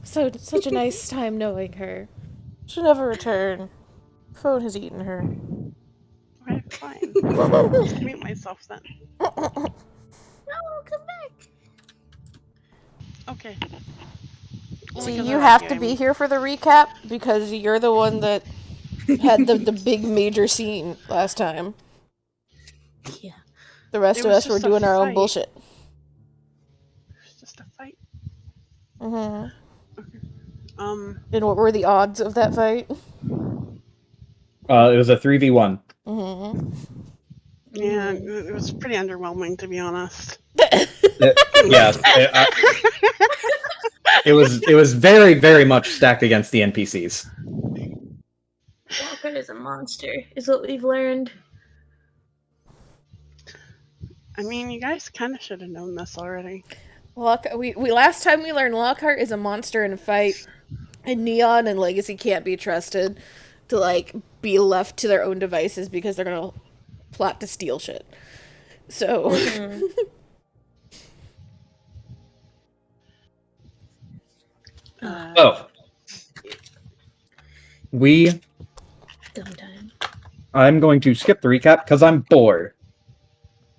Such a nice time knowing her. She'll never return. Phone has eaten her. Okay, fine. I'll mute myself then. No, come back. Okay. See, you have to be here for the recap because you're the one that had the big major scene last time. Yeah. The rest of us were doing our own bullshit. It's just a fight. Mm-hmm. Okay. And what were the odds of that fight? It was a 3v1. Mm-hmm. Yeah, it was pretty underwhelming, to be honest. Yes. It was very, very much stacked against the NPCs. Lockhart is a monster, is what we've learned. I mean, you guys kind of should have known this already. We last time we learned Lockhart is a monster in a fight, and Neon and Legacy can't be trusted to, like, be left to their own devices because they're gonna plot to steal shit. So... I'm going to skip the recap because I'm bored.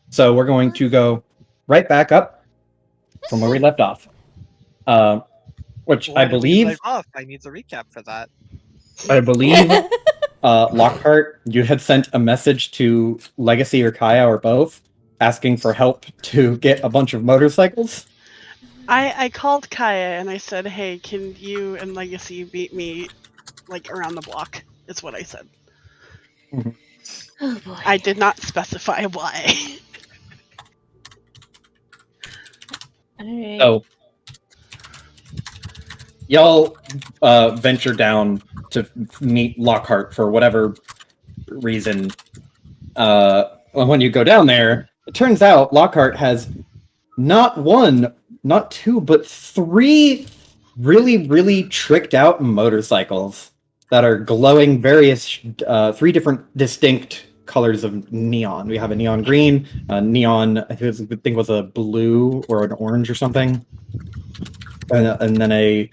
So we're going to go right back up from where we left off. Which I believe... I need the recap for that. I believe, Lockhart, you had sent a message to Legacy or Kaya or both, asking for help to get a bunch of motorcycles. I called Kaya and I said, hey, can you and Legacy beat me, like, around the block? Is what I said. Mm-hmm. Oh boy. I did not specify why. Alright. So, y'all venture down to meet Lockhart for whatever reason. When you go down there, it turns out Lockhart has not one, not two, but three really, really tricked out motorcycles that are glowing three different distinct colors of neon. We have a neon green, a neon, I think it was a blue or an orange or something, and then a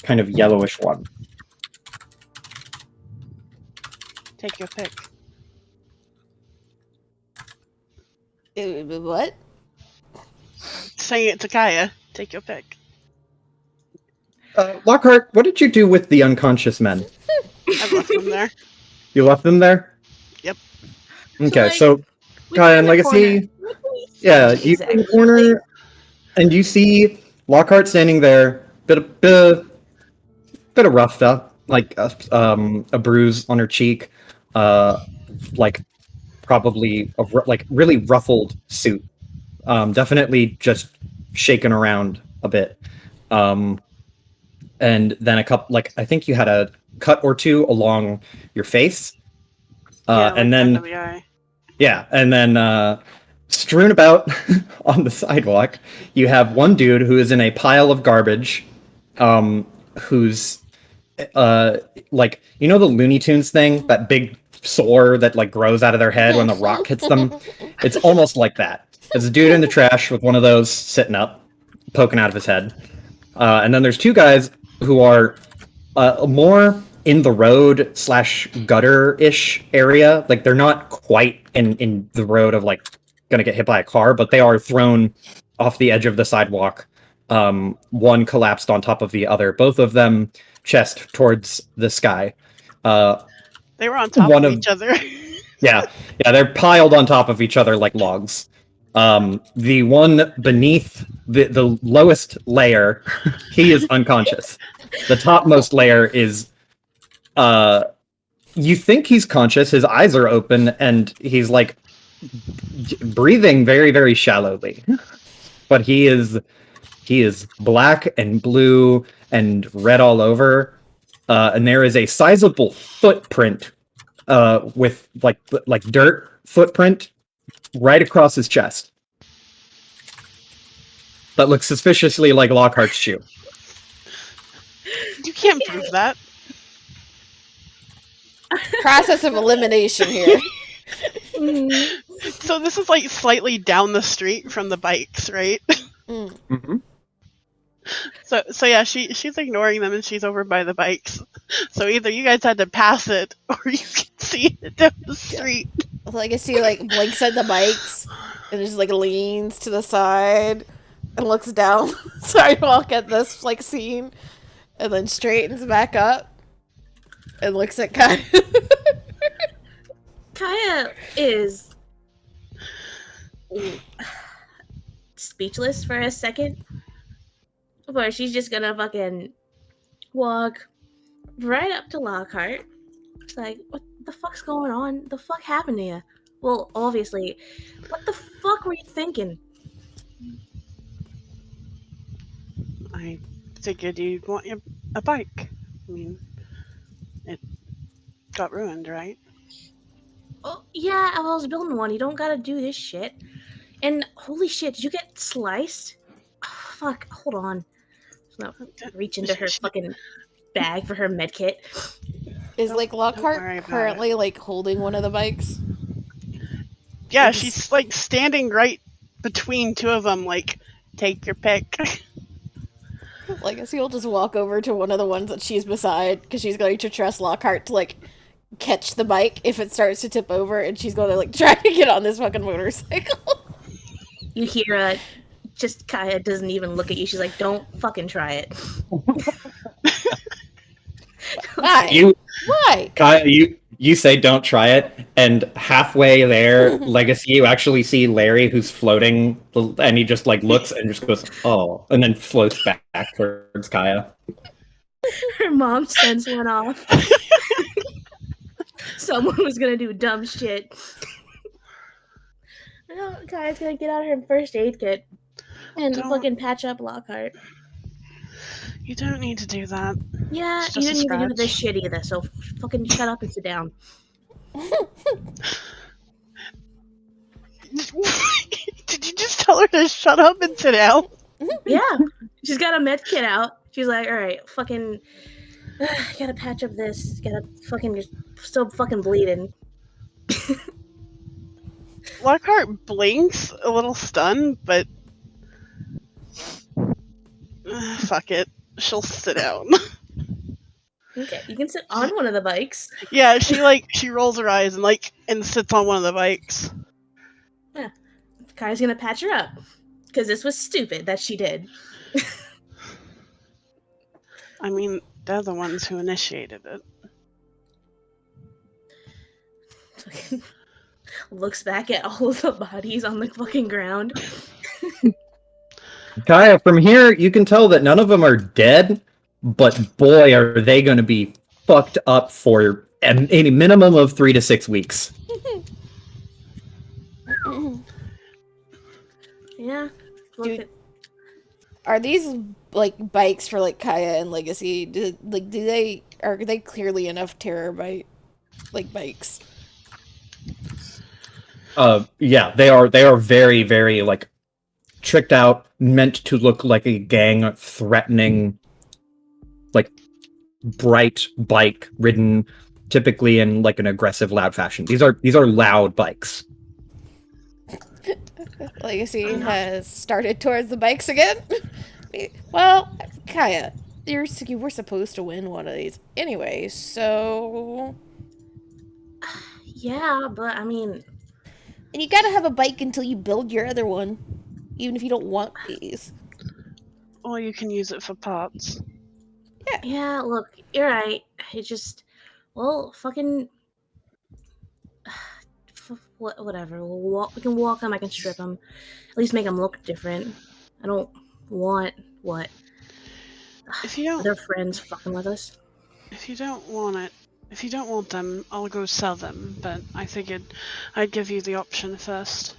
kind of yellowish one. Take your pick. What? Saying it to Kaya. Take your pick. Lockhart, what did you do with the unconscious men? I left them there. You left them there? Yep. Okay, so Kaya and Legacy, yeah, you in the corner, and you see Lockhart standing there, bit of roughed up, like a bruise on her cheek, like probably really ruffled suit, definitely just shaken around a bit, and then a couple, I think you had a cut or two along your face, and then strewn about on the sidewalk, you have one dude who is in a pile of garbage, who's you know the Looney Tunes thing, that big sore that grows out of their head when the rock hits them? It's almost like that. There's a dude in the trash with one of those sitting up, poking out of his head. And then there's two guys who are more in the road / gutter-ish area. They're not quite in the road of gonna get hit by a car, but they are thrown off the edge of the sidewalk. One collapsed on top of the other, both of them chest towards the sky. They were on top of each other. yeah, they're piled on top of each other like logs. The one beneath the lowest layer, he is unconscious. The topmost layer is, you think he's conscious, his eyes are open, and he's breathing very, very shallowly. But he is black and blue and red all over, and there is a sizable footprint, with dirt footprint right across his chest. That looks suspiciously like Lockhart's shoe. You can't prove that. Process of elimination here. So this is slightly down the street from the bikes, right? Mm-hmm. So yeah, she's ignoring them and she's over by the bikes. So either you guys had to pass it or you can see it down the street. Legacy like blinks at the bikes and just like leans to the side and looks down the sidewalk at this like scene and then straightens back up and looks at Kaya. Kaya is speechless for a second, but she's just gonna fucking walk right up to Lockhart. It's like, what the fuck's going on? The fuck happened to you? Well, obviously, what the fuck were you thinking? I figured you'd want a bike. I mean, it got ruined, right? Oh, yeah, I was building one. You don't gotta do this shit. And holy shit, did you get sliced? Oh, fuck, hold on. No, reach into her fucking bag for her med kit. Is like worry Lockhart about currently like holding one of the bikes? Yeah, It's- she's like standing right between two of them, like, take your pick. Legacy will just walk over to one of the ones that she's beside because she's going to trust Lockhart to like catch the bike if it starts to tip over, and she's going to like try to get on this fucking motorcycle. You hear just Kaya doesn't even look at you. She's like, don't fucking try it. Why? You, Why? Kaya, you say don't try it, and halfway there, Legacy, you actually see Larry who's floating, and he just like looks and just goes, oh, and then floats back towards Kaya. Her mom sends one off. Someone was gonna do dumb shit. No, Kaya's gonna get out her first aid kit and Don't- fucking patch up Lockhart. You don't need to do that. Yeah, It's you just a didn't need to do this scratch. shit either, so fucking shut up and sit down. Did you just tell her to shut up and sit down? Yeah, she's got a med kit out. She's like, all right, fucking, gotta patch up this. Gotta fucking, just still fucking bleeding. Lockhart blinks, a little stunned, but fuck it. She'll sit down. Okay, you can sit on one of the bikes. Yeah, she rolls her eyes and sits on one of the bikes. Kaya's gonna patch her up because this was stupid that she did. I mean, they're the ones who initiated it. Fucking looks back at all of the bodies on the fucking ground. Kaya, from here, you can tell that none of them are dead, but boy, are they going to be fucked up for a minimum of 3 to 6 weeks. Yeah. Look Dude. at, Are these like bikes for like Kaya and Legacy? Are they clearly enough terror bikes? Yeah, they are very, very like tricked out, meant to look like a gang, threatening, like bright bike ridden, typically in like an aggressive, loud fashion. These are loud bikes. Legacy has started towards the bikes again. Well, Kaya, you were supposed to win one of these anyway, so yeah, but I mean, and you gotta have a bike until you build your other one, even if you don't want these. Or you can use it for parts. yeah, look, you're right. It just, well, fucking, whatever. We can walk them. I can strip them. At least make them look different. I don't want what If you don't other friends fucking with us. If you don't want them, I'll go sell them, but I figured I'd give you the option first.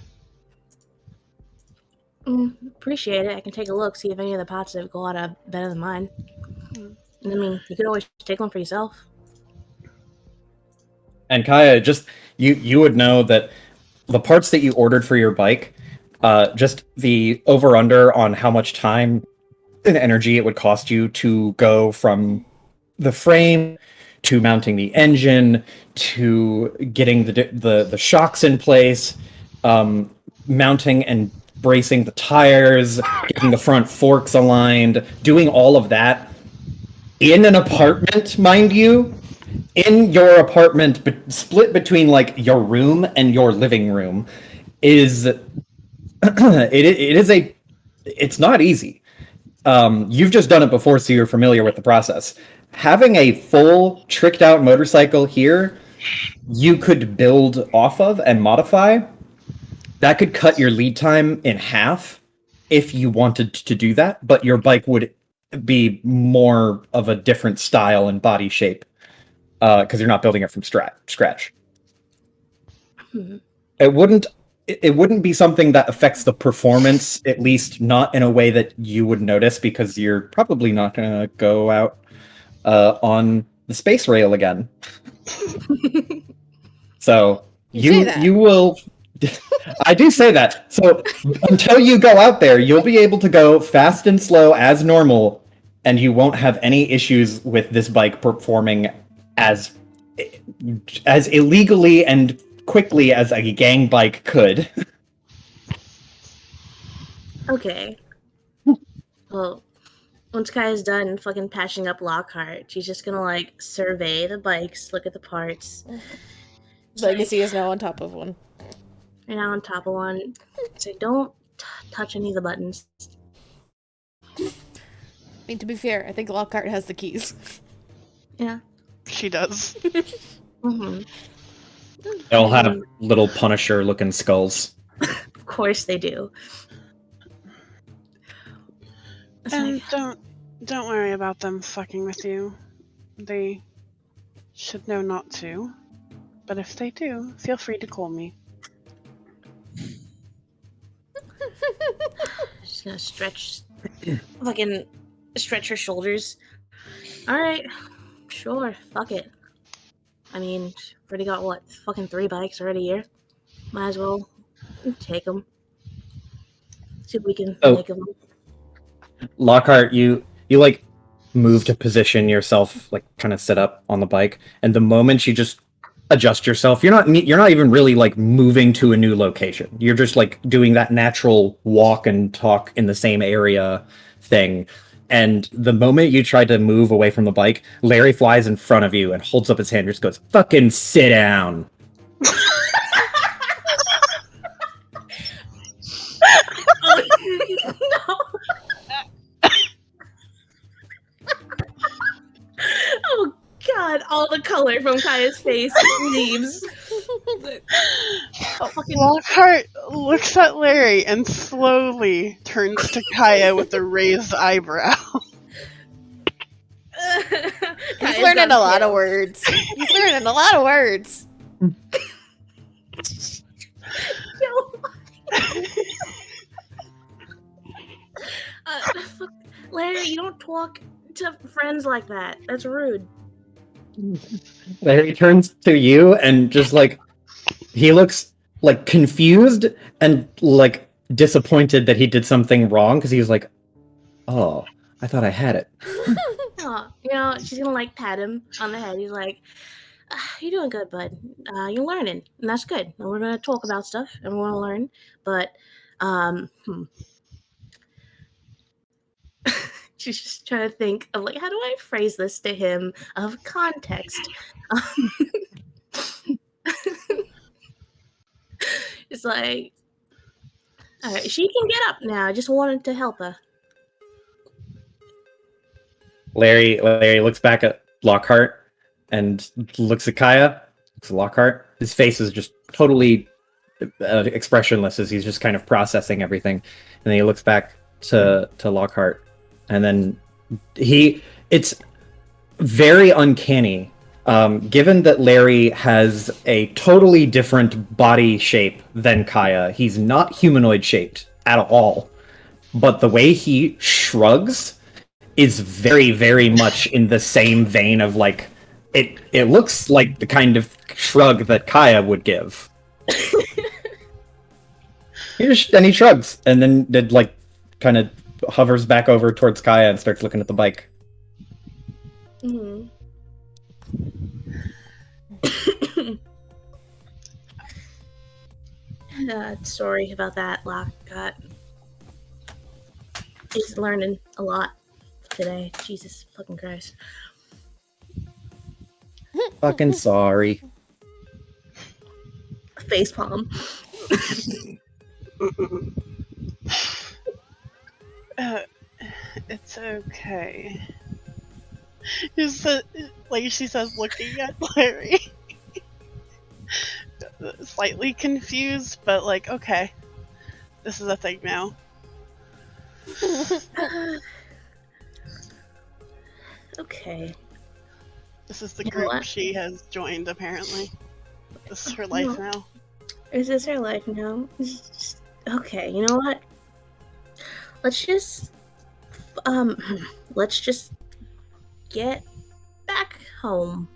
Appreciate it. I can take a look, see if any of the pots have got out better than mine. I mean, you could always take one for yourself. And Kaya, just you would know that the parts that you ordered for your bike, just the over under on how much time and energy it would cost you to go from the frame to mounting the engine to getting the shocks in place, mounting and bracing the tires, getting the front forks aligned, doing all of that in an apartment, mind you, in your apartment, split between like your room and your living room, is it's not easy. You've just done it before, so you're familiar with the process. Having a full tricked out motorcycle here, you could build off of and modify. That could cut your lead time in half if you wanted to do that, but your bike would be more of a different style and body shape because you're not building it from scratch. Hmm. It wouldn't be something that affects the performance, at least not in a way that you would notice, because you're probably not going to go out on the space rail again. So you will. I do say that. So until you go out there, you'll be able to go fast and slow as normal, and you won't have any issues with this bike performing as illegally and quickly as a gang bike could. Okay. Well, once Kaya's done fucking patching up Lockhart, she's just gonna like survey the bikes, look at the parts. Legacy is now on top of one. And now on top of one. So don't touch any of the buttons. I mean, to be fair, I think Lockhart has the keys. Yeah. She does. Mm-hmm. They'll have little Punisher-looking skulls. Of course they do. It's And like, don't worry about them fucking with you. They should know not to. But if they do, feel free to call me. she's gonna fucking stretch her shoulders. Alright, sure, fuck it. I mean, already got what, fucking 3 bikes already here? Might as well take them. See if we can make them. Lockhart, you like move to position yourself, like kind of sit up on the bike, and the moment you just adjust yourself, you're not even really like moving to a new location. You're just like doing that natural walk and talk in the same area thing. And the moment you try to move away from the bike, Larry flies in front of you and holds up his hand and just goes, "Fucking sit down." No. Oh god, all the color from Kaya's face leaves. Lockhart looks at Larry and slowly turns to Kaya with a raised eyebrow. He's learning a lot of words. He's learning a lot of words. Larry, you don't talk to friends like that. That's rude. Larry turns to you and just like he looks like confused and like disappointed that he did something wrong because he was like, "Oh, I thought I had it." She's gonna like pat him on the head. He's like, "You're doing good, bud. You're learning, and that's good. And we're gonna talk about stuff, and we want to learn, but she's just trying to think of like, how do I phrase this to him of context? It's like, all right, she can get up now. I just wanted to help her." Larry looks back at Lockhart and looks at Kaya, looks at Lockhart. His face is just totally expressionless as he's just kind of processing everything. And then he looks back to Lockhart. And then it's very uncanny, given that Larry has a totally different body shape than Kaya. He's not humanoid shaped at all. But the way he shrugs is very, very much in the same vein of like, it looks like the kind of shrug that Kaya would give. He shrugs, and then it like kind of hovers back over towards Kaya and starts looking at the bike. Mm-hmm. Sorry about that, Lockhart. She's learning a lot today. Jesus fucking Christ. Fucking sorry. Facepalm. It's okay. Like she says, looking at Larry. Slightly confused, but like, okay. This is a thing now. Okay. This is the You know group what? she has joined, apparently. This is her life now. Is this her life now? Okay, you know what? Let's just get back home.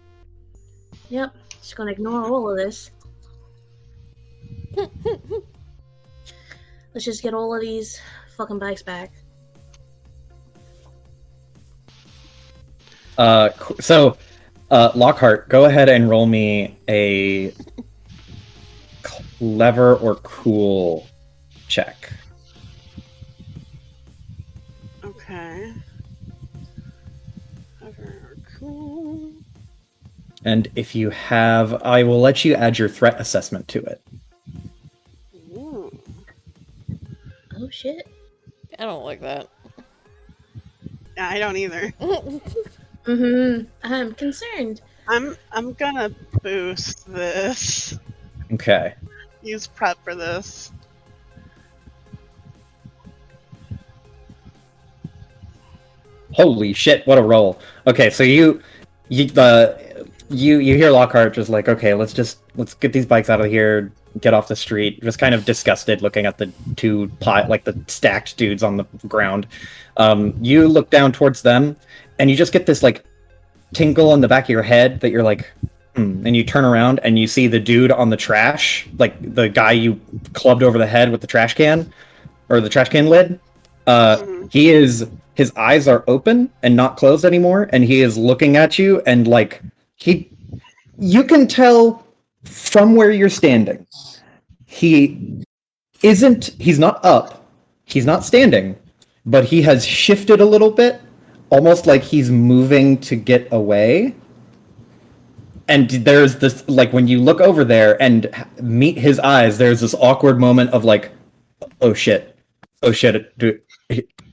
Yep, just gonna ignore all of this. Let's just get all of these fucking bikes back. Lockhart, go ahead and roll me a clever or cool check. Okay. Cool. And if you have, I will let you add your threat assessment to it. Ooh. Oh shit. I don't like that. Yeah, I don't either. I'm concerned. I'm gonna boost this. Okay. Use prep for this. Holy shit! What a roll. Okay, so you hear Lockhart just like, okay, let's get these bikes out of here, get off the street. Just kind of disgusted, looking at the the stacked dudes on the ground. You look down towards them, and you just get this like tinkle in the back of your head that you're like, and you turn around and you see the dude on the trash, like the guy you clubbed over the head with the trash can or the trash can lid. His eyes are open and not closed anymore, and he is looking at you, and like you can tell from where you're standing, he's not up, he's not standing, but he has shifted a little bit, almost like he's moving to get away. And there's this, like, when you look over there and meet his eyes, there's this awkward moment of like, oh shit, I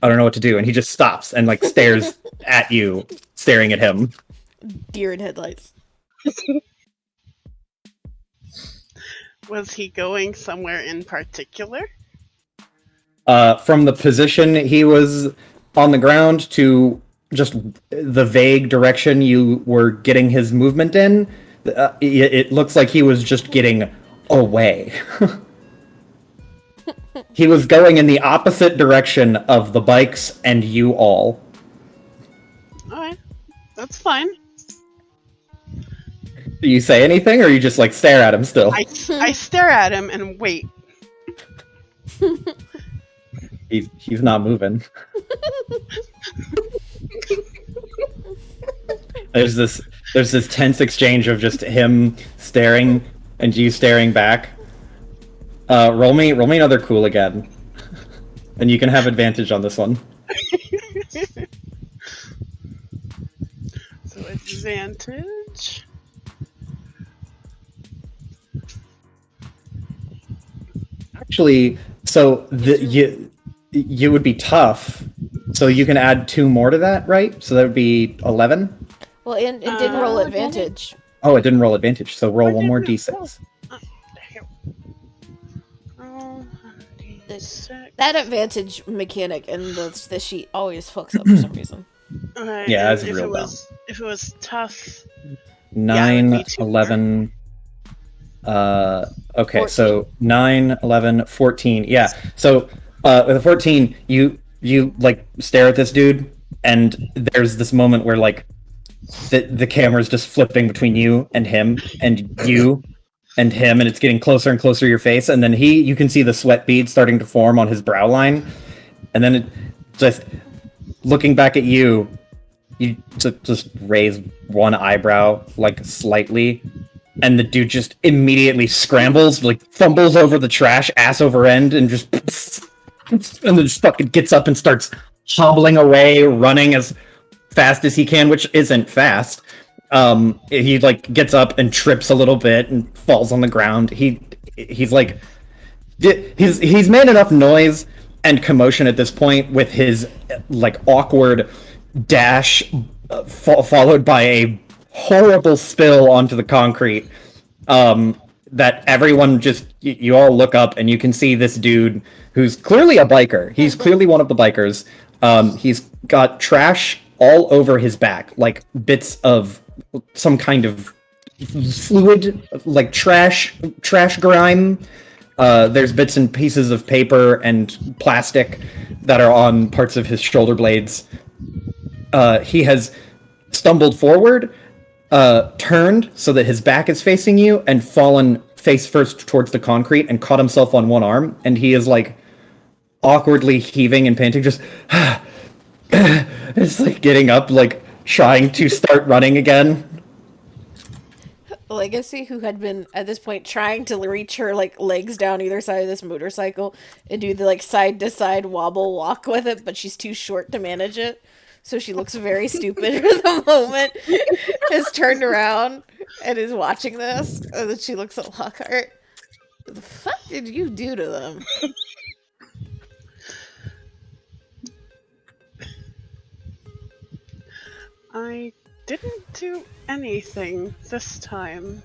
don't know what to do, and he just stops and like stares at you, staring at him. Deer in headlights. Was he going somewhere in particular? From the position he was on the ground to just the vague direction you were getting his movement in, it looks like he was just getting away. He was going in the opposite direction of the bikes and you all. Alright. That's fine. Do you say anything, or you just like stare at him still? I stare at him and wait. He's not moving. There's this tense exchange of just him staring and you staring back. Roll me another cool again, and you can have advantage on this one. So advantage. Actually, so you would be tough, so you can add 2 more to that, right? So that would be 11. Well, and it didn't roll advantage. Oh, it didn't roll advantage, so roll one more d6. That advantage mechanic in the sheet always fucks up for some reason. Okay, Yeah, and that's real dumb. If it was tough, 9, Yeah, it would be 2 11. Okay, 14. so 9, 11, 14. Yeah, so with a 14, you like stare at this dude, and there's this moment where like the camera's just flipping between you and him, and you and him, and it's getting closer and closer to your face, and then you can see the sweat beads starting to form on his brow line, and then it just looking back at you just raise one eyebrow like slightly, and the dude just immediately scrambles, like fumbles over the trash ass over end, and just and then just fucking gets up and starts hobbling away, running as fast as he can, which isn't fast. He like gets up and trips a little bit and falls on the ground. He's like he's made enough noise and commotion at this point with his like awkward dash followed by a horrible spill onto the concrete that everyone just you all look up and you can see this dude who's clearly a biker. He's clearly one of the bikers. He's got trash all over his back, like bits of some kind of fluid, like trash grime. There's bits and pieces of paper and plastic that are on parts of his shoulder blades. He has stumbled forward, turned so that his back is facing you, and fallen face first towards the concrete and caught himself on one arm, and he is like awkwardly heaving and panting, just it's like getting up, like trying to start running again. Legacy, who had been at this point trying to reach her like legs down either side of this motorcycle and do the like side to side wobble walk with it, but she's too short to manage it, so she looks very stupid for the moment. Has turned around and is watching this, and then she looks at Lockhart. What the fuck did you do to them? I didn't do anything this time.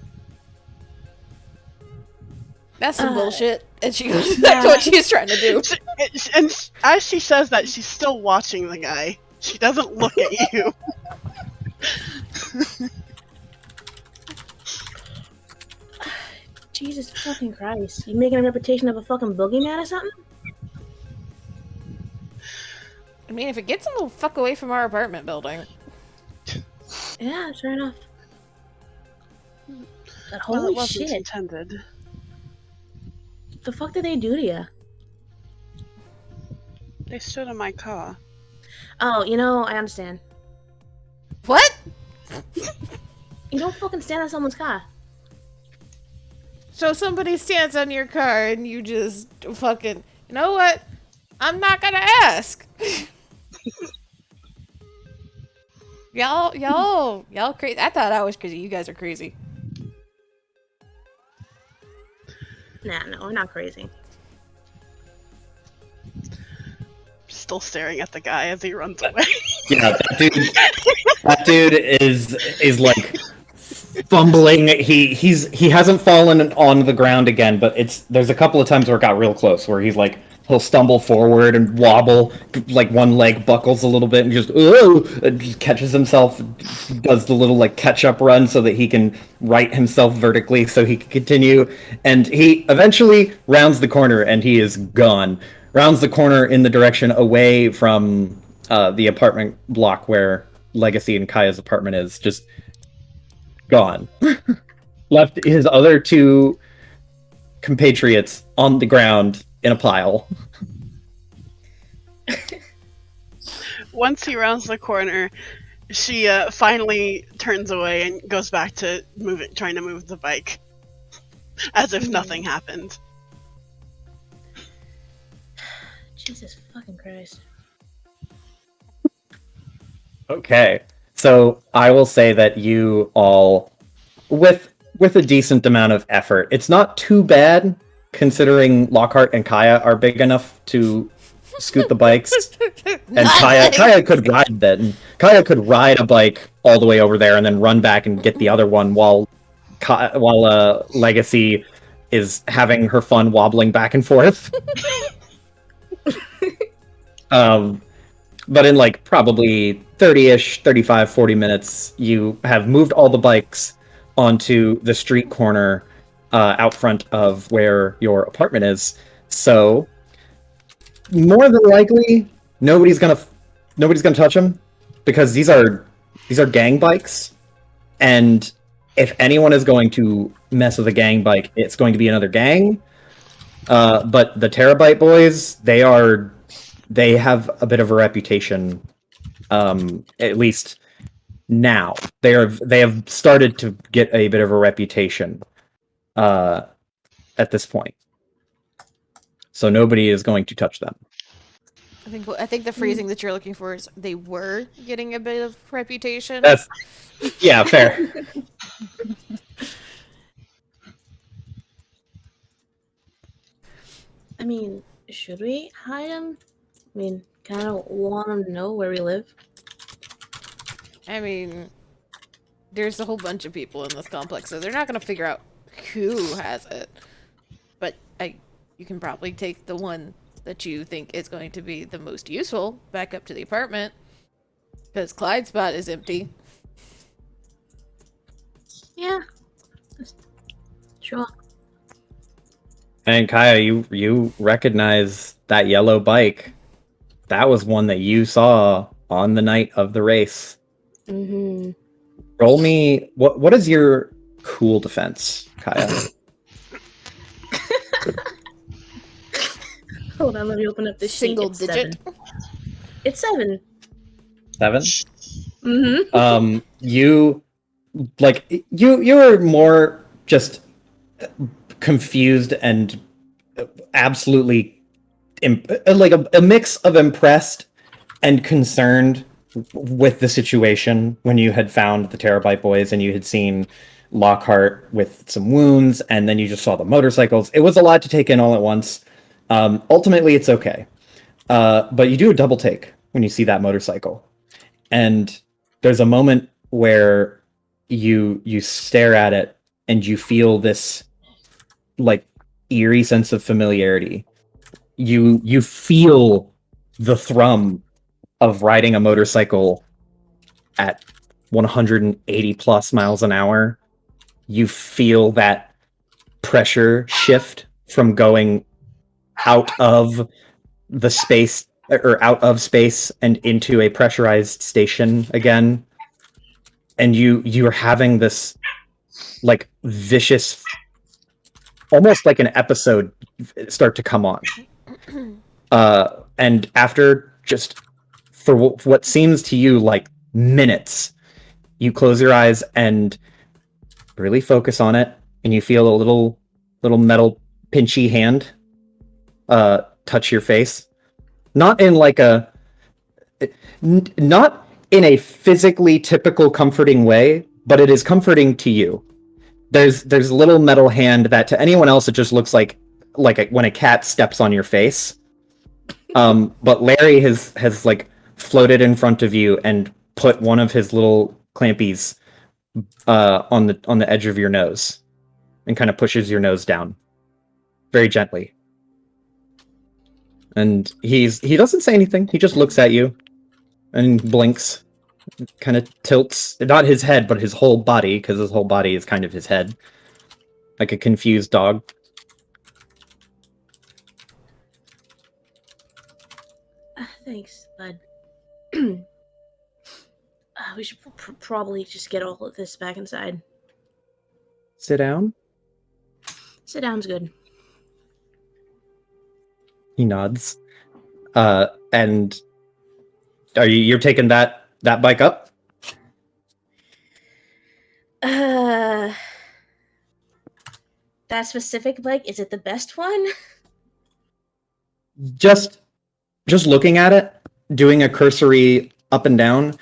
That's some bullshit. And she goes back to what she's trying to do. And as she says that, she's still watching the guy. She doesn't look at you. Jesus fucking Christ. You making a reputation of a fucking boogeyman or something? I mean, if it gets him the fuck away from our apartment building. Yeah, sure enough. But Well, holy it wasn't shit. intended. The fuck did they do to you? They stood in my car. Oh, you know, I understand. What? You don't fucking stand on someone's car. So somebody stands on your car and you just fucking, you know what? I'm not gonna ask. y'all crazy. I thought I was crazy. You guys are crazy. Nah, no, we're not crazy. Still staring at the guy as he runs away. Yeah, that dude is like fumbling. He hasn't fallen on the ground again, but there's a couple of times where it got real close, where he'll stumble forward and wobble, like one leg buckles a little bit and just catches himself, does the little like catch-up run so that he can right himself vertically so he can continue, and he eventually rounds the corner and he is gone. Rounds the corner in the direction away from the apartment block where Legacy and Kaya's apartment is, just gone. Left his other two compatriots on the ground in a pile. Once he rounds the corner, she finally turns away and goes back to trying to move the bike, as if nothing happened. Jesus fucking Christ. Okay, so I will say that you all, with a decent amount of effort, it's not too bad considering Lockhart and Kaya are big enough to scoot the bikes, and Kaya could ride that. And Kaya could ride a bike all the way over there and then run back and get the other one while Legacy is having her fun wobbling back and forth. But in like probably 30-ish, 35, 40 minutes, you have moved all the bikes onto the street corner out front of where your apartment is. So more than likely, nobody's gonna touch them, because these are gang bikes, and if anyone is going to mess with a gang bike, it's going to be another gang. But the Terabyte boys, they have a bit of a reputation, at least now. They have started to get a bit of a reputation at this point. So nobody is going to touch them. I think the phrasing that you're looking for is they were getting a bit of reputation. That's yeah, fair. I mean, should we hide him? I mean, kind of want him to know where we live. I mean, there's a whole bunch of people in this complex, so they're not going to figure out who has it. But you can probably take the one that you think is going to be the most useful back up to the apartment, because Clyde's spot is empty. Yeah. Sure. And Kaya, you recognize that yellow bike. That was one that you saw on the night of the race. Mm-hmm. Roll me. What is your cool defense, Kaya? Hold on, let me open up this Single sheet. digit. It's 7. 7. Mm-hmm. You were more just confused and absolutely like a mix of impressed and concerned with the situation when you had found the Terabyte boys and you had seen Lockhart with some wounds, and then you just saw the motorcycles. It was a lot to take in all at once. Ultimately, it's okay. But you do a double take when you see that motorcycle. And there's a moment where you stare at it and you feel this like eerie sense of familiarity. You feel the thrum of riding a motorcycle at 180 plus miles an hour. You feel that pressure shift from going out of the space or out of space and into a pressurized station again. And you're having this like vicious, almost like an episode start to come on. And after just for what seems to you like minutes, you close your eyes and really focus on it, and you feel a little metal pinchy hand touch your face. Not in like not in a physically typical comforting way, but it is comforting to you. There's a little metal hand that to anyone else it just looks like when a cat steps on your face. But Larry has like floated in front of you and put one of his little clampies on the edge of your nose and kind of pushes your nose down very gently. And he doesn't say anything. He just looks at you and blinks, kind of tilts, not his head, but his whole body, because his whole body is kind of his head, like a confused dog. Thanks, bud. We should probably just get all of this back inside. Sit down. Sit down's good. He nods. And you're taking that bike up? That specific bike, is it the best one? Just looking at it, doing a cursory up and down,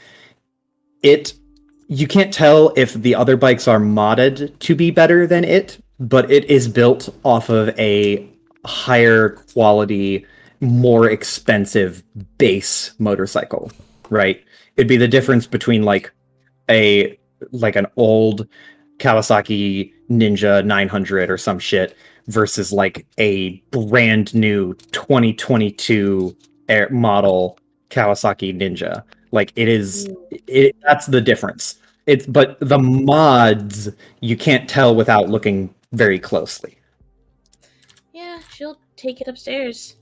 you can't tell if the other bikes are modded to be better than it, but it is built off of a higher quality, more expensive base motorcycle, right? It'd be the difference between like an old Kawasaki Ninja 900 or some shit versus like a brand new 2022 model Kawasaki Ninja. Like that's the difference. But the mods you can't tell without looking very closely. Yeah, she'll take it upstairs.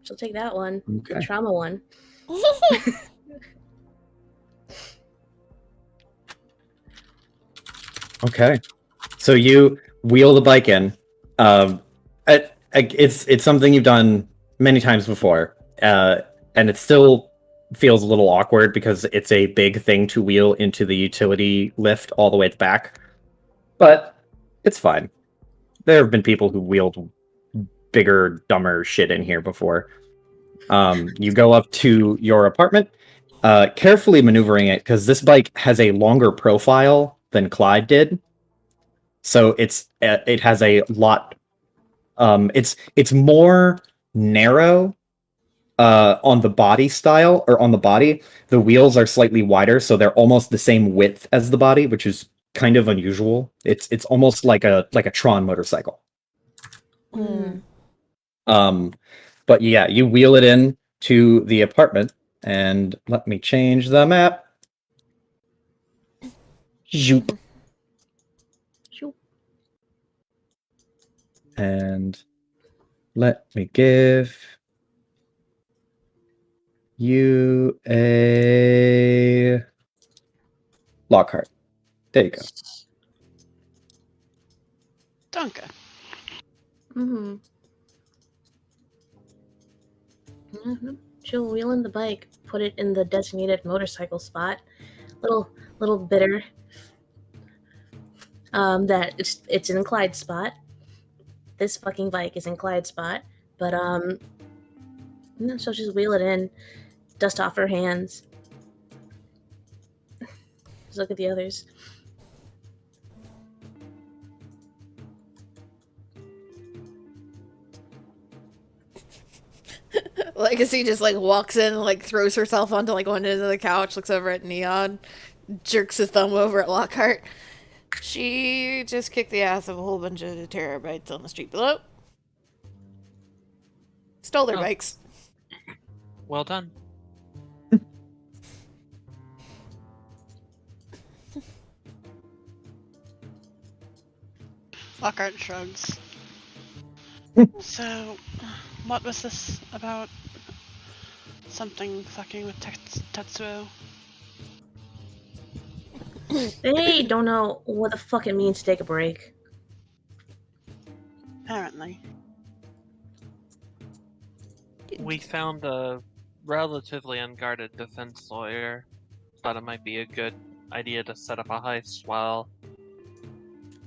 She'll take that one. Okay. The trauma one. Okay. So you wheel the bike in. It's something you've done many times before. And it still feels a little awkward because it's a big thing to wheel into the utility lift all the way back. But it's fine. There have been people who wheeled bigger, dumber shit in here before. You go up to your apartment, carefully maneuvering it because this bike has a longer profile than Clyde did. So it has a lot. It's more narrow on the body style, or on the body. The wheels are slightly wider, so they're almost the same width as the body, which is kind of unusual. It's almost like a Tron motorcycle. Mm. But yeah, you wheel it in to the apartment, and let me change the map. Zoop. Shoot. And let me give you a Lockhart. There you go. Donka. Mm-hmm. Mm-hmm. She'll wheel in the bike, put it in the designated motorcycle spot. Little bitter. That it's in Clyde's spot. This fucking bike is in Clyde's spot. But no, she'll just wheel it in, dust off her hands. Just look at the others. Legacy just like walks in and like throws herself onto like one end of the couch, looks over at Neon, jerks his thumb over at Lockhart. She just kicked the ass of a whole bunch of terabytes on the street below. Stole their Oh. bikes. Well done. Lockhart shrugs. So, what was this about? Something fucking with Tetsuo? They don't know what the fuck it means to take a break. Apparently. We found a relatively unguarded defense lawyer. Thought it might be a good idea to set up a heist while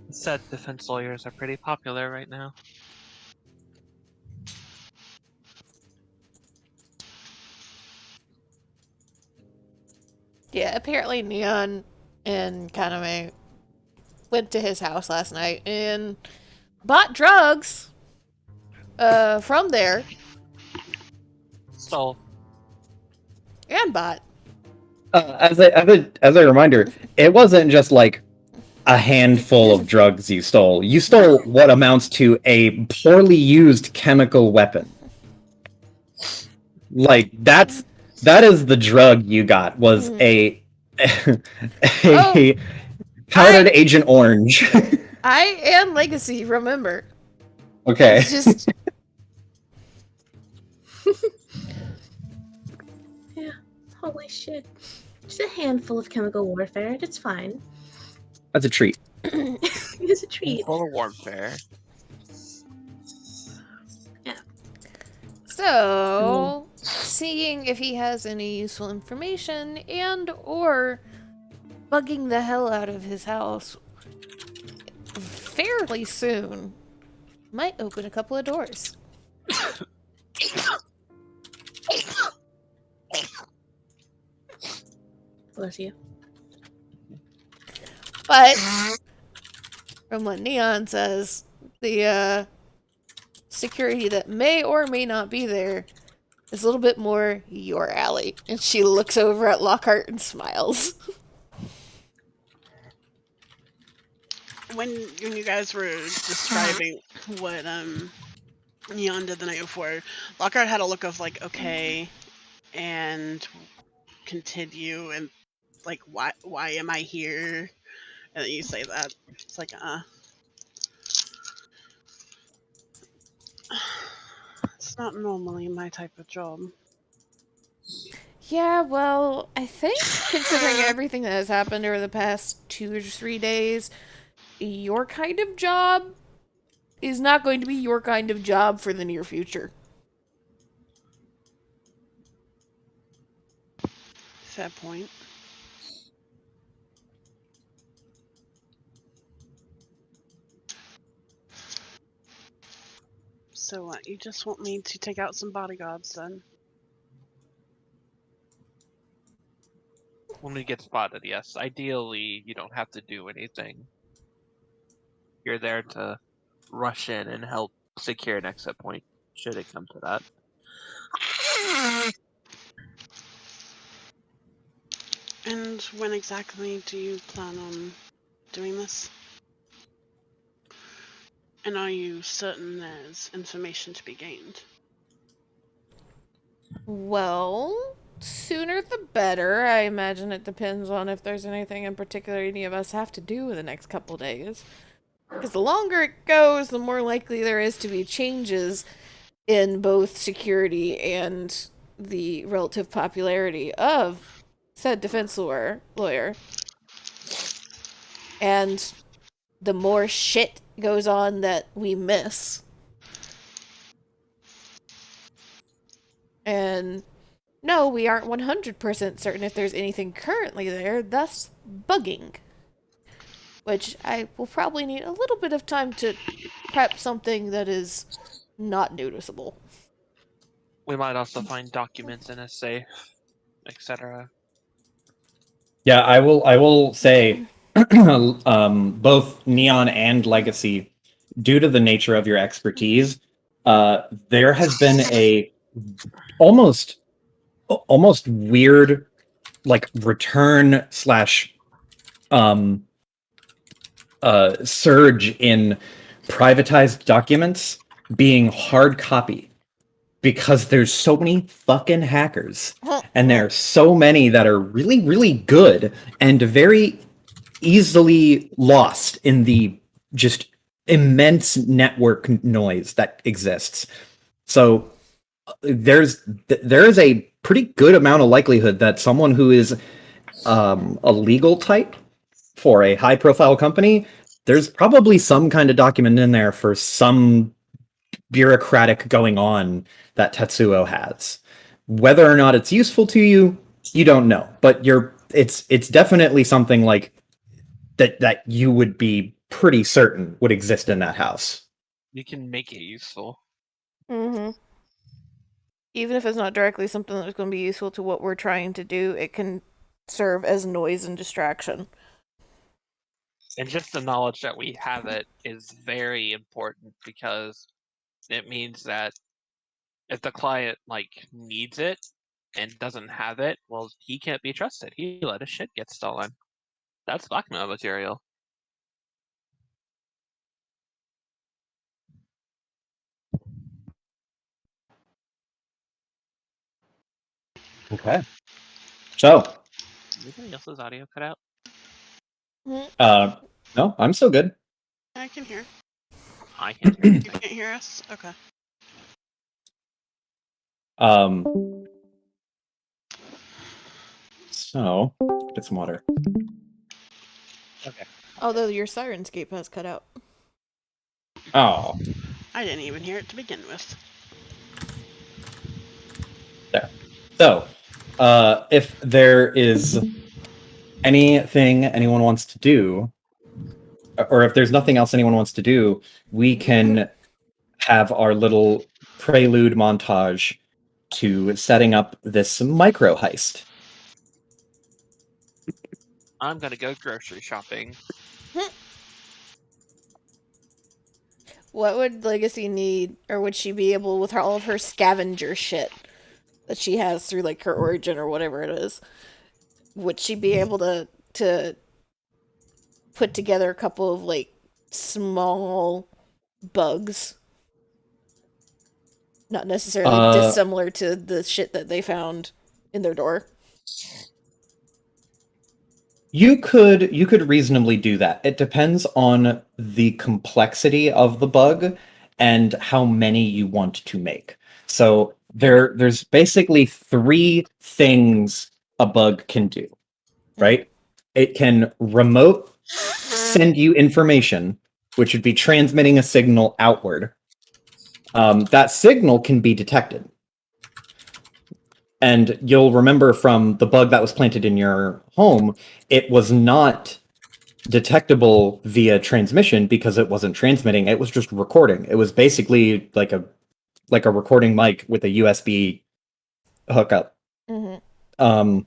said defense lawyers are pretty popular right now. Yeah, apparently Neon and Kaname went to his house last night and bought drugs from there Stole. and bought. As a reminder, it wasn't just like a handful of drugs you stole. You stole what amounts to a poorly used chemical weapon. Like that is the drug you got, was a powdered Agent Orange. I and Legacy, remember. Okay. It's just Yeah, holy shit. Just a handful of chemical warfare. It's fine. That's a treat. It's a treat. Full warfare. so seeing if he has any useful information and or bugging the hell out of his house fairly soon might open a couple of doors. Bless you. But from what Neon says, the security that may or may not be there is a little bit more your alley. And she looks over at Lockhart and smiles. When you guys were describing what Neon did the night before, Lockhart had a look of like, okay, and continue, and like, why am I here? And then you say that. It's like, it's not normally my type of job. Yeah, well, I think considering everything that has happened over the past 2 or 3 days, your kind of job is not going to be your kind of job for the near future. Fair point. So what? You just want me to take out some bodyguards then? When we get spotted, yes. Ideally, you don't have to do anything. You're there to rush in and help secure an exit point, should it come to that. And when exactly do you plan on doing this? And are you certain there's information to be gained? Well, sooner the better. I imagine it depends on if there's anything in particular any of us have to do in the next couple days. Because the longer it goes, the more likely there is to be changes in both security and the relative popularity of said defense lawyer. And the more shit goes on that we miss. And no, we aren't 100% certain if there's anything currently there, thus bugging. Which I will probably need a little bit of time to prep something that is not noticeable. We might also find documents in a safe, etc. Yeah, I will say, both Neon and Legacy, due to the nature of your expertise, there has been a almost weird, like, return slash surge in privatized documents being hard copy, because there's so many fucking hackers, and there are so many that are really, really good and very easily lost in the just immense network noise that exists. So there is a pretty good amount of likelihood that someone who is a legal type for a high profile company, there's probably some kind of document in there for some bureaucratic going on that Tetsuo has. Whether or not it's useful to you, you don't know. But it's definitely something like that you would be pretty certain would exist in that house. You can make it useful. Mm-hmm. Even if it's not directly something that's going to be useful to what we're trying to do, it can serve as noise and distraction. And just the knowledge that we have it is very important, because it means that if the client needs it and doesn't have it, well, he can't be trusted. He let his shit get stolen. That's blackmail material. Okay. So, Anybody else's audio cut out? no, I'm still good. I can hear. I can't hear You anything. can't hear us? Okay. So get some water. Okay. Although your Sirenscape has cut out. Oh, I didn't even hear it to begin with. there. So, if there is anything anyone wants to do, or if there's nothing else anyone wants to do, we can have our little prelude montage to setting up this micro heist. I'm gonna go grocery shopping. What would Legacy need, or would she be able, with all of her scavenger shit that she has through her origin or whatever it is, would she be able to put together a couple of small bugs? Not necessarily dissimilar to the shit that they found in their door. You could reasonably do that. It depends on the complexity of the bug and how many you want to make. So there's basically three things a bug can do, right? It can remote send you information, which would be transmitting a signal outward. That signal can be detected. And you'll remember from the bug that was planted in your home, it was not detectable via transmission because it wasn't transmitting, it was just recording. It was basically like a like a recording mic with a USB hookup. Mm-hmm.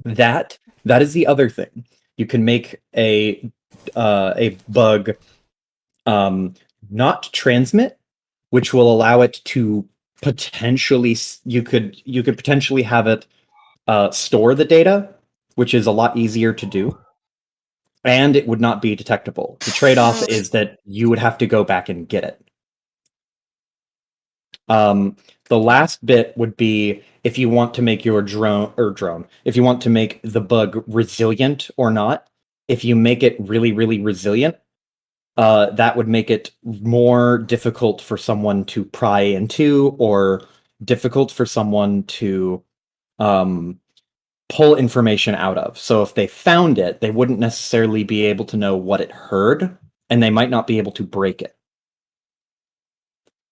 That is the other thing. You can make a bug not transmit, which will allow it to potentially you could potentially have it store the data, which is a lot easier to do, and it would not be detectable. The trade-off is that you would have to go back and get it. The last bit would be if you want to make your drone, if you want to make the bug resilient or not. If you make it really, really resilient, that would make it more difficult for someone to pry into, or difficult for someone to pull information out of. So if they found it, they wouldn't necessarily be able to know what it heard, and they might not be able to break it.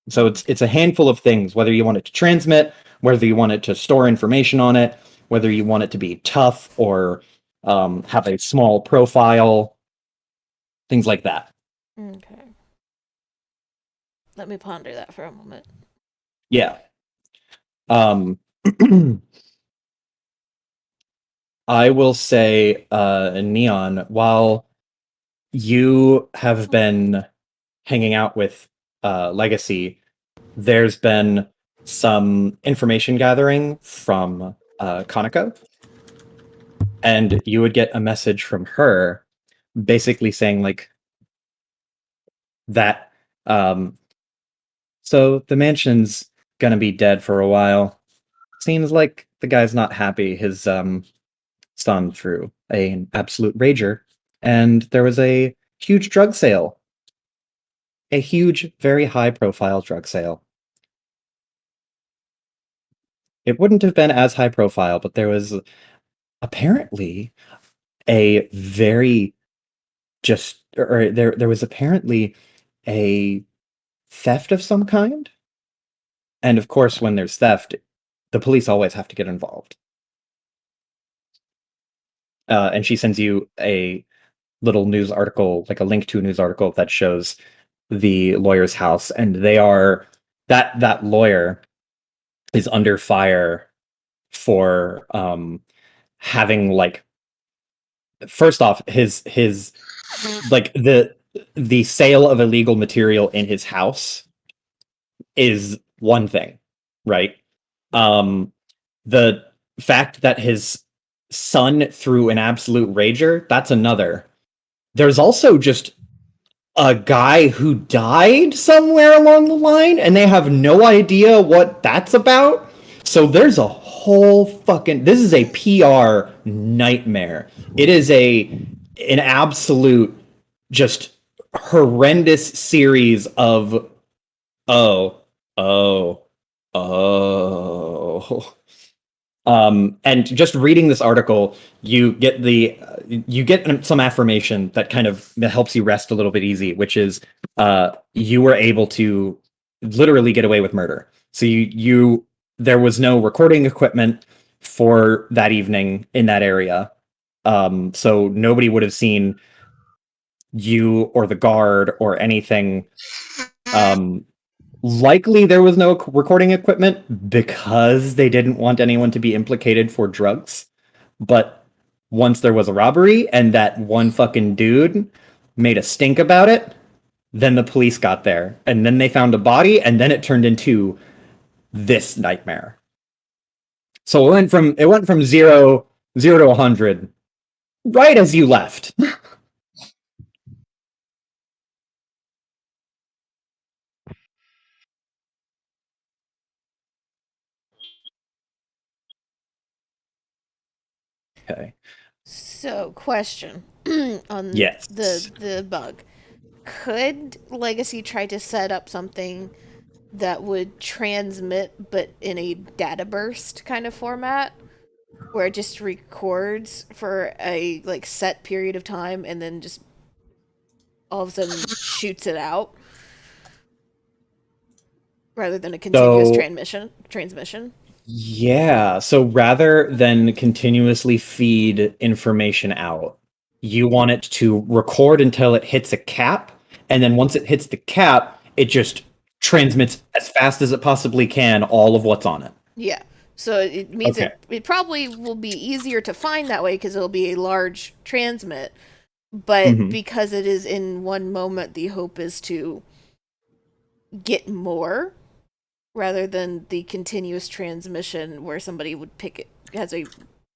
So it's a handful of things, whether you want it to transmit, whether you want it to store information on it, whether you want it to be tough or have a small profile, things like that. Okay. Let me ponder that for a moment. Yeah. I will say, Neon, while you have been hanging out with Legacy, there's been some information gathering from Conoco, and you would get a message from her basically saying like that so the mansion's gonna be dead for a while. Seems like the guy's not happy. His son threw an absolute rager, and there was a huge drug sale. A huge, very high profile drug sale. It wouldn't have been as high profile, but there was apparently a very there was apparently a theft of some kind. And of course, when there's theft, the police always have to get involved. And she sends you a little news article, like a link to a news article that shows the lawyer's house, and they are that lawyer is under fire for having, like, first off, his like the sale of illegal material in his house is one thing, right? The fact that his son threw an absolute rager, that's another. There's also just a guy who died somewhere along the line, and they have no idea what that's about. So there's a whole fucking, this is a PR nightmare. It is an absolute just horrendous series of oh, oh, oh. And just reading this article, you get some affirmation that kind of helps you rest a little bit easy, which is you were able to literally get away with murder. So there was no recording equipment for that evening in that area. So nobody would have seen you or the guard or anything. Likely there was no recording equipment because they didn't want anyone to be implicated for drugs. But once there was a robbery and that one fucking dude made a stink about it, then the police got there, and then they found a body, and then it turned into this nightmare. So it went from zero to 100 right as you left. Okay. So, question on Yes. the bug. Could Legacy try to set up something that would transmit but in a data burst kind of format, where it just records for a like set period of time and then just all of a sudden shoots it out rather than a continuous transmission? Yeah, so rather than continuously feed information out, you want it to record until it hits a cap, and then once it hits the cap, it just transmits as fast as it possibly can all of what's on it. Yeah. So it means Okay. it probably will be easier to find that way because it'll be a large transmit. But Mhm. because it is in one moment, the hope is to get more rather than the continuous transmission where somebody would pick it, has a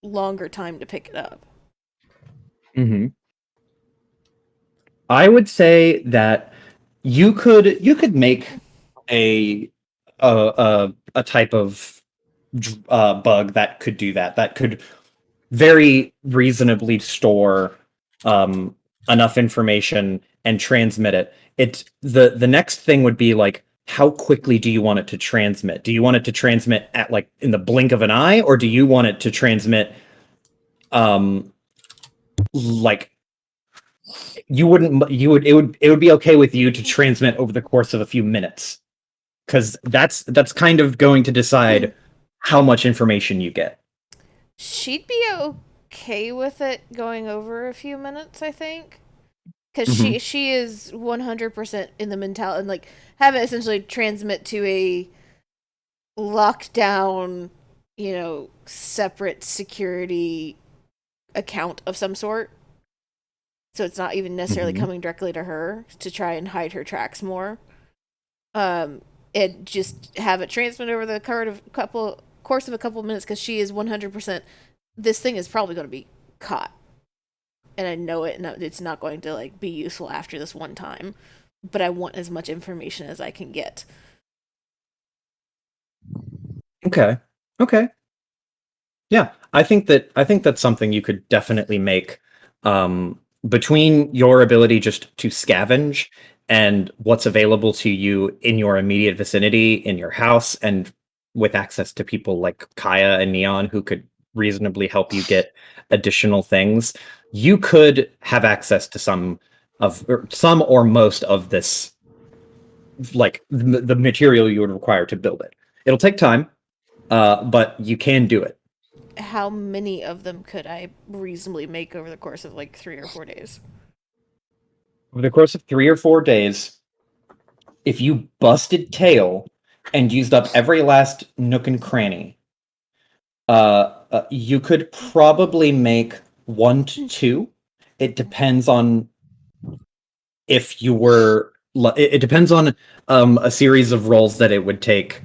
longer time to pick it up. Mm-hmm. I would say that you could make a type of bug that could do that. That could very reasonably store enough information and transmit it. The next thing would be like, how quickly do you want it to transmit? Do you want it to transmit at like in the blink of an eye, or do you want it to transmit like you wouldn't you would it would be okay with you to transmit over the course of a few minutes, because that's kind of going to decide how much information you get. She'd be okay with it going over a few minutes, I think. Because Mhm. she is 100% in the mentality, and like have it essentially transmit to a lockdown, separate security account of some sort. So it's not even necessarily Mhm. coming directly to her to try and hide her tracks more. And just have it transmit over the course of a couple minutes because she is 100%. This thing is probably going to be caught, and I know it. And it's not going to like be useful after this one time. But I want as much information as I can get. Okay. Okay. Yeah, I think that's something you could definitely make, between your ability just to scavenge and what's available to you in your immediate vicinity, in your house, and with access to people like Kaya and Neon who could reasonably help you get additional things. You could have access to some or most of this, like the material you would require to build it. It'll take time, but you can do it. How many of them could I reasonably make over the course of like 3 or 4 days? Over the course of 3 or 4 days, if you busted tail and used up every last nook and cranny, you could probably make 1 to 2. It depends on if you were. It depends on a series of rolls that it would take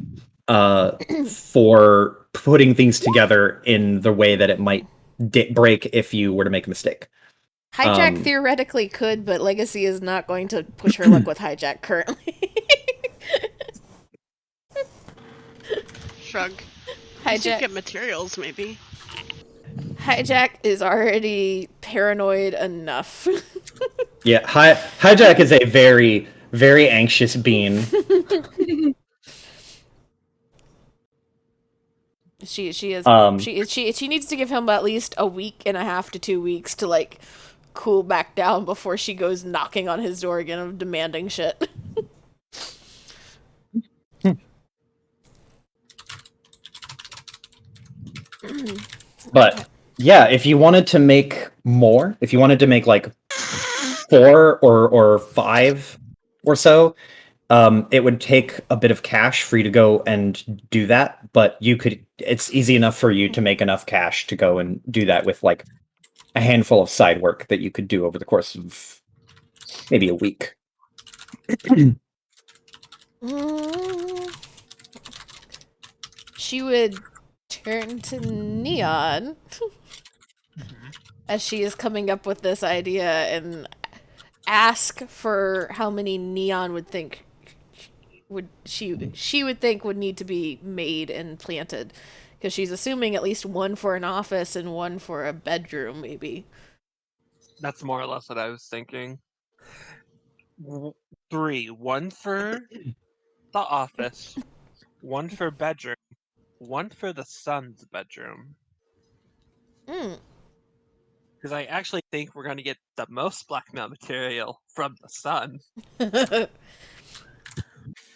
for putting things together in the way that it might break if you were to make a mistake. Hijack theoretically could, but Legacy is not going to push her luck with Hijack currently. Shrug. You could Hijack get materials, maybe. Hijack is already paranoid enough. Yeah, Hijack is a very, very anxious being. She is Um, she needs to give him at least a week and a half to 2 weeks to like cool back down before she goes knocking on his door again of demanding shit. but yeah, if you wanted to make more, if you wanted to make like 4 or 5 or so, it would take a bit of cash for you to go and do that. But you could. It's easy enough for you to make enough cash to go and do that with like a handful of side work that you could do over the course of maybe a week. She would turn to Neon as she is coming up with this idea and ask for how many Neon would think she would think would need to be made and planted, because she's assuming at least one for an office and one for a bedroom, maybe. That's more or less what I was thinking. 3, one for the office, one for bedroom, one for the son's bedroom. Mm. Because I actually think we're going to get the most blackmail material from the son.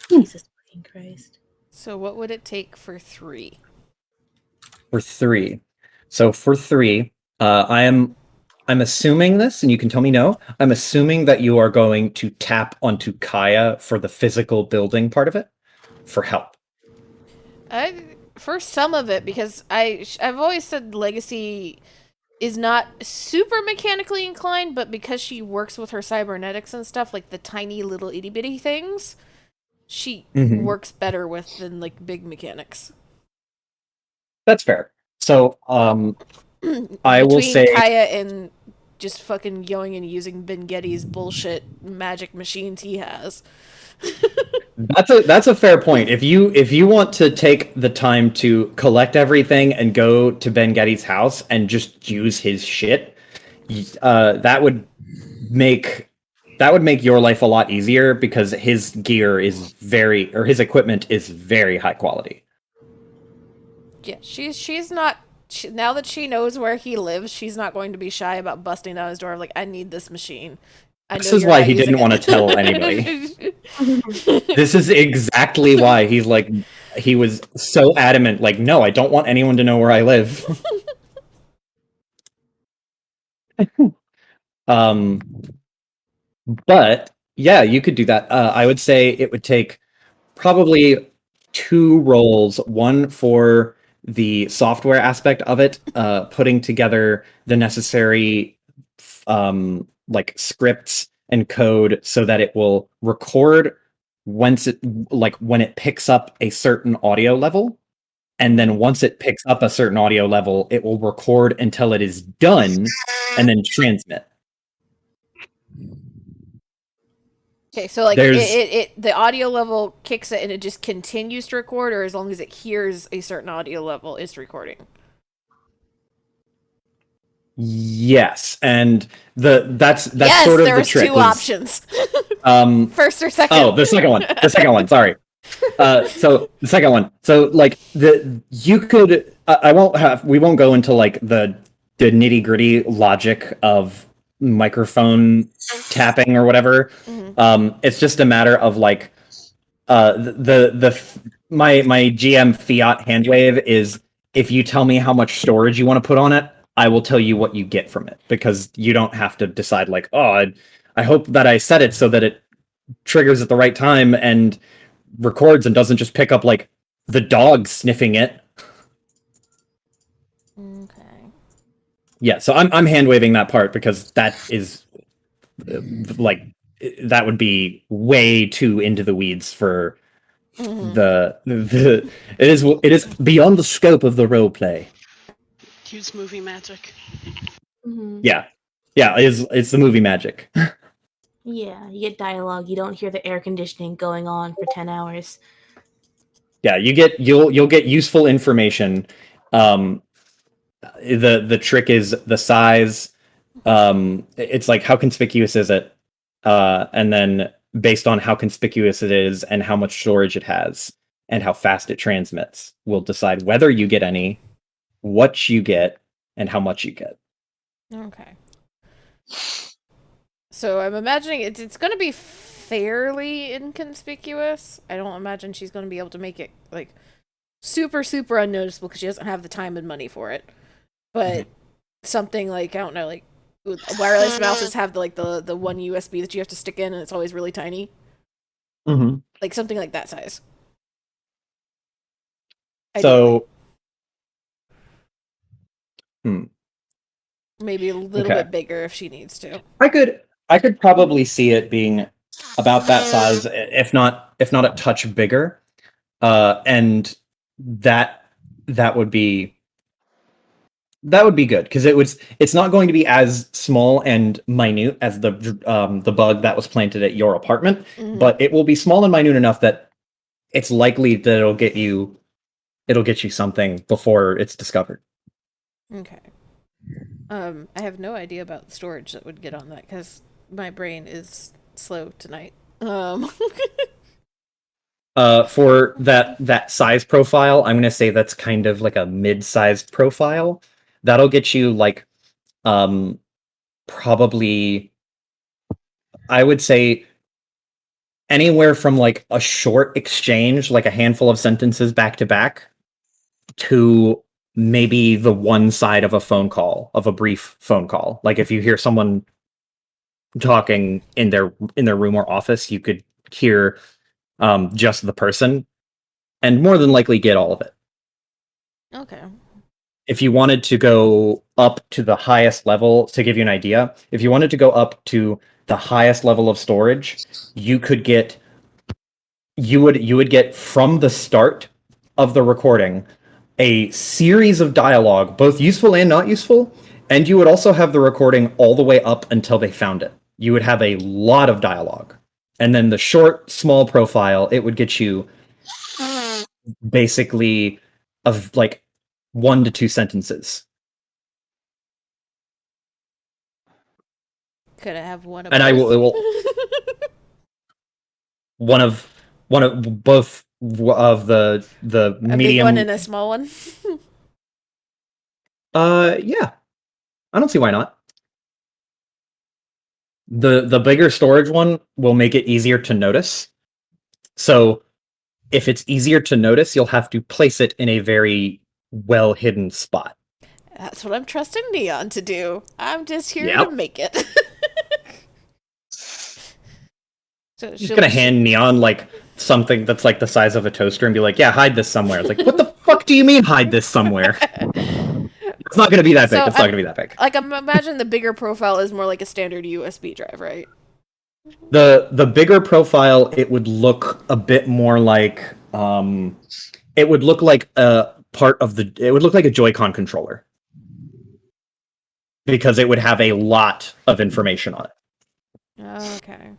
Jesus fucking Christ. So what would it take for 3? For 3, so for 3, I am I'm assuming this, and you can tell me no. I'm assuming that you are going to tap onto Kaya for the physical building part of it for help. For some of it, because I've always said Legacy is not super mechanically inclined, but because she works with her cybernetics and stuff, like the tiny little itty bitty things, she works better with than like big mechanics. That's fair. So, I will Between say Kaya and just fucking going and using Ben Getty's bullshit magic machines he has. that's a fair point. If you want to take the time to collect everything and go to Ben Getty's house and just use his shit, that would make your life a lot easier because his gear is his equipment is very high quality. Yeah, she's not. Now that she knows where he lives, she's not going to be shy about busting down his door. Like, I need this machine. This is why he didn't want to tell anybody. This is exactly why he was so adamant. Like, no, I don't want anyone to know where I live. But yeah, you could do that. I would say it would take probably 2 roles, one for the software aspect of it, putting together the necessary like scripts and code so that it will record when it picks up a certain audio level, and then once it picks up a certain audio level, it will record until it is done and then transmit. Okay, so like the audio level kicks it and it just continues to record, or as long as it hears a certain audio level, it's recording. Yes, and that's yes, sort of there the was trick. Two options. First or second? Oh, the second one. The second one. Sorry. So the second one. So like you could. We won't go into like the nitty gritty logic of microphone tapping or whatever. It's just a matter of like my GM fiat handwave is, if you tell me how much storage you want to put on it, I will tell you what you get from it, because you don't have to decide like, oh, I hope that I set it so that it triggers at the right time and records and doesn't just pick up like the dog sniffing it. Okay. Yeah, so I'm hand waving that part because that is like, that would be way too into the weeds for it is beyond the scope of the role play. Use movie magic. Yeah, it's the movie magic. Yeah, you get dialogue. You don't hear the air conditioning going on for 10 hours. Yeah, you'll get useful information. The trick is the size. It's like, how conspicuous is it? And then based on how conspicuous it is and how much storage it has and how fast it transmits, will decide whether you get any, what you get, and how much you get. Okay. So I'm imagining it's going to be fairly inconspicuous. I don't imagine she's going to be able to make it like super unnoticeable because she doesn't have the time and money for it. But something like, I don't know, like wireless mouses have the one USB that you have to stick in and it's always really tiny. Like something like that size. So maybe a little bit bigger if she needs to. I could probably see it being about that size, if not a touch bigger. And that would be good, because it's not going to be as small and minute as the bug that was planted at your apartment, but it will be small and minute enough that it's likely that it'll get you something before it's discovered. Okay. I have no idea about the storage that would get on that because my brain is slow tonight. For that size profile, I'm gonna say that's kind of like a mid-sized profile. That'll get you like probably, I would say, anywhere from like a short exchange, like a handful of sentences back to back, to maybe the one side of a phone call, of a brief phone call. Like if you hear someone talking in their room or office, you could hear just the person, and more than likely get all of it. Okay. If you wanted to go up to the highest level, to give you an idea, if you wanted to go up to the highest level of storage, you could get you would get from the start of the recording a series of dialogue, both useful and not useful, and you would also have the recording all the way up until they found it. You would have a lot of dialogue. And then the short, small profile, it would get you basically of like 1 to 2 sentences. Could I have one of And both? I will one of both of the A medium. big one and a small one. Yeah, I don't see why not. The bigger storage one will make it easier to notice. So if it's easier to notice, you'll have to place it in a very well hidden spot. That's what I'm trusting Neon to do. I'm just here to Yep. make it. So She's gonna hand Neon like something that's like the size of a toaster and be like, "Yeah, hide this somewhere." It's like, what the fuck do you mean hide this somewhere? It's not gonna be that big. So It's not gonna be that big. Like, imagine the bigger profile is more like a standard USB drive, right? The bigger profile, it would look a bit more like it would look like a part of the it would look like a Joy-Con controller. Because it would have a lot of information on it. Okay.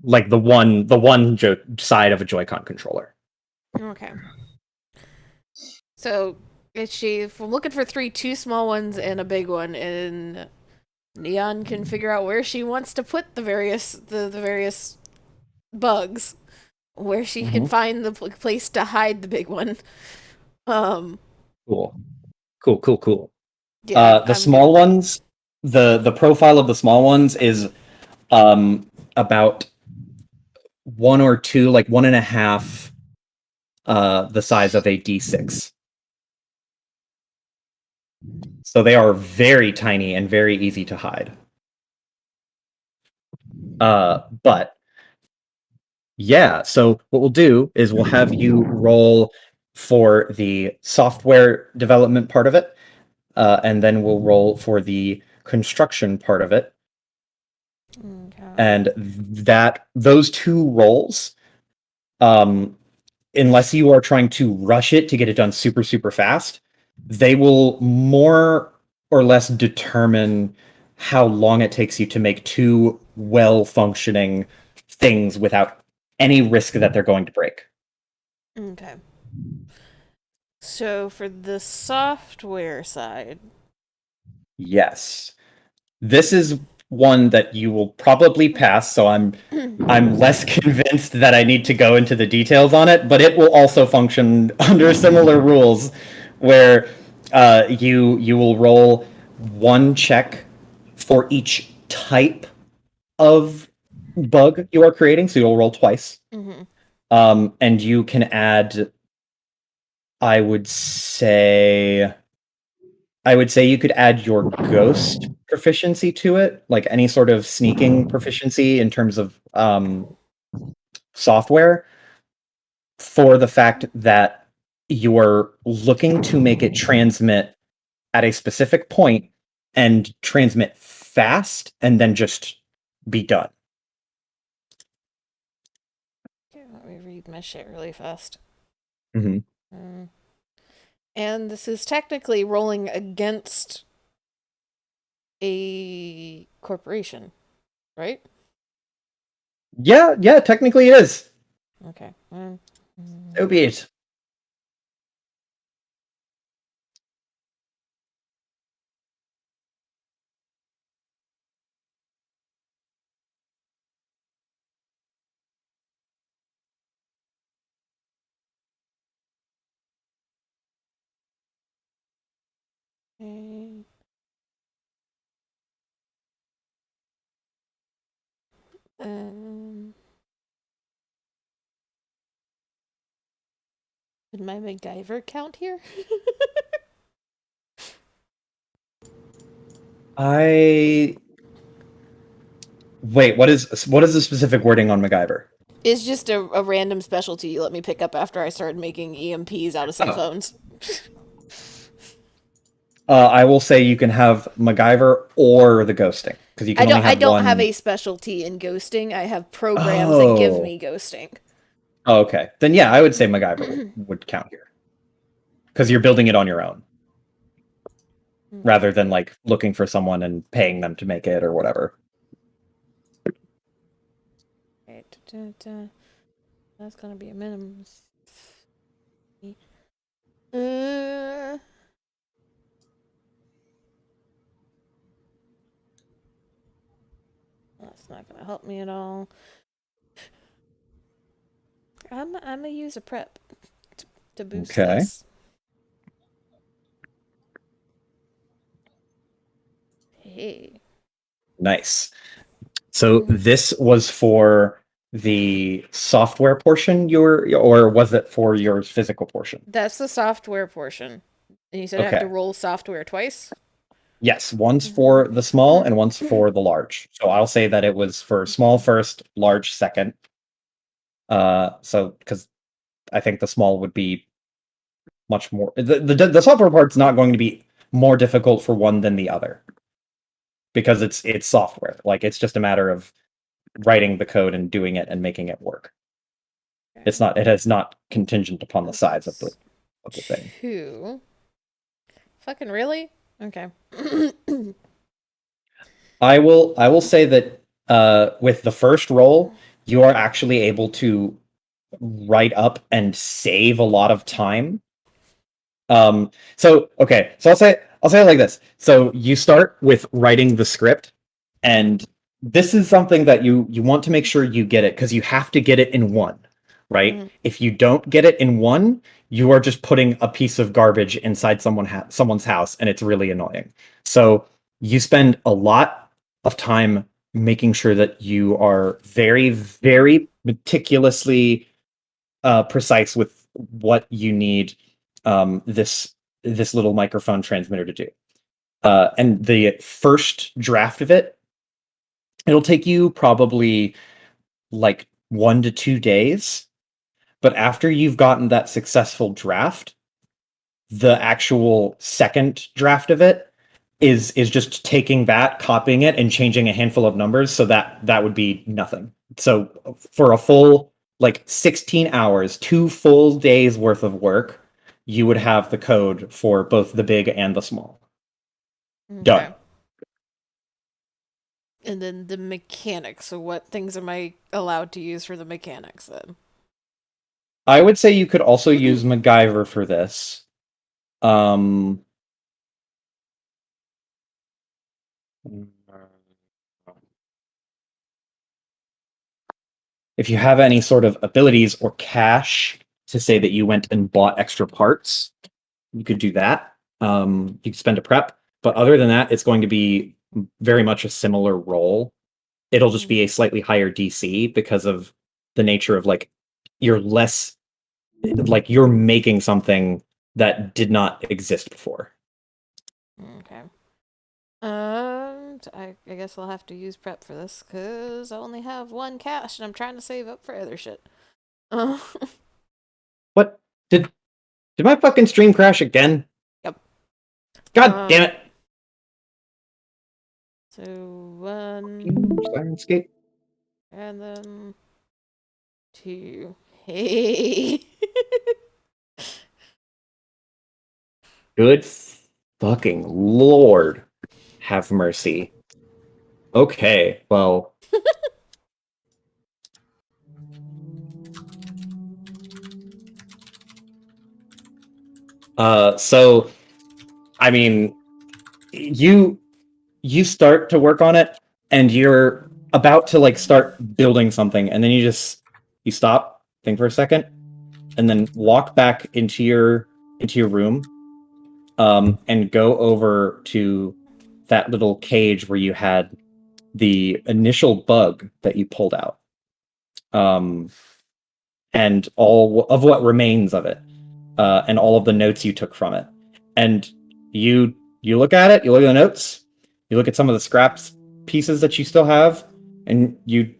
Like the one side of a Joy-Con controller. Okay. So if we're looking for two small ones and a big one, and Neon can figure out where she wants to put the various bugs, where she can find the place to hide the big one. Cool. Yeah, The small ones, the profile of the small ones is about 1 or 2, like 1.5 the size of a D6. So they are very tiny and very easy to hide. But yeah, so what we'll do is we'll have you roll for the software development part of it, and then we'll roll for the construction part of it. Okay. And those 2 rolls, unless you are trying to rush it to get it done super, super fast, they will more or less determine how long it takes you to make 2 well-functioning things without any risk that they're going to break. Okay. So for the software side, Yes. This is one that you will probably pass, so I'm less convinced that I need to go into the details on it, but it will also function under similar rules where you will roll 1 check for each type of bug you are creating, so you'll roll twice. And you can add, I would say you could add your ghost proficiency to it, like any sort of sneaking proficiency in terms of software, for the fact that you're looking to make it transmit at a specific point and transmit fast and then just be done. okay, let me read my shit really fast. Mm-hmm. And this is technically rolling against a corporation, right? Yeah, technically it is. Okay. So be it. Okay. Did my MacGyver count here? Wait. What is the specific wording on MacGyver? It's just a random specialty you let me pick up after I started making EMPs out of cell phones. I will say you can have MacGyver or the ghosting because you can only have I don't one. have a specialty in ghosting. I have programs that give me ghosting. Oh, okay. Then yeah, I would say MacGyver would count here because you're building it on your own rather than like looking for someone and paying them to make it or whatever. Okay, that's gonna be a minimum. That's not gonna help me at all. I'm gonna use a prep to boost this. Hey. Nice. So this was for the software portion, or was it for your physical portion? That's the software portion. And you said I have to roll software twice? Yes, one's for the small and one's for the large. So I'll say that it was for small first, large second. So because I think the small would be much more. The software part's not going to be more difficult for one than the other because it's software. Like it's just a matter of writing the code and doing it and making it work. It's not. It is not contingent upon the size of the thing. 2. Fucking really? Okay. I will say that with the first roll, you are actually able to write up and save a lot of time. So I'll say it like this. So you start with writing the script, and this is something that you want to make sure you get it because you have to get it in one, right? If you don't get it in one, you are just putting a piece of garbage inside someone's house, and it's really annoying. So you spend a lot of time making sure that you are very, very meticulously precise with what you need this little microphone transmitter to do. And the first draft of it'll take you probably like 1 to 2 days. But after you've gotten that successful draft, the actual second draft of it is just taking that, copying it, and changing a handful of numbers. So that would be nothing. So for a full like 16 hours, 2 full days worth of work, you would have the code for both the big and the small. Okay. Done. And then the mechanics. So what things am I allowed to use for the mechanics then? I would say you could also use MacGyver for this. If you have any sort of abilities or cash to say that you went and bought extra parts, you could do that. You could spend a prep, but other than that, it's going to be very much a similar role. It'll just be a slightly higher DC because of the nature of like you're less like you're making something that did not exist before. Okay. I guess I'll have to use prep for this because I only have 1 cash and I'm trying to save up for other shit. What did my fucking stream crash again? Yep. God damn it! So 1 Sirenscape. And then 2. Hey. Good fucking Lord. Have mercy. Okay, well. So, I mean, you start to work on it, and you're about to like start building something, and then you stop, think for a second, and then walk back into your room, and go over to that little cage where you had the initial bug that you pulled out, and all of what remains of it, and all of the notes you took from it. And you look at it, you look at the notes, You look at some of the scraps pieces that you still have, and you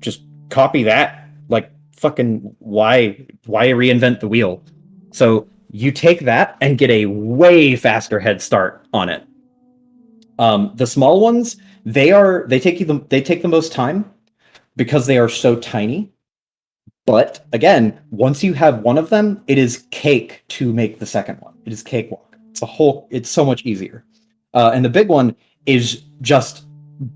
just copy that. Like, fucking, why reinvent the wheel? So you take that and get a way faster head start on it. The small ones, they take the most time because they are so tiny. But again, once you have one of them, it is cake to make the second one. It is cakewalk. It's so much easier. And the big one is just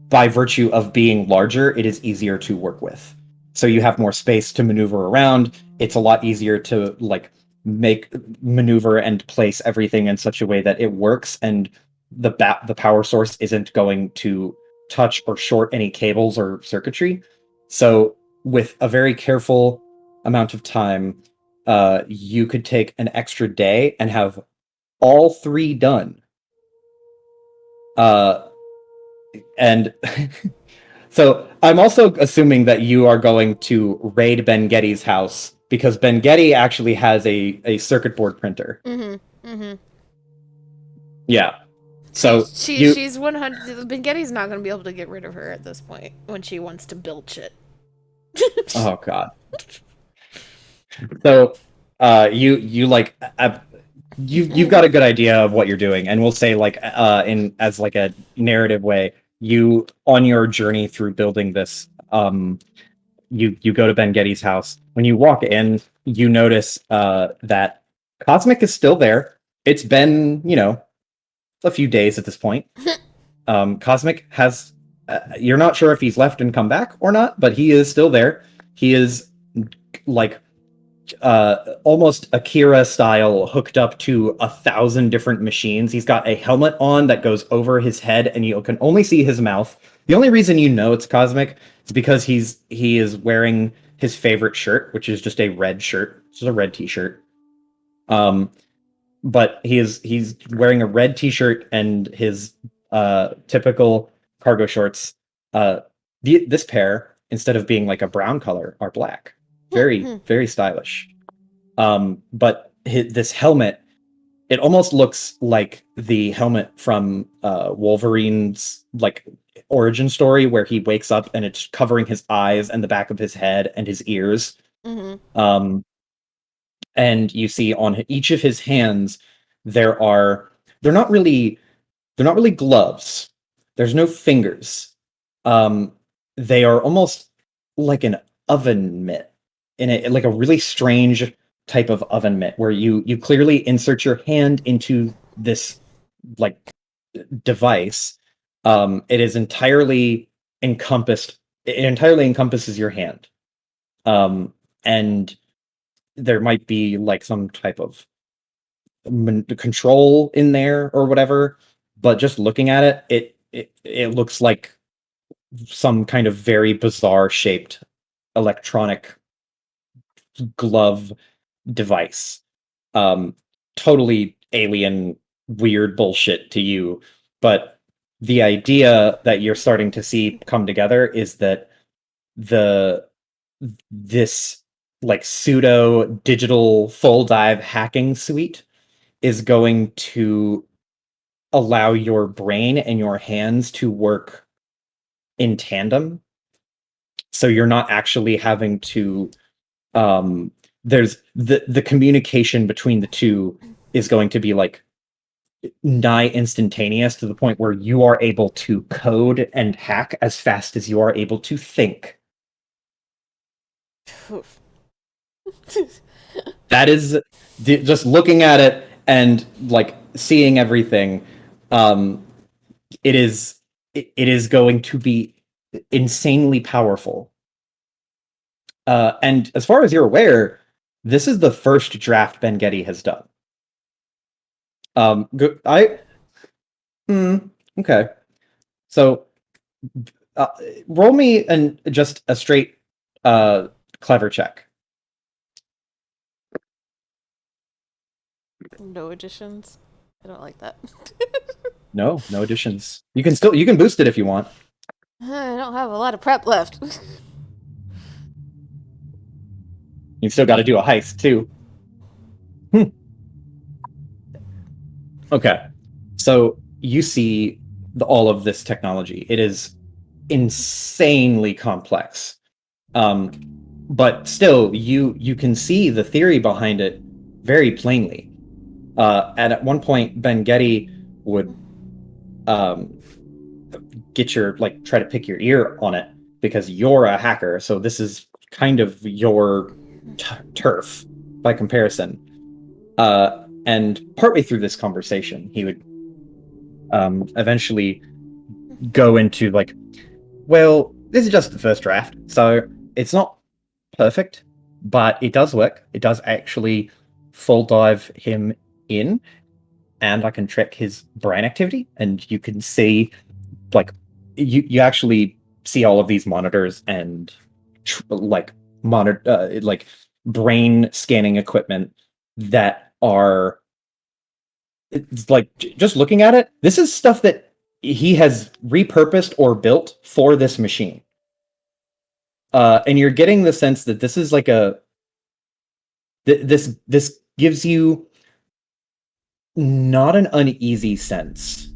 by virtue of being larger, it is easier to work with. So you have more space to maneuver around. It's a lot easier to like maneuver and place everything in such a way that it works, and the power source isn't going to touch or short any cables or circuitry. So with a very careful amount of time, you could take an extra day and have all 3 done. And so I'm also assuming that you are going to raid Ben Getty's house because Ben Getty actually has a circuit board printer. Yeah. So she's 100. Ben Getty's not going to be able to get rid of her at this point when she wants to build shit. Oh god. So you've got a good idea of what you're doing, and we'll say like in as like a narrative way, you on your journey through building this, you go to Ben Getty's house. When you walk in, you notice that Cosmic is still there. It's been, a few days at this point. Cosmic has you're not sure if he's left and come back or not, but he is still there. He is like almost Akira style, hooked up to 1,000 different machines. He's got a helmet on that goes over his head, and you can only see his mouth. The only reason you know it's Cosmic is because he is wearing his favorite shirt, which is just a red shirt, just a red t-shirt. But he's wearing a red t-shirt and his typical cargo shorts. This pair, instead of being like a brown color, are black. Very, very stylish. But this helmet, it almost looks like the helmet from Wolverine's like origin story, where he wakes up and it's covering his eyes and the back of his head and his ears. And you see on each of his hands they're not really gloves. There's no fingers. They are almost like an oven mitt, like a really strange type of oven mitt, where you clearly insert your hand into this like device. It is entirely encompassed. It entirely encompasses your hand, and there might be like some type of control in there or whatever. But just looking at it looks like some kind of very bizarre shaped electronic glove device. Totally alien, weird bullshit to you. But the idea that you're starting to see come together is that this like pseudo digital full dive hacking suite is going to allow your brain and your hands to work in tandem. So you're not actually having to there's the communication between the two is going to be like nigh instantaneous, to the point where you are able to code and hack as fast as you are able to think. That is just looking at it and like seeing everything. It is going to be insanely powerful. And as far as you're aware, this is the first draft Ben Getty has done. Okay. So roll me just a straight clever check. No additions. I don't like that. No additions. You can boost it if you want. I don't have a lot of prep left. You've still got to do a heist too. Okay. So you see all of this technology. It is insanely complex. But still, you can see the theory behind it very plainly. And at one point, Ben Getty would get your try to pick your ear on it because you're a hacker. So this is kind of your turf by comparison. And partway through this conversation, he would eventually go into well, this is just the first draft, so it's not perfect, but it does work. It does actually full dive him in, and I can track his brain activity, and you can see you actually see all of these monitors and brain scanning equipment that are it's just looking at it. This is stuff that he has repurposed or built for this machine. And you're getting the sense that this is this gives you not an uneasy sense,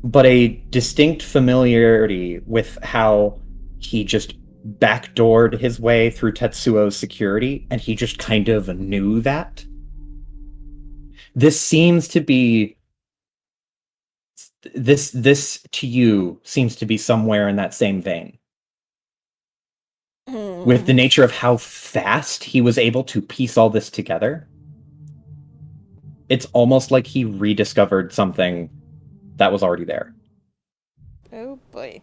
but a distinct familiarity with how he just backdoored his way through Tetsuo's security, and he just kind of knew that. This seems to be this to you seems to be somewhere in that same vein. With the nature of how fast he was able to piece all this together, it's almost like he rediscovered something that was already there. Oh boy.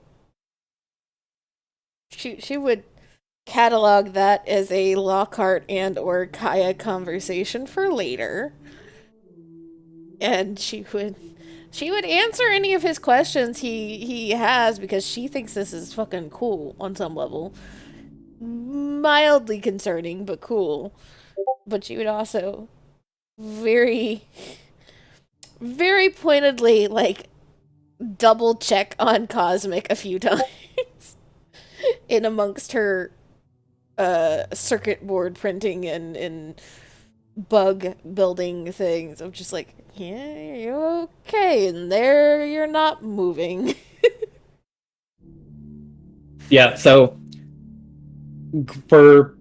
She would catalog that as a Lockhart and or Kaya conversation for later. And she would answer any of his questions he has because she thinks this is fucking cool on some level. Mildly concerning, but cool. But she would also very, very pointedly double check on Cosmic a few times in amongst her circuit board printing and bug building things. I'm just like, yeah, you're okay, and there you're not moving. Yeah, so for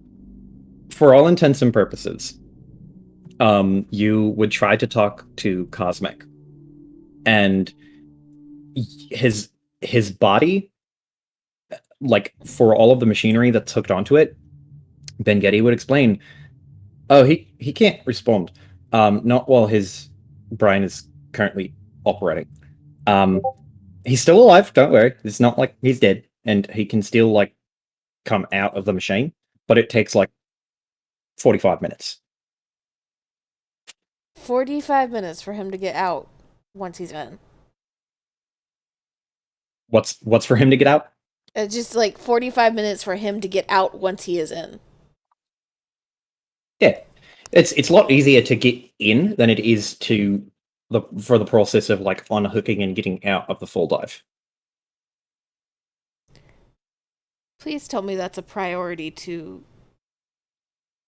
all intents and purposes, you would try to talk to Cosmic, and his body, for all of the machinery that's hooked onto it, Ben Getty would explain, oh, he can't respond, not while his brain is currently operating. He's still alive, don't worry. It's not like he's dead, and he can still come out of the machine, but it takes 45 minutes. 45 minutes for him to get out once he's in. What's for him to get out? It's just 45 minutes for him to get out once he is in. Yeah. It's a lot easier to get in than it is for the process of unhooking and getting out of the full dive. Please tell me that's a priority to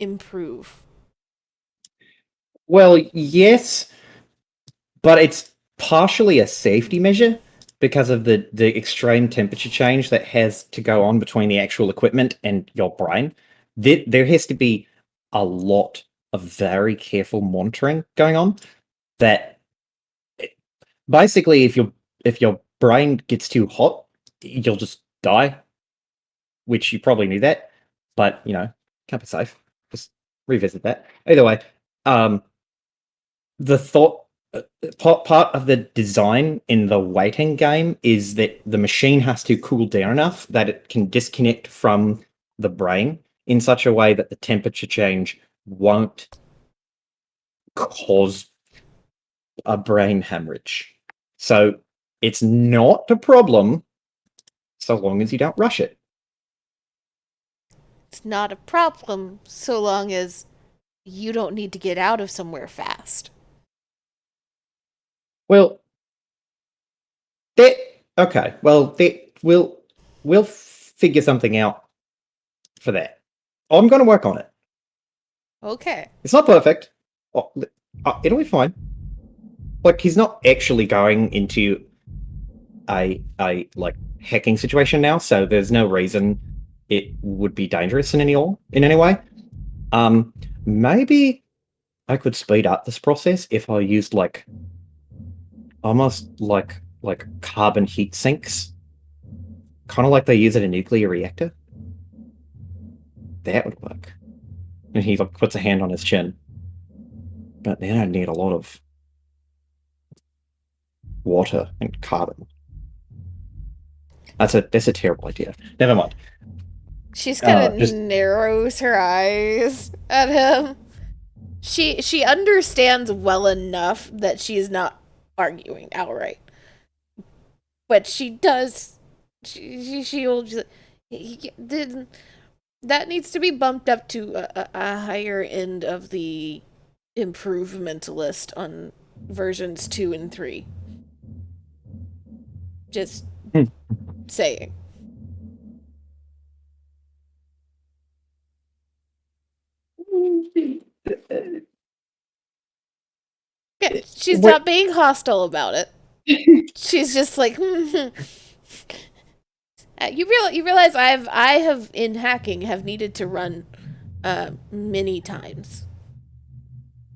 improve. Well, yes, but it's partially a safety measure because of the extreme temperature change that has to go on between the actual equipment and your brain. There has to be a lot of very careful monitoring going on. That basically, if your brain gets too hot, you'll just die. Which you probably knew that, but can't be safe. Just revisit that. Either way, the thought part of the design in the waiting game is that the machine has to cool down enough that it can disconnect from the brain in such a way that the temperature change won't cause a brain hemorrhage. So it's not a problem so long as you don't rush it. It's not a problem so long as you don't need to get out of somewhere fast. Well, okay. Well, we'll figure something out for that. I'm going to work on it. Okay. It's not perfect. It'll be fine. He's not actually going into a like hacking situation now, so there's no reason it would be dangerous in any way. Maybe I could speed up this process if I used like almost like carbon heat sinks, kind of like they use at a nuclear reactor. That would work. And he like puts a hand on his chin. But then I'd need a lot of water and carbon. That's a terrible idea. Never mind. She's kind of Just narrows her eyes at him. She understands well enough that she's not arguing outright, but she does. She will just. That needs to be bumped up to a higher end of the improvement list on versions 2 and 3. Just saying. Yeah, she's not being hostile about it. She's just like, You realize I have in hacking have needed to run many times.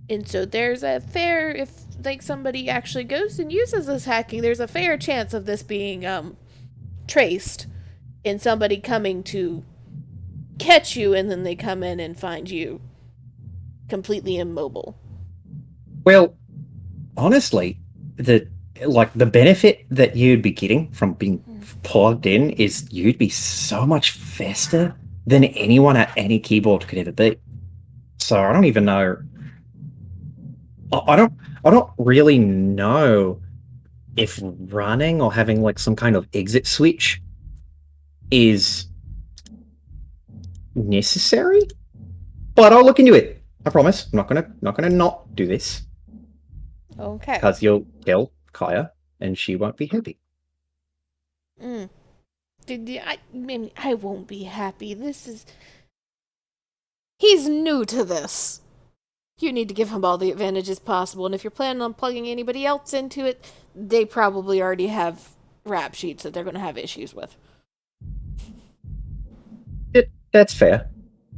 And so there's a fair, if like somebody actually goes and uses this hacking, there's a fair chance of this being traced and somebody coming to catch you, and then they come in and find you completely immobile. well, honestly, the benefit that you'd be getting from being plugged in is you'd be so much faster than anyone at any keyboard could ever be. So I don't even know. I don't really know if running or having like some kind of exit switch is necessary. But I'll look into it. I promise. I'm not gonna not do this. Okay. Because you'll kill Kaya and she won't be happy. I won't be happy. He's new to this. You need to give him all the advantages possible, and if you're planning on plugging anybody else into it, they probably already have rap sheets that they're going to have issues with. That's fair.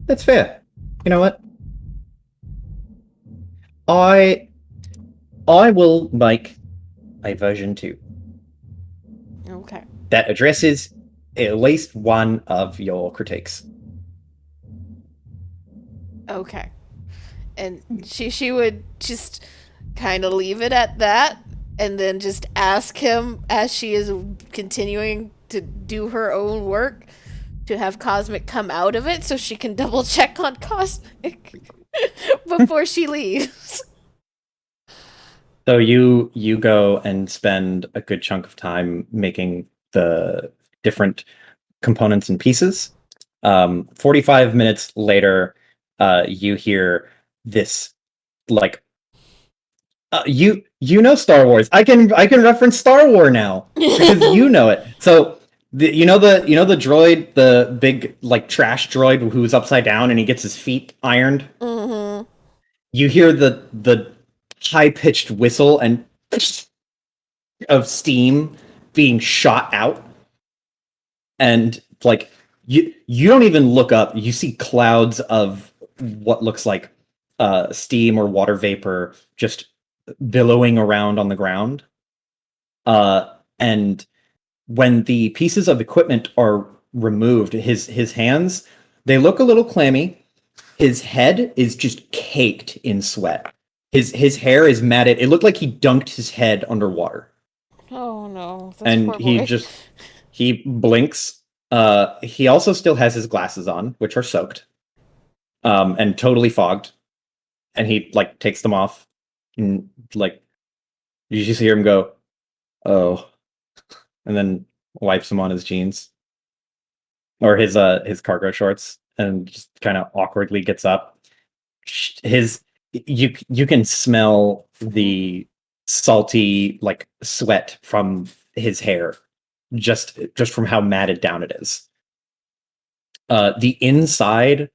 That's fair. You know what? I will make a version 2. Okay. That addresses at least one of your critiques. Okay. And she would just kind of leave it at that, and then just ask him as she is continuing to do her own work to have Cosmic come out of it so she can double check on Cosmic before she leaves. So you go and spend a good chunk of time making the different components and pieces. 45 minutes later, you hear this like you know Star Wars. I can reference Star Wars now because you know it. So you know the droid, the big like trash droid who's upside down and he gets his feet ironed. Mm-hmm. You hear the high pitched whistle and of steam being shot out, and like you don't even look up. You see clouds of what looks like steam or water vapor just billowing around on the ground. And when the pieces of equipment are removed, his hands, they look a little clammy. His head is just caked in sweat. His hair is matted. It looked like he dunked his head underwater. Oh no. That's And he blinks. He also still has his glasses on, which are soaked. And totally fogged. And he like takes them off and like you just hear him go, "Oh," and then wipes them on his jeans or his cargo shorts, and just kind of awkwardly gets up. You can smell the salty like sweat from his hair just from how matted down it is. The inside,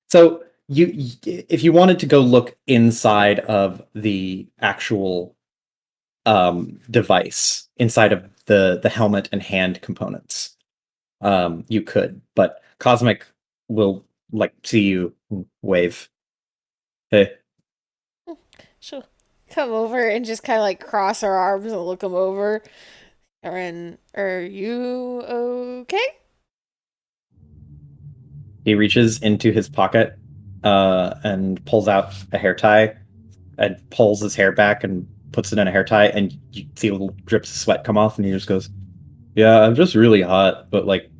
so if you wanted to go look inside of the actual device inside of the helmet and hand components. You could, but Cosmic will like see you wave. Hey, She'll come over and just kind of like cross her arms and look him over. And are you okay? he reaches into his pocket and pulls out a hair tie and pulls his hair back and puts it in a hair tie, and you see little drips of sweat come off, and he just goes, "Yeah, I'm just really hot, but like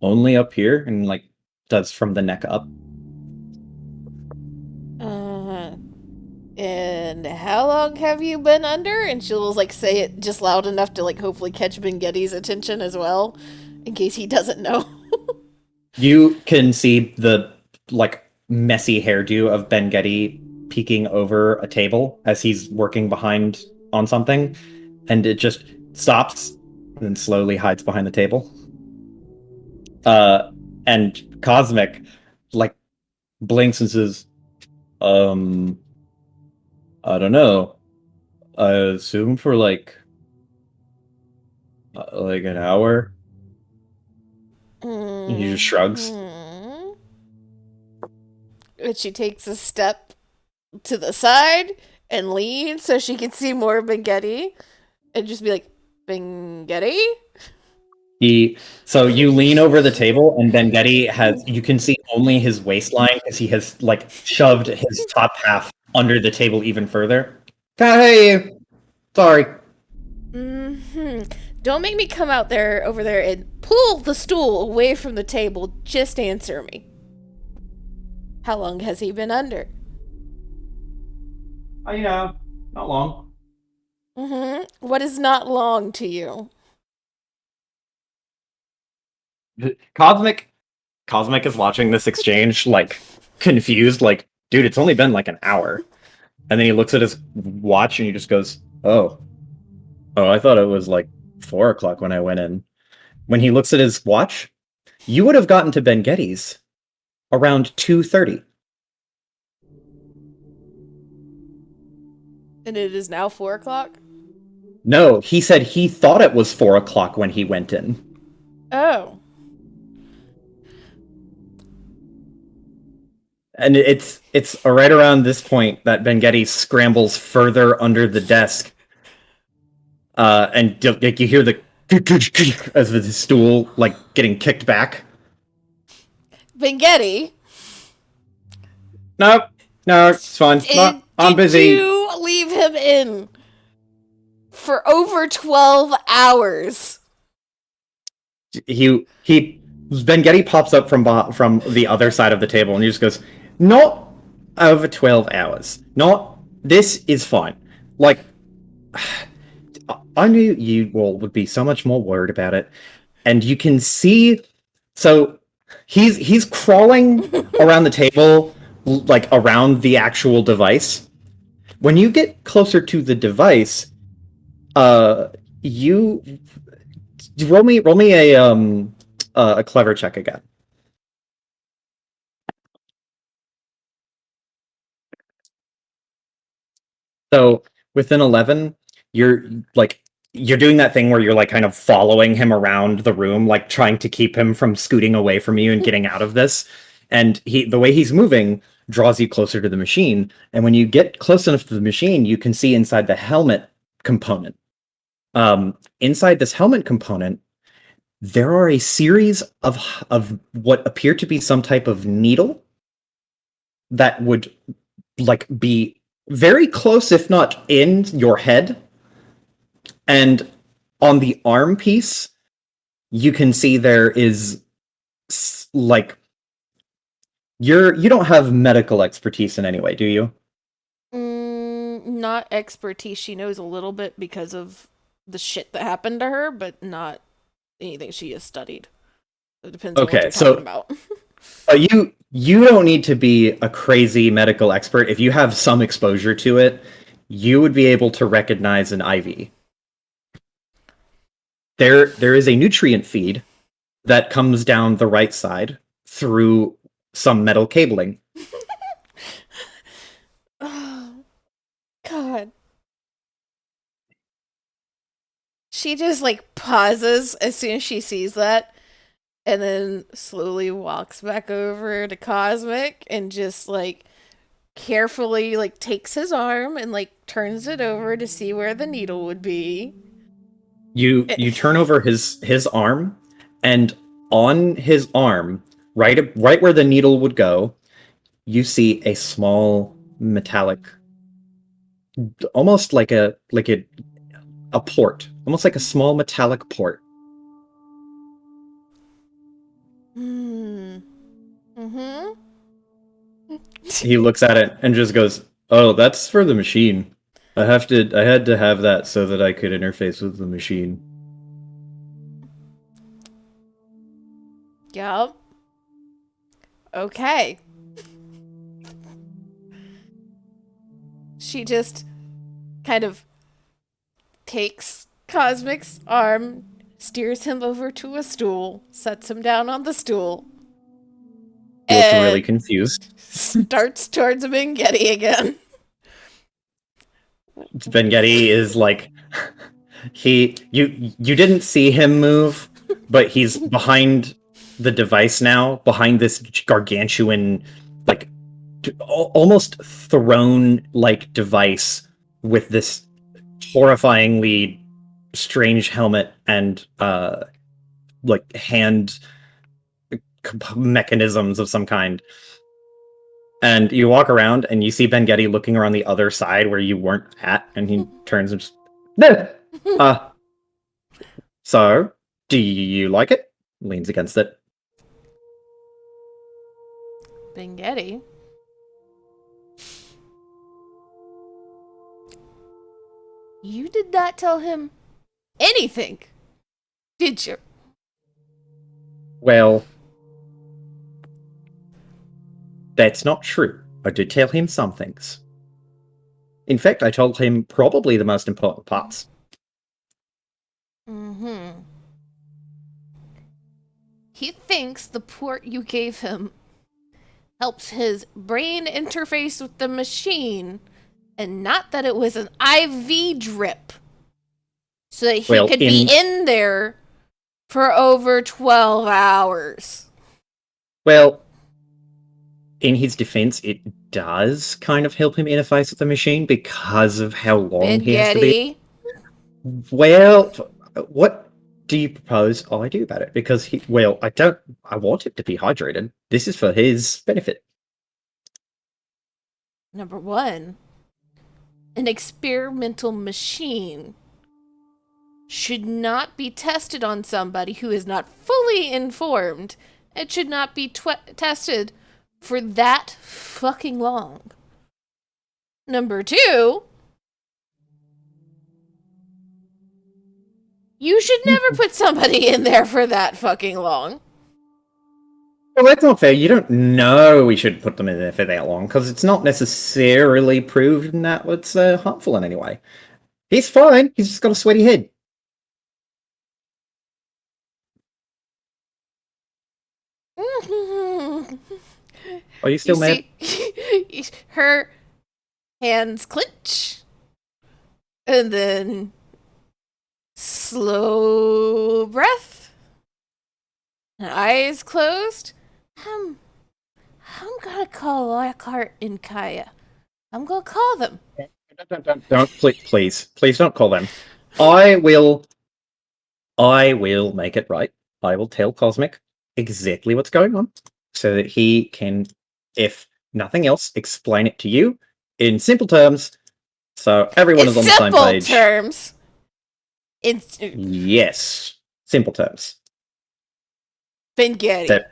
only up here," and like does from the neck up. Uh, and how long have you been under? And she'll like say it just loud enough to like hopefully catch Ben Getty's attention as well, in case he doesn't know. You can see the like messy hairdo of Ben Getty peeking over a table as he's working behind on something, and it just stops and then slowly hides behind the table. And Cosmic like blinks and says, I don't know. I assume for like an hour." And he just shrugs. Mhm. And she takes a step to the side and leans so she can see more of Ben Getty and just be like, Ben Getty? So you lean over the table, and Ben Getty you can see only his waistline because he has like shoved his top half under the table even further. Can't hear you. Sorry. Don't make me come out there over there and pull the stool away from the table. Just answer me. How long has he been under? Oh, you know, not long. What is not long to you? Cosmic is watching this exchange like confused, like, dude, it's only been like an hour. And then he looks at his watch and he just goes, "Oh, I thought it was like 4 o'clock when I went in." When he looks at his watch, you would have gotten to Ben Getty's around 2:30. And it is now 4 o'clock? No, he said he thought it was 4 o'clock when he went in. Oh. And it's right around this point that Ben Getty scrambles further under the desk. And like you hear the as the stool like getting kicked back. Ben Getty? No, it's fine. I'm busy. Did you leave him in for over 12 hours? He Ben Getty pops up from the other side of the table and he just goes, "Not over 12 hours. Not this is fine. Like I knew you all would be so much more worried about it." And you can see, so he's crawling around the table, like around the actual device. When you get closer to the device, you roll me a clever check again. So within 11, you're like you're doing that thing where you're like kind of following him around the room, like trying to keep him from scooting away from you and getting out of this. And the way he's moving draws you closer to the machine. And when you get close enough to the machine, you can see inside the helmet component. Inside this helmet component, there are a series of what appear to be some type of needle that would like be very close, if not in your head. And on the arm piece, you can see there is like you don't have medical expertise in any way, do you? Not expertise. She knows a little bit because of the shit that happened to her, but not anything she has studied. It depends on what Okay, you're so talking about. you don't need to be a crazy medical expert. If you have some exposure to it, you would be able to recognize an IV. There is a nutrient feed that comes down the right side through some metal cabling. Oh, God. She just like pauses as soon as she sees that, and then slowly walks back over to Cosmic and just like carefully like takes his arm and like turns it over to see where the needle would be. You turn over his arm, and on his arm, right where the needle would go, you see a small metallic, almost like a port, almost like a small metallic port. Hmm. Mm-hmm. He looks at it and just goes, "Oh, that's for the machine. I had to have that so that I could interface with the machine." Yup. Okay. She just kind of takes Cosmic's arm, steers him over to a stool, sets him down on the stool, He looks really and confused. starts towards Minghetti again. Vengetti is like you didn't see him move, but he's behind the device now, behind this gargantuan, like almost throne like device with this horrifyingly strange helmet and like hand mechanisms of some kind. And you walk around and you see Ben Getty looking around the other side where you weren't at, and he turns and just, no! So, do you like it? Leans against it. Minghetti. You did not tell him anything, did you? Well, that's not true. I did tell him some things. In fact, I told him probably the most important parts. Mm-hmm. He thinks the port you gave him helps his brain interface with the machine, and not that it was an IV drip. So that he could be in there for over 12 hours. Well, in his defense, it does kind of help him interface with the machine because of how long he has to be. Well, what do you propose I do about it? Because I want him to be hydrated. This is for his benefit. Number one, an experimental machine should not be tested on somebody who is not fully informed. It should not be tested for that fucking long. Number two, you should never put somebody in there for that fucking long. Well, that's not fair. You don't know we should put them in there for that long, because it's not necessarily proven that it's harmful in any way. He's fine. He's just got a sweaty head. Are you still mad? See, her hands clench, and then slow breath, and eyes closed. I'm gonna call Lockhart and Kaya. I'm gonna call them. Don't please don't call them. I will make it right. I will tell Cosmic exactly what's going on, so that he can, if nothing else, explain it to you in simple terms, so everyone is on the same page. Simple terms. Yes, simple terms. Minghetti.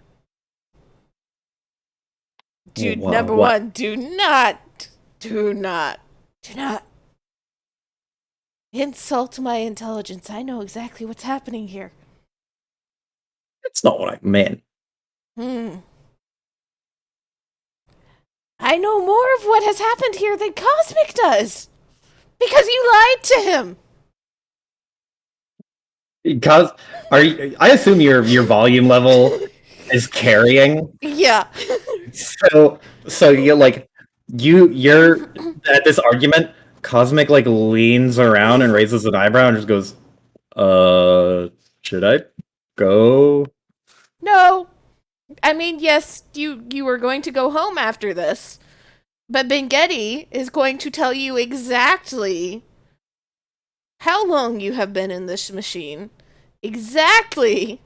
Dude, number one, do not insult my intelligence. I know exactly what's happening here. That's not what I meant. I know more of what has happened here than Cosmic does, because you lied to him. Because I assume your volume level is carrying. Yeah. So you're like you're at this argument. Cosmic like leans around and raises an eyebrow and just goes, Should I go? No, I mean, yes, you were going to go home after this, but Bengetti is going to tell you exactly how long you have been in this machine, exactly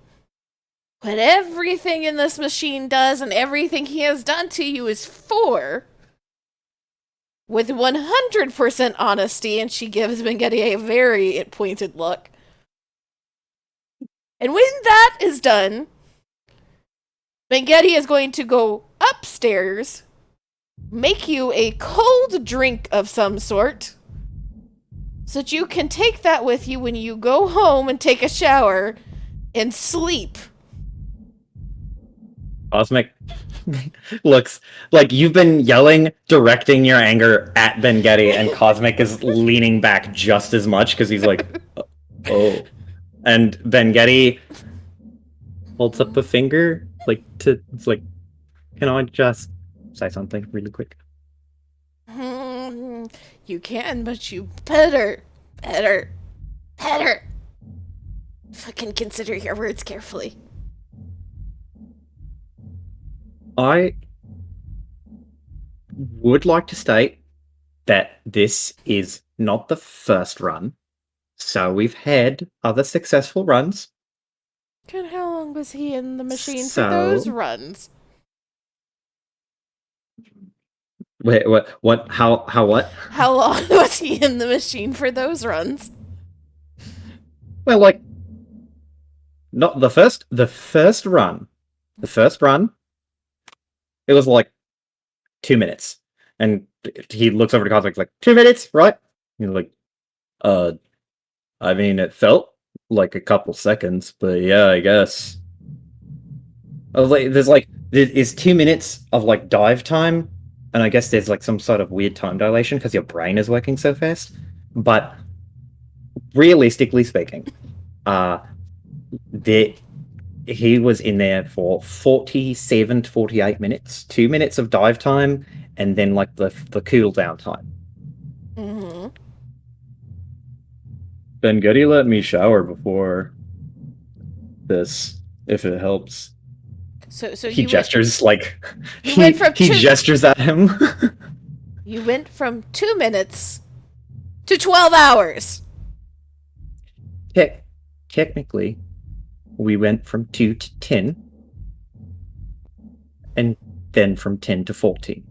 what everything in this machine does, and everything he has done to you is for. With 100% honesty, and she gives Bengetti a very pointed look. And when that is done, Bengetti is going to go upstairs, make you a cold drink of some sort, so that you can take that with you when you go home and take a shower and sleep. Cosmic looks like you've been yelling, directing your anger at Bengetti, and Cosmic is leaning back just as much because he's like, oh. And Bengetti holds up a finger, it's like, can I just say something really quick? You can, but you better fucking consider your words carefully. I would like to state that this is not the first run. So we've had other successful runs. And how long was he in the machine So- for those runs? Wait, what? How what? How long was he in the machine for those runs? Well, like, not the first run. The first run, it was like 2 minutes. And he looks over to Cosmic, like, 2 minutes, right? You're like, I mean, it felt like a couple seconds, but yeah, I guess. I was like, there is 2 minutes of like dive time, and I guess there's like some sort of weird time dilation because your brain is working so fast. But realistically speaking, he was in there for 47 to 48 minutes, 2 minutes of dive time, and then like the cool down time. Mm-hmm. Bengetti let me shower before this, if it helps. So He you gestures like you went from he two- gestures at him. you went from 2 minutes to 12 hours. Technically, we went from 2 to 10, and then from 10 to 14.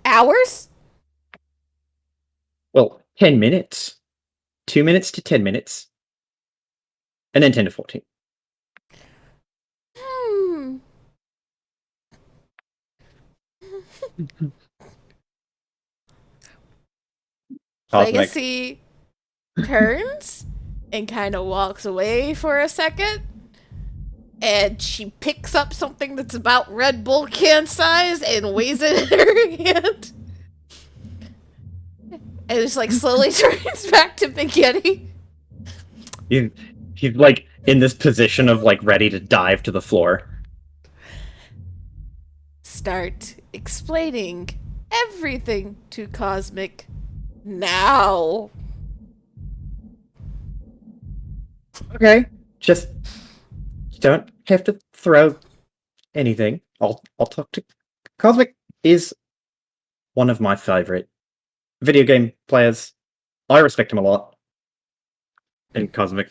Hours? Well, 10 minutes. 2 minutes to 10 minutes. And then 10 to 14. Cosmic. Legacy turns and kind of walks away for a second. And she picks up something that's about Red Bull can size and weighs it in her hand. And just like slowly turns back to Spaghetti. He's like in this position of like ready to dive to the floor. Start explaining everything to Cosmic now. Okay. Just don't have to throw anything. I'll talk to Cosmic is one of my favorite video game players. I respect him a lot. And Cosmic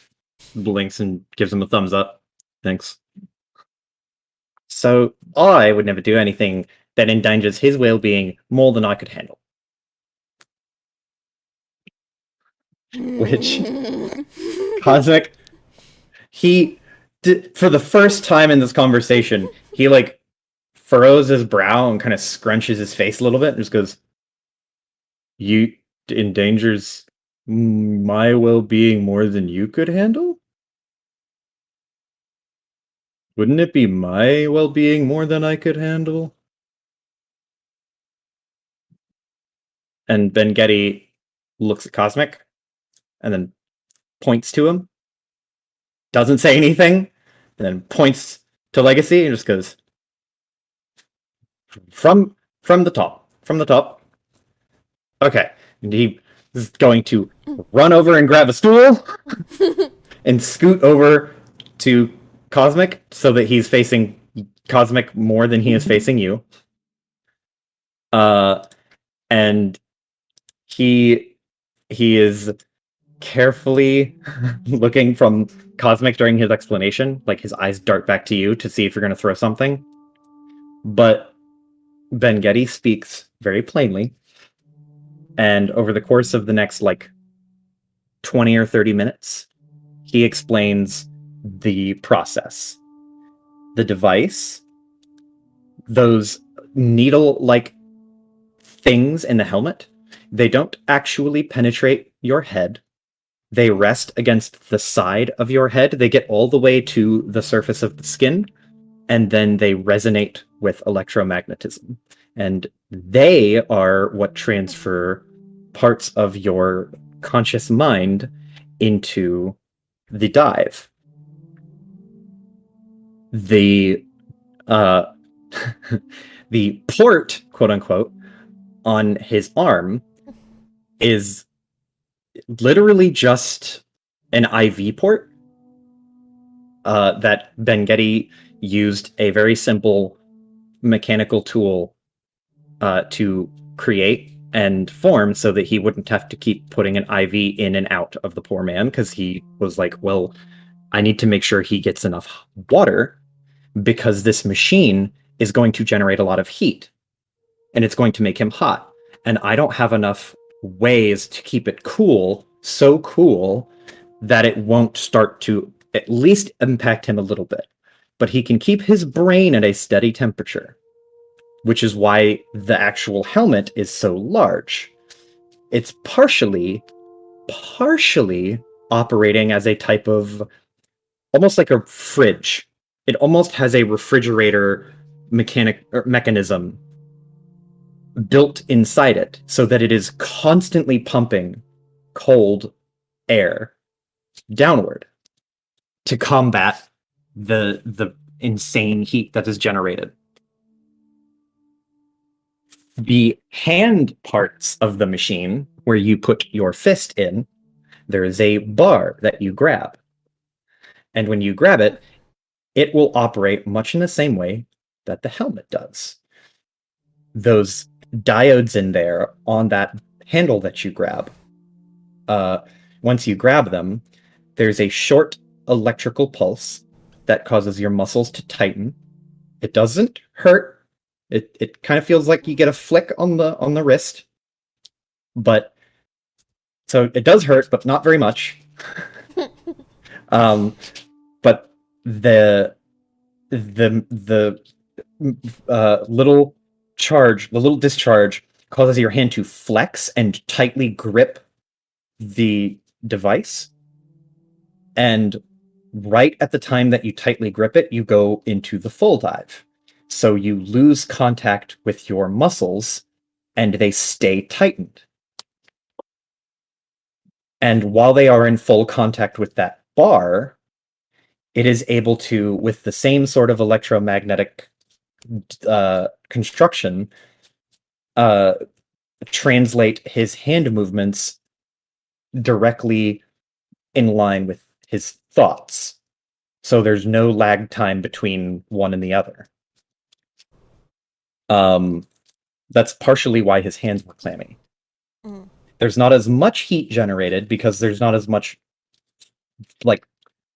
blinks and gives him a thumbs up. Thanks. So I would never do anything that endangers his well-being more than I could handle. Which Cosmic, for the first time in this conversation, he like furrows his brow and kind of scrunches his face a little bit and just goes, "You endangers my well-being more than you could handle? Wouldn't it be my well-being more than I could handle?" And Bengetti looks at Cosmic and then points to him, doesn't say anything, and then points to Legacy and just goes, from the top. Okay. And he is going to run over and grab a stool and scoot over to Cosmic so that he's facing Cosmic more than he is facing you. And he is carefully looking from Cosmic during his explanation, like his eyes dart back to you to see if you're going to throw something. But Ben Getty speaks very plainly, and over the course of the next, 20 or 30 minutes, he explains the process. The device, those needle-like things in the helmet, they don't actually penetrate your head. They rest against the side of your head. They get all the way to the surface of the skin, and then they resonate with electromagnetism. And they are what transfer parts of your conscious mind into the dive. The the port, quote unquote, on his arm is literally just an IV port that Ben Getty used a very simple mechanical tool to create and form so that he wouldn't have to keep putting an IV in and out of the poor man, because he was like, well, I need to make sure he gets enough water because this machine is going to generate a lot of heat and it's going to make him hot. And I don't have enough ways to keep it cool, so cool, that it won't start to at least impact him a little bit. But he can keep his brain at a steady temperature, which is why the actual helmet is so large. It's partially operating as a type of, almost like a fridge. It almost has a refrigerator mechanism built inside it, so that it is constantly pumping cold air downward to combat the insane heat that is generated. The hand parts of the machine, where you put your fist in, there is a bar that you grab. And when you grab it, it will operate much in the same way that the helmet does. Those diodes in there on that handle that you grab, once you grab them, there's a short electrical pulse that causes your muscles to tighten. It doesn't hurt. It kind of feels like you get a flick on the wrist, but so it does hurt, but not very much. But the little charge, the little discharge, causes your hand to flex and tightly grip the device. And right at the time that you tightly grip it, you go into the full dive. So you lose contact with your muscles and they stay tightened. And while they are in full contact with that bar, it is able to, with the same sort of electromagnetic construction, translate his hand movements directly in line with his thoughts. So there's no lag time between one and the other. That's partially why his hands were clammy. Mm. There's not as much heat generated because there's not as much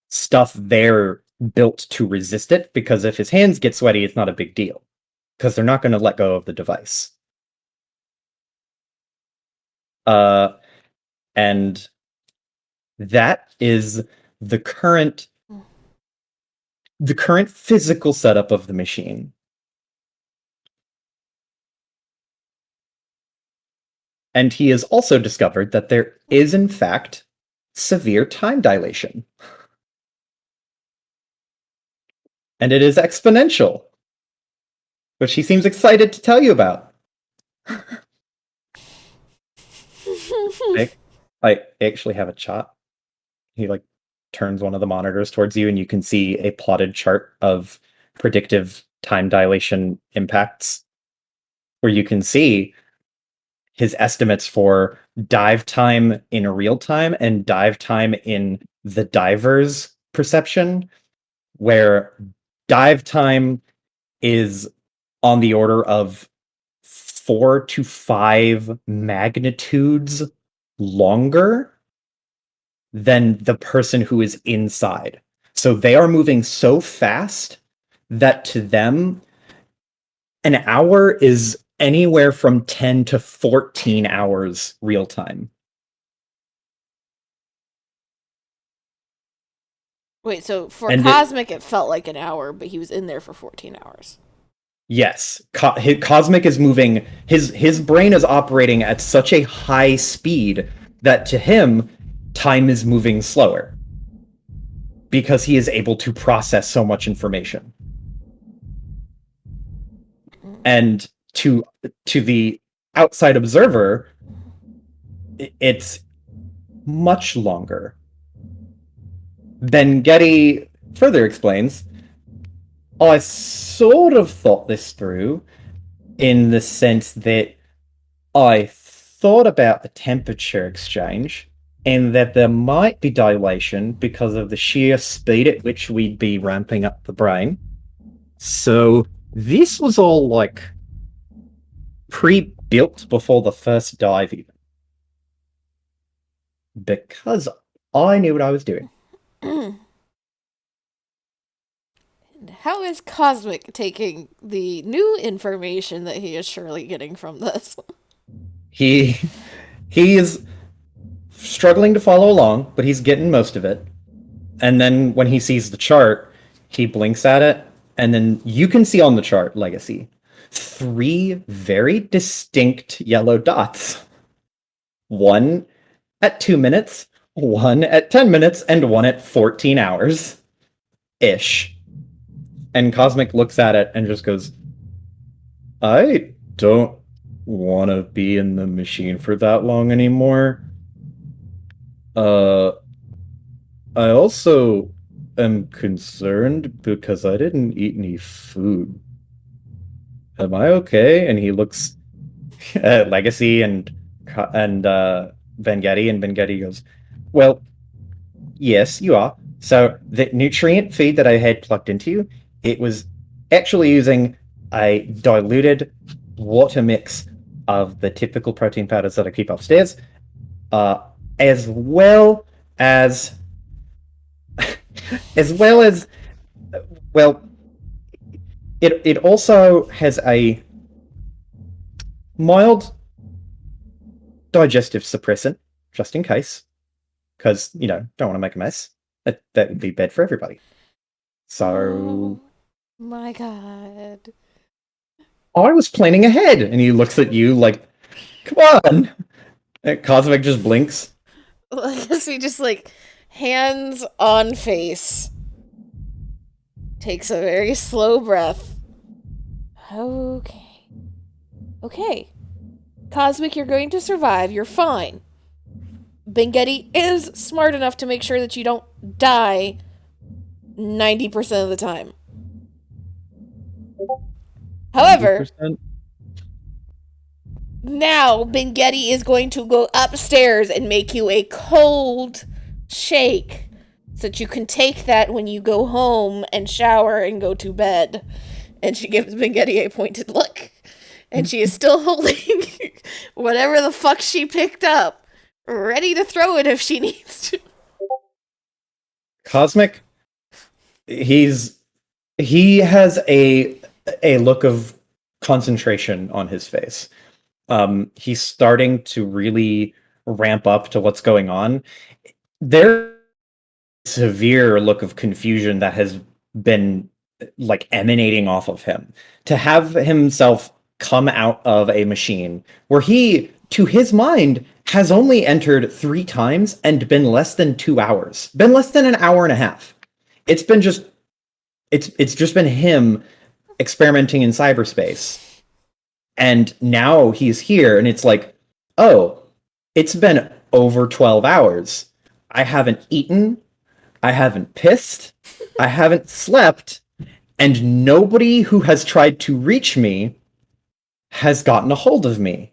stuff there built to resist it, because if his hands get sweaty, it's not a big deal because they're not going to let go of the device. And that is the current physical setup of the machine. And he has also discovered that there is, in fact, severe time dilation. And it is exponential, which he seems excited to tell you about. I actually have a chart. He turns one of the monitors towards you, and you can see a plotted chart of predictive time dilation impacts, where you can see his estimates for dive time in real time and dive time in the diver's perception, where dive time is on the order of 4 to 5 magnitudes longer than the person who is inside. So they are moving so fast that to them, an hour is anywhere from 10 to 14 hours real time. Wait, so for And Cosmic, it felt like an hour, but he was in there for 14 hours. Yes, Cosmic is moving. His brain is operating at such a high speed that to him, time is moving slower because he is able to process so much information. And to the outside observer, it's much longer. Ben Getty further explains, I sort of thought this through in the sense that I thought about the temperature exchange and that there might be dilation because of the sheer speed at which we'd be ramping up the brain. So this was all like pre-built before the first dive even. Because I knew what I was doing. How is Cosmic taking the new information that he is surely getting from this? He is struggling to follow along, but he's getting most of it. And then when he sees the chart, he blinks at it, and then you can see on the chart, Legacy, 3 very distinct yellow dots. One at 2 minutes, one at 10 minutes, and one at 14 hours. Ish. And Cosmic looks at it and just goes, I don't want to be in the machine for that long anymore. I also am concerned because I didn't eat any food. Am I okay? And he looks at Legacy and Vengetti, and Vengetti goes, well, yes, you are. So the nutrient feed that I had plugged into you, it was actually using a diluted water mix of the typical protein powders that I keep upstairs, as well as well, it also has a mild digestive suppressant, just in case, because don't want to make a mess. That would be bad for everybody. So, Oh my god. I was planning ahead, and he looks at you like, "Come on!" And Cosmic just blinks. I guess he just hands on face. Takes a very slow breath. Okay. Okay. Cosmic, you're going to survive. You're fine. Bengetti is smart enough to make sure that you don't die 90% of the time. However, 90%? now Bengetti is going to go upstairs and make you a cold shake so that you can take that when you go home and shower and go to bed. And she gives Bengetti a pointed look. And she is still holding whatever the fuck she picked up, ready to throw it if she needs to. Cosmic, he has a look of concentration on his face. He's starting to really ramp up to what's going on. There's a severe look of confusion that has been emanating off of him. To have himself come out of a machine where he, to his mind, has only entered 3 times and been less than 2 hours, been less than an hour and a half. It's just been him experimenting in cyberspace. And now he's here, and it's like, oh, it's been over 12 hours. I haven't eaten, I haven't pissed, I haven't slept, and nobody who has tried to reach me has gotten a hold of me.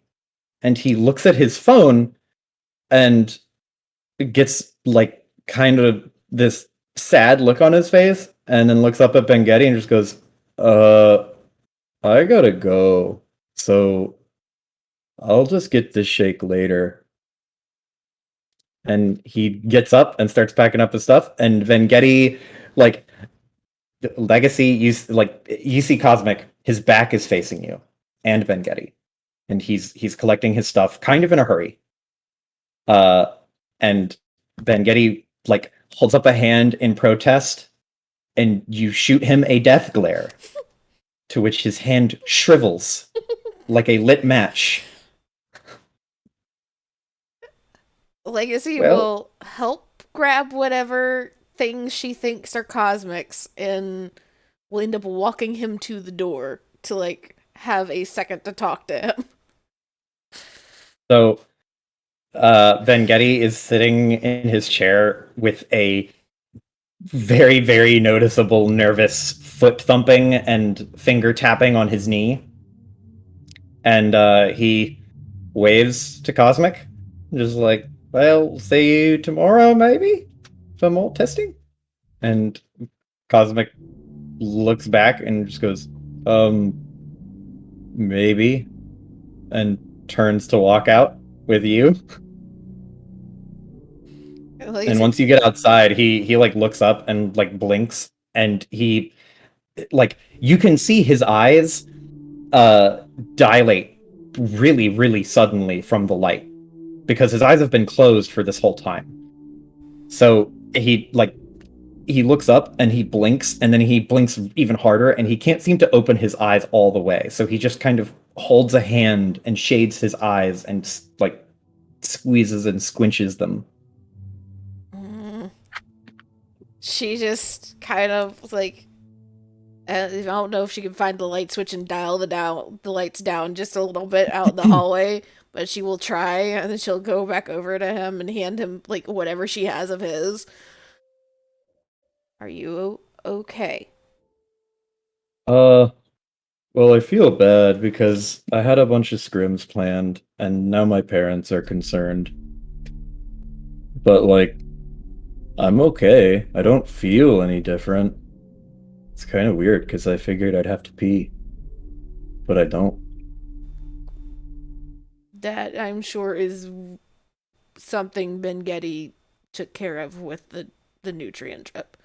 and he looks at his phone and gets like kind of this sad look on his face, and then looks up at Bengetti and just goes, I gotta go. So I'll just get this shake later. And he gets up and starts packing up his stuff, and Vengetti, like, Legacy, you see Cosmic, his back is facing you, and Vengetti. And he's collecting his stuff kind of in a hurry. And Vengetti like holds up a hand in protest, and you shoot him a death glare, to which his hand shrivels like a lit match. Legacy Well- will help grab whatever things she thinks are cosmics and will end up walking him to the door to like have a second to talk to him. So Vengetti is sitting in his chair with a very, very noticeable nervous foot thumping and finger tapping on his knee. And he waves to Cosmic, just like, well, see you tomorrow, maybe? For more testing? And Cosmic looks back and just goes, maybe. And turns to walk out with you. Legacy, And once you get outside, he like looks up and like blinks, and he like you can see his eyes dilate really, really suddenly from the light, because his eyes have been closed for this whole time. So he looks up and he blinks, and then he blinks even harder, and he can't seem to open his eyes all the way. So he just kind of holds a hand and shades his eyes and like squeezes and squinches them. she just kind of like I don't know if she can find the light switch and dial the lights down just a little bit out in the hallway, but she will try, and then she'll go back over to him and hand him like whatever she has of his. Are you okay? Well, I feel bad because I had a bunch of scrims planned, and now my parents are concerned. But, like, I'm okay. I don't feel any different. It's kind of weird because I figured I'd have to pee. But I don't. That I'm sure is something Ben Getty took care of with the nutrient drip.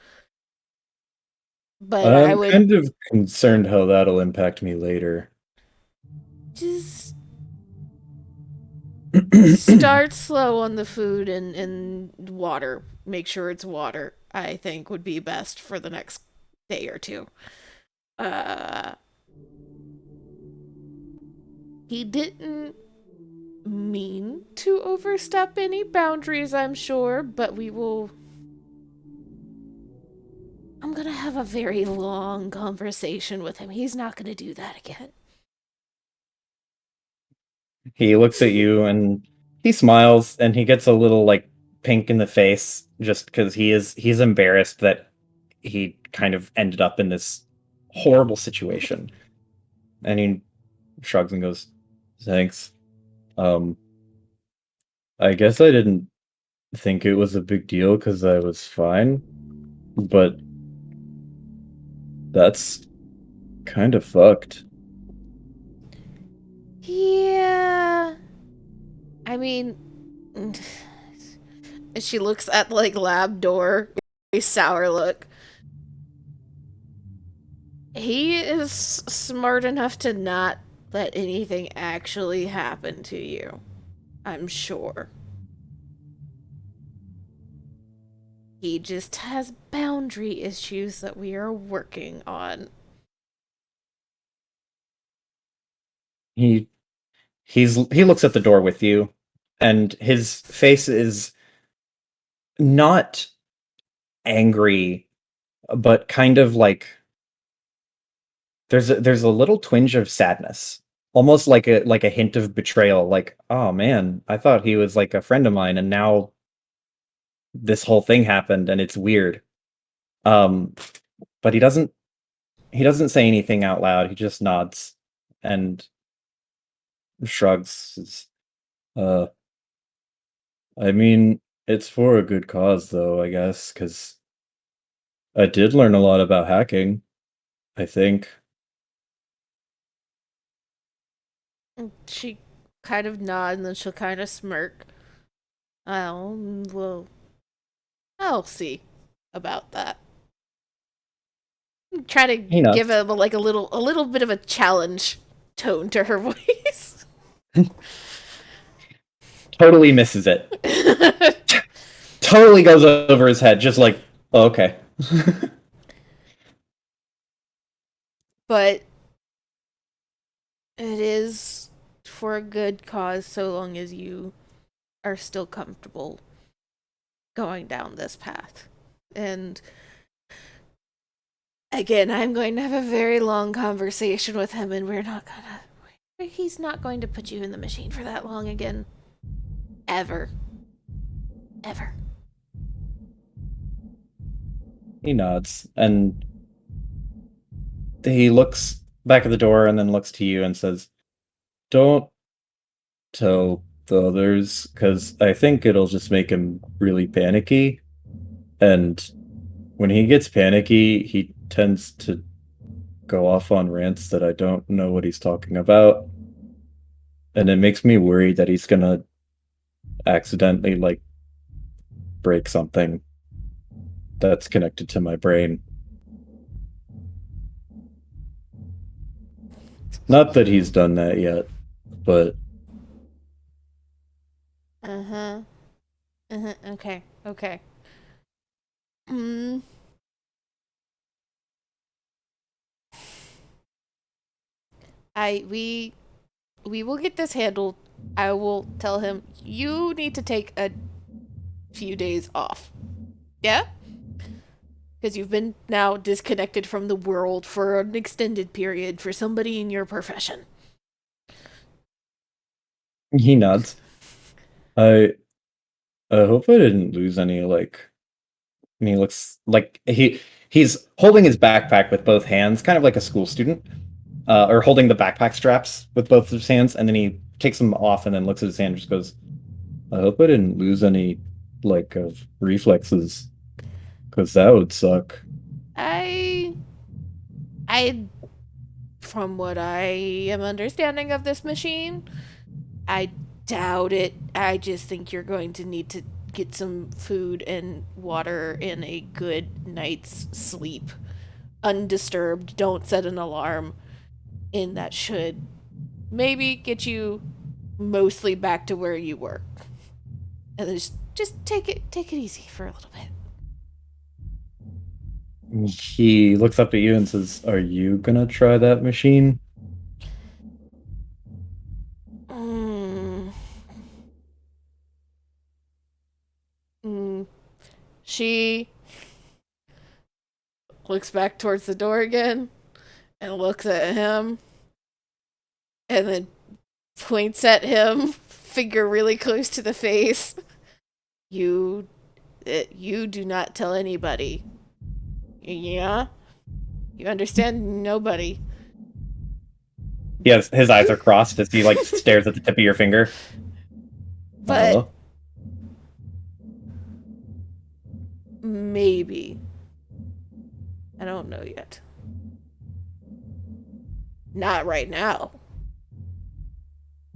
But I I'm would kind of concerned how that'll impact me later. just start slow on the food and water. Make sure it's water, I think would be best for the next day or two. He didn't mean to overstep any boundaries, I'm sure, but I'm gonna have a very long conversation with him. He's not gonna do that again. He looks at you and he smiles, and he gets a little like pink in the face just because he's embarrassed that he kind of ended up in this horrible situation. And he shrugs and goes, "Thanks. I guess I didn't think it was a big deal because I was fine, but that's kind of fucked." Yeah. I mean, she looks at like lab door, a sour look. He is smart enough to not let anything actually happen to you. I'm sure. He just has boundary issues that we are working on. He looks at the door with you, and his face is not angry, but kind of like there's a little twinge of sadness, almost like a hint of betrayal. Like, oh man, I thought he was like a friend of mine, and now this whole thing happened, and it's weird. But he doesn't say anything out loud. He just nods and shrugs. Uh, I mean, it's for a good cause, though, I guess, because I did learn a lot about hacking, I think. She kind of nods and then she'll kind of smirk. Oh, well, I'll see about that. Try to He give nods. a like a little bit of a challenge tone to her voice. Totally misses it. Totally goes over his head, just like, oh, okay. But it is for a good cause so long as you are still comfortable going down this path. And again, I'm going to have a very long conversation with him, and he's not going to put you in the machine for that long again. Ever. Ever. He nods, and he looks back at the door and then looks to you and says, "Don't tell the others, because I think it'll just make him really panicky. And when he gets panicky, he tends to go off on rants that I don't know what he's talking about. And it makes me worried that he's gonna accidentally, like, break something that's connected to my brain. Not that he's done that yet, but Uh-huh. Uh-huh. Okay. Okay. Hmm. We will get this handled. I will tell him you need to take a few days off. Yeah? Because you've been now disconnected from the world for an extended period for somebody in your profession. he nods. I I hope I didn't lose any, like, and he looks like he's holding his backpack with both hands, kind of like a school student, or holding the backpack straps with both of his hands, and then he takes them off and then looks at his hand and just goes, "I hope I didn't lose any, like, of reflexes, because that would suck." I I from what I am understanding of this machine, I doubt it. I just think you're going to need to get some food and water and a good night's sleep. Undisturbed. Don't set an alarm. And that should maybe get you mostly back to where you were. And then just take it easy for a little bit. He looks up at you and says, "Are you gonna try that machine?" Mm. Mm. She looks back towards the door again and looks at him and then points at him, finger really close to the face. You, you do not tell anybody. Yeah, you understand? Nobody. Yes, his eyes are crossed as he, like, stares at the tip of your finger. But maybe. I don't know yet. Not right now.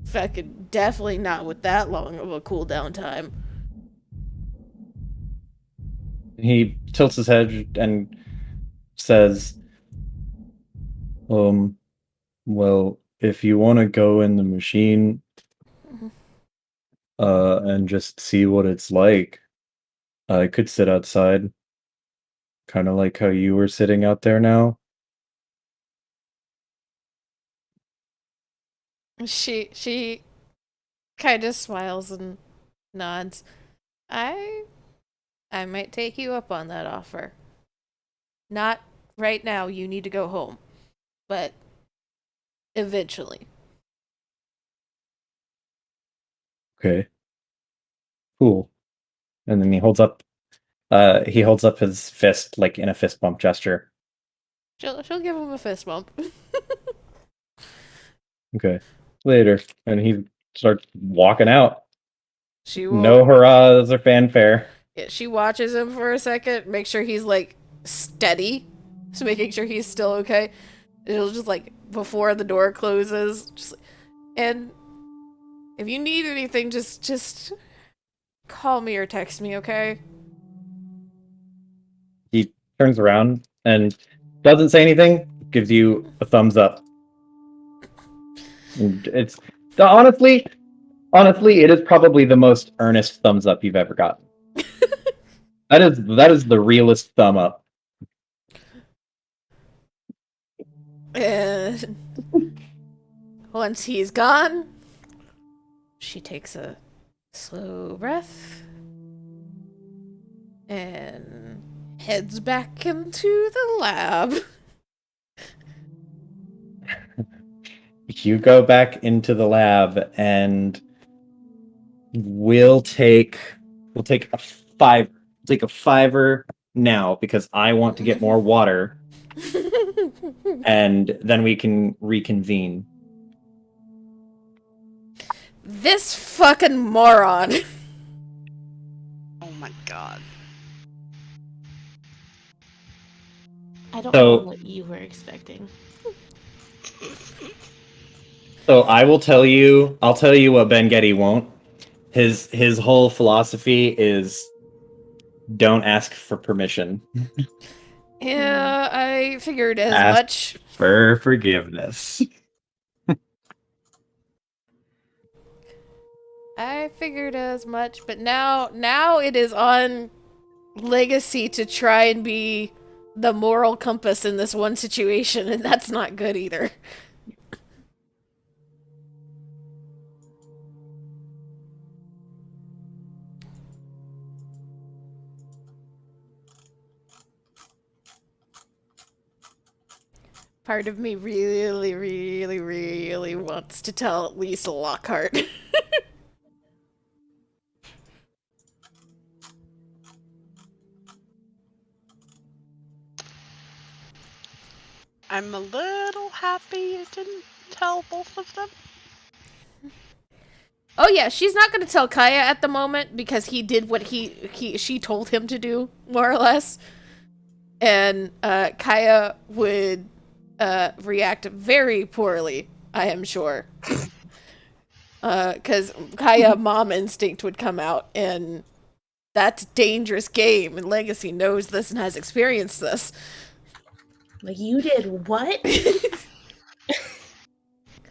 Fucking definitely not with that long of a cooldown time. He tilts his head and says, um, well, if you want to go in the machine, and just see what it's like, I could sit outside, kind of like how you were sitting out there now." She kind of smiles and nods. I I might take you up on that offer. Not right now, you need to go home. But eventually. Okay, cool. And then he holds up his fist, like, in a fist bump gesture. She'll give him a fist bump. Okay, later. And he starts walking out. She No hurrahs or fanfare. She watches him for a second, make sure he's like steady, so making sure he's still okay. It'll just like before the door closes, just and if you need anything, just call me or text me, okay? He turns around and doesn't say anything, gives you a thumbs up. And it's honestly, it is probably the most earnest thumbs up you've ever gotten. That is the realest thumb up. And once he's gone, she takes a slow breath and heads back into the lab. You go back into the lab and we'll take a fiver now because I want to get more water and then we can reconvene. This fucking moron. Oh my god. I don't So- know what you were expecting. So I'll tell you what Ben Getty won't. His whole philosophy is don't ask for permission. Yeah, I figured as Ask much. for forgiveness. I figured as much, but now it is on Legacy to try and be the moral compass in this one situation, and that's not good either. Part of me really, really, really wants to tell at least Lockhart. I'm a little happy you didn't tell both of them. Oh yeah, she's not gonna tell Kaya at the moment because he did what she told him to do, more or less. And Kaya would react very poorly, I am sure. Because Kaya mom instinct would come out, and that's a dangerous game, and Legacy knows this and has experienced this. Like, you did what?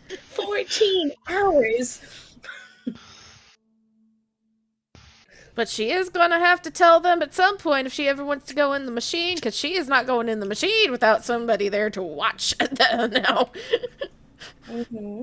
14 hours. But she is gonna have to tell them at some point if she ever wants to go in the machine, because she is not going in the machine without somebody there to watch now. Mm-hmm.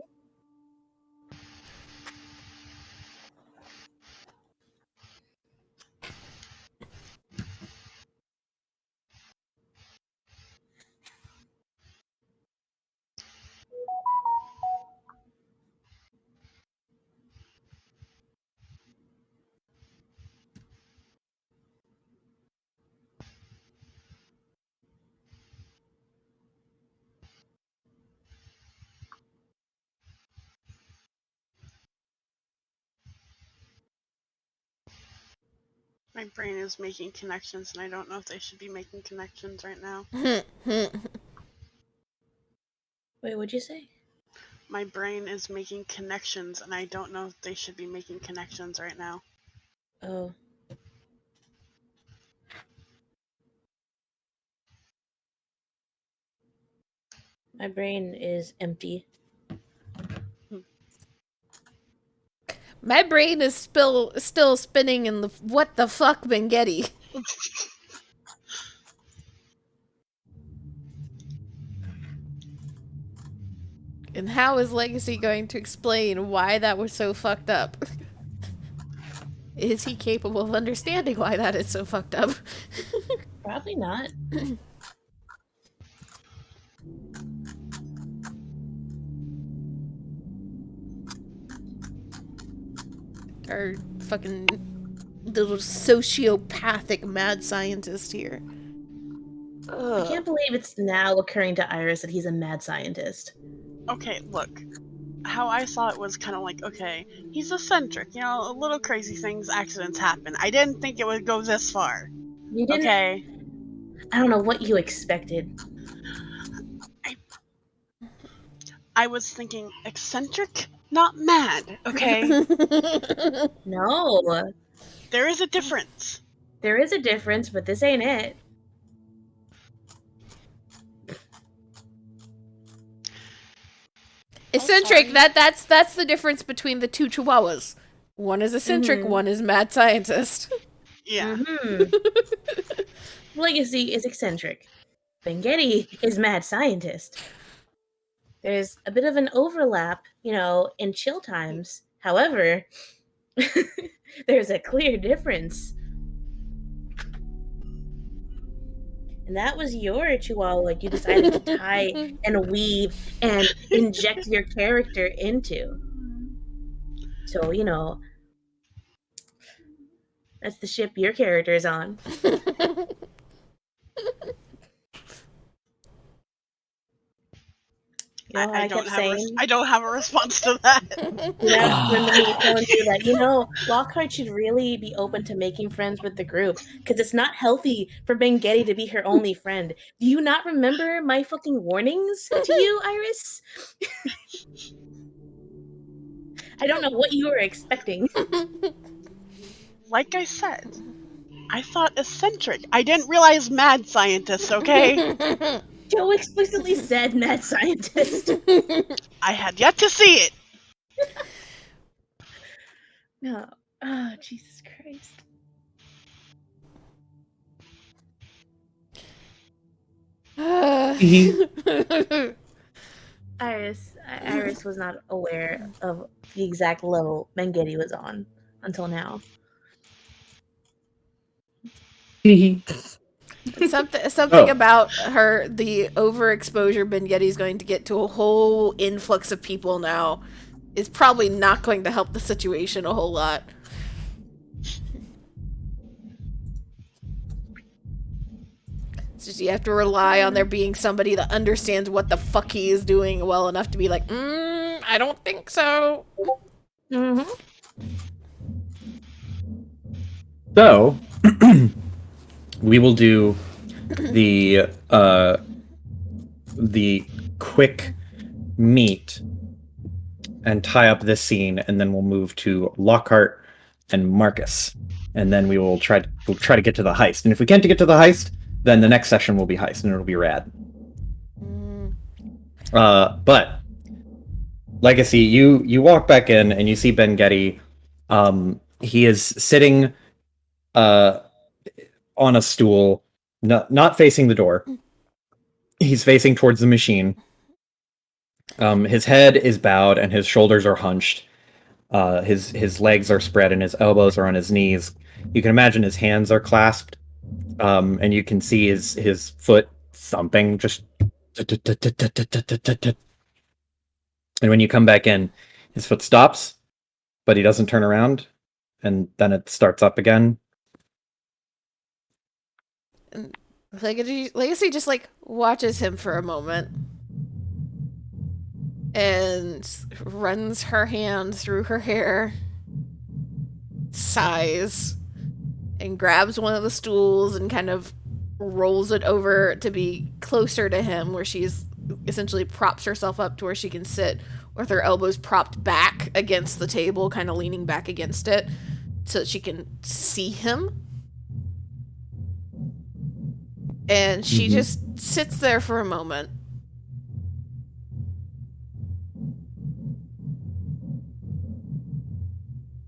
My brain is making connections and I don't know if they should be making connections right now. Wait, what'd you say? My brain is making connections and I don't know if they should be making connections right now. Oh. My brain is empty. My brain is still spinning in the what the fuck Bengetti. And how is Legacy going to explain why that was so fucked up? Is he capable of understanding why that is so fucked up? Probably not. Our fucking little sociopathic mad scientist here. I can't believe it's now occurring to Iris that he's a mad scientist. Okay, look. how I saw it was kind of like, okay, he's eccentric, you know, little crazy things, accidents happen. I didn't think it would go this far. You didn't. Okay, I don't know what you expected. I was thinking eccentric, not mad. Okay, No, there is a difference. there is a difference, but this ain't it. Eccentric. sorry. That's the difference between the two chihuahuas. One is eccentric, Mhm. one is mad scientist. Yeah. Legacy is eccentric. Bengetti is mad scientist. There's a bit of an overlap, you know, in chill times. However, there's a clear difference. And that was your chihuahua you decided to tie and weave and inject your character into. So, you know, that's the ship your character is on. You know how I kept saying? I don't have a response to that. You know, remember me telling you that, you know, Lockhart should really be open to making friends with the group because it's not healthy for Bengetti to be her only friend. Do you not remember my fucking warnings to you, Iris? I don't know what you were expecting. Like I said, I thought eccentric. I didn't realize mad scientist. Okay, Joe explicitly said mad scientist. I had yet to see it. No. Oh, Jesus Christ. Iris was not aware of the exact level Bengetti was on until now. Something Oh. about her, the overexposure Bengetti's going to get to a whole influx of people now is probably not going to help the situation a whole lot. It's just you have to rely on there being somebody that understands what the fuck he is doing well enough to be like, I don't think so. Mm-hmm. So, we will do the quick meet and tie up this scene, and then we'll move to Lockhart and Marcus, and then we'll try to get to the heist. And if we can't get to the heist, then the next session will be heist, and it'll be rad. But Legacy, you walk back in and you see Bengetti. He is sitting on a stool, not facing the door. He's facing towards the machine. His head is bowed and his shoulders are hunched. His legs are spread and his elbows are on his knees. You can imagine his hands are clasped, and you can see his foot thumping. Just and when you come back in, his foot stops, but he doesn't turn around, and then it starts up again. Legacy just like watches him for a moment and runs her hand through her hair, sighs, and grabs one of the stools and kind of rolls it over to be closer to him, where she's essentially props herself up to where she can sit with her elbows propped back against the table, kind of leaning back against it so that she can see him. And she just sits there for a moment.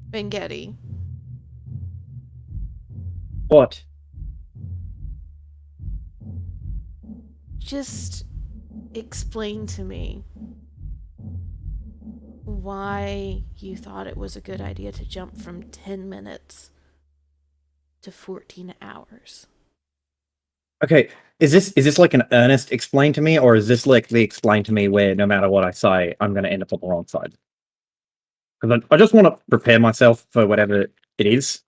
Bengetti. What? Just explain to me why you thought it was a good idea to jump from 10 minutes to 14 hours. Okay, Is this like an earnest explain to me, or is this like the explain to me where no matter what I say, I'm going to end up on the wrong side? Because I just want to prepare myself for whatever it is.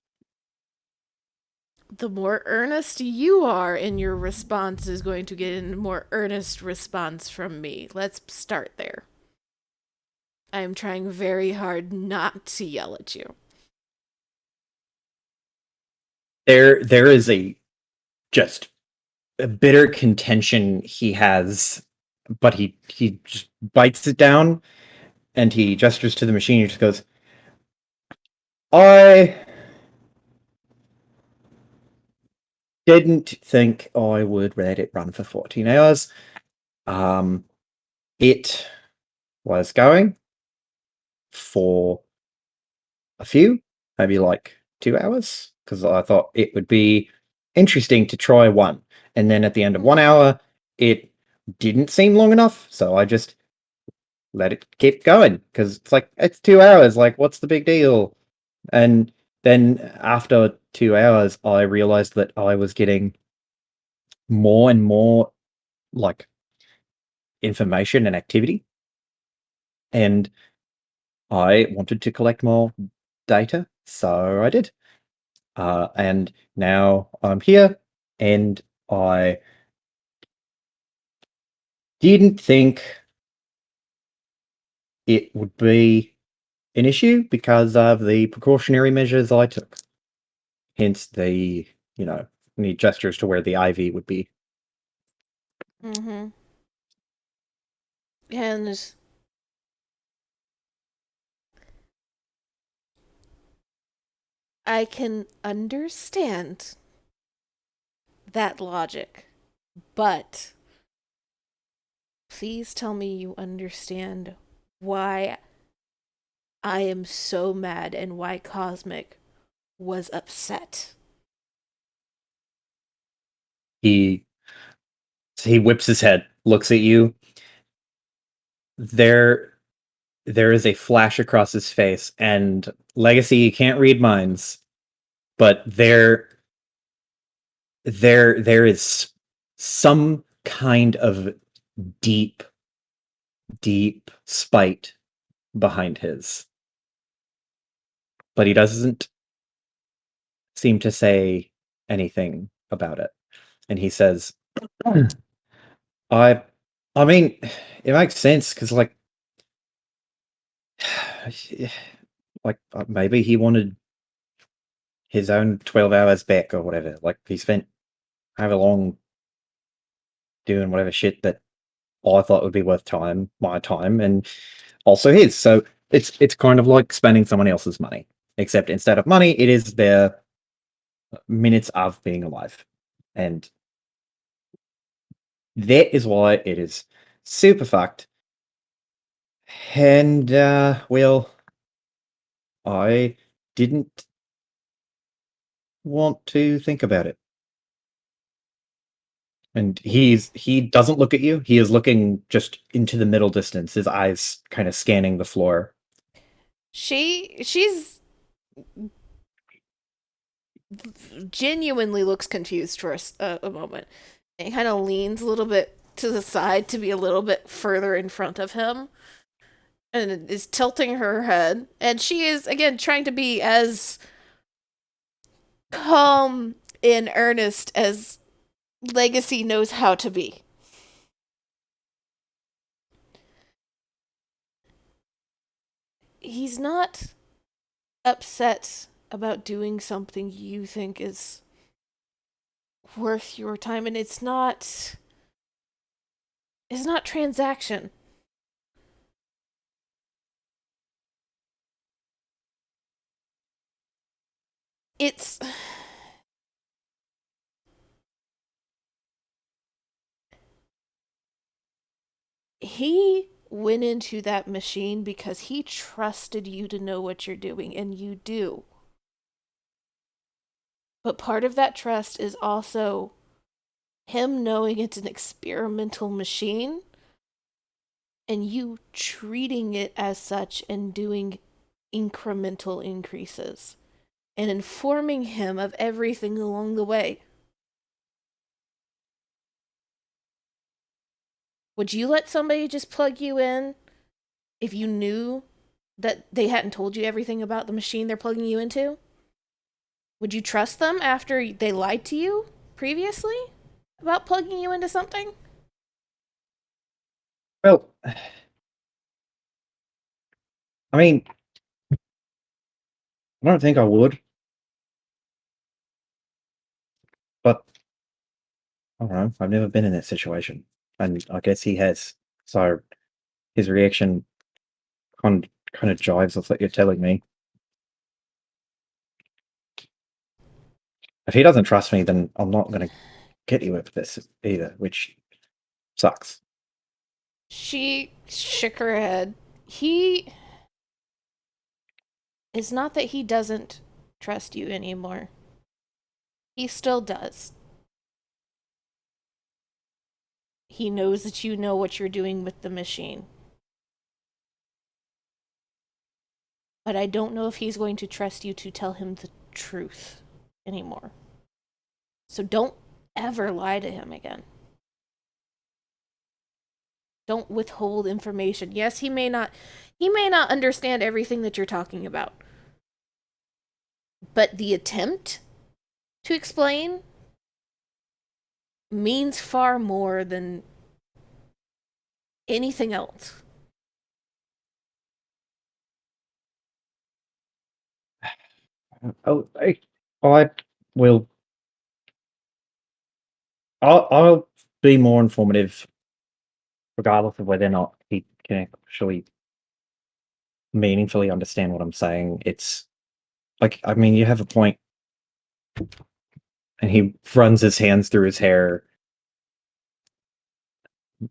the more earnest you are in your response is going to get a more earnest response from me. Let's start there. I am trying very hard not to yell at you. There is just a bitter contention he has, but he just bites it down and he gestures to the machine. He just goes, I didn't think I would let it run for 14 hours. It was going for a few, maybe like 2 hours, because I thought it would be interesting to try one. And then at the end of 1 hour, it didn't seem long enough, so I just let it keep going, because it's like, it's 2 hours, like, what's the big deal? And then after 2 hours, I realized that I was getting more and more like information and activity, and I wanted to collect more data, so I did. And now I'm here, and I didn't think it would be an issue because of the precautionary measures I took. Hence the, any gestures to where the IV would be. Mm-hmm. And I can understand that logic, but please tell me you understand why I am so mad and why Cosmic was upset. He whips his head, looks at you. There is a flash across his face, and Legacy, you can't read minds, but there is some kind of deep spite behind his, but he doesn't seem to say anything about it. And he says, I mean, it makes sense, because maybe he wanted his own 12 hours back or whatever. Like, he spent however long doing whatever shit that I thought would be worth my time, and also his. So it's kind of like spending someone else's money, except instead of money, it is their minutes of being alive. And that is why it is super fucked. And, well, I didn't want to think about it. And he doesn't look at you. He is looking just into the middle distance, his eyes kind of scanning the floor. She's genuinely looks confused for a moment. And kind of leans a little bit to the side to be a little bit further in front of him. And is tilting her head. And she is, again, trying to be as calm and earnest as Legacy knows how to be. He's not upset about doing something you think is worth your time, and it's not transaction. It's he went into that machine because he trusted you to know what you're doing, and you do. But part of that trust is also him knowing it's an experimental machine and you treating it as such and doing incremental increases and informing him of everything along the way. Would you let somebody just plug you in if you knew that they hadn't told you everything about the machine they're plugging you into? Would you trust them after they lied to you previously about plugging you into something? Well, I mean, I don't think I would, but I don't know. I've never been in that situation, and I guess he has. So his reaction kind of jives with what you're telling me. If he doesn't trust me, then I'm not going to get you with this either, which sucks. She shook her head. He. It's not that he doesn't trust you anymore. He still does. He knows that you know what you're doing with the machine. But I don't know if he's going to trust you to tell him the truth anymore. So don't ever lie to him again. Don't withhold information. Yes, he may not understand everything that you're talking about. But the attempt to explain means far more than anything else. Oh, I will. I'll be more informative, regardless of whether or not he can actually meaningfully understand what I'm saying. It's like, I mean, you have a point, and he runs his hands through his hair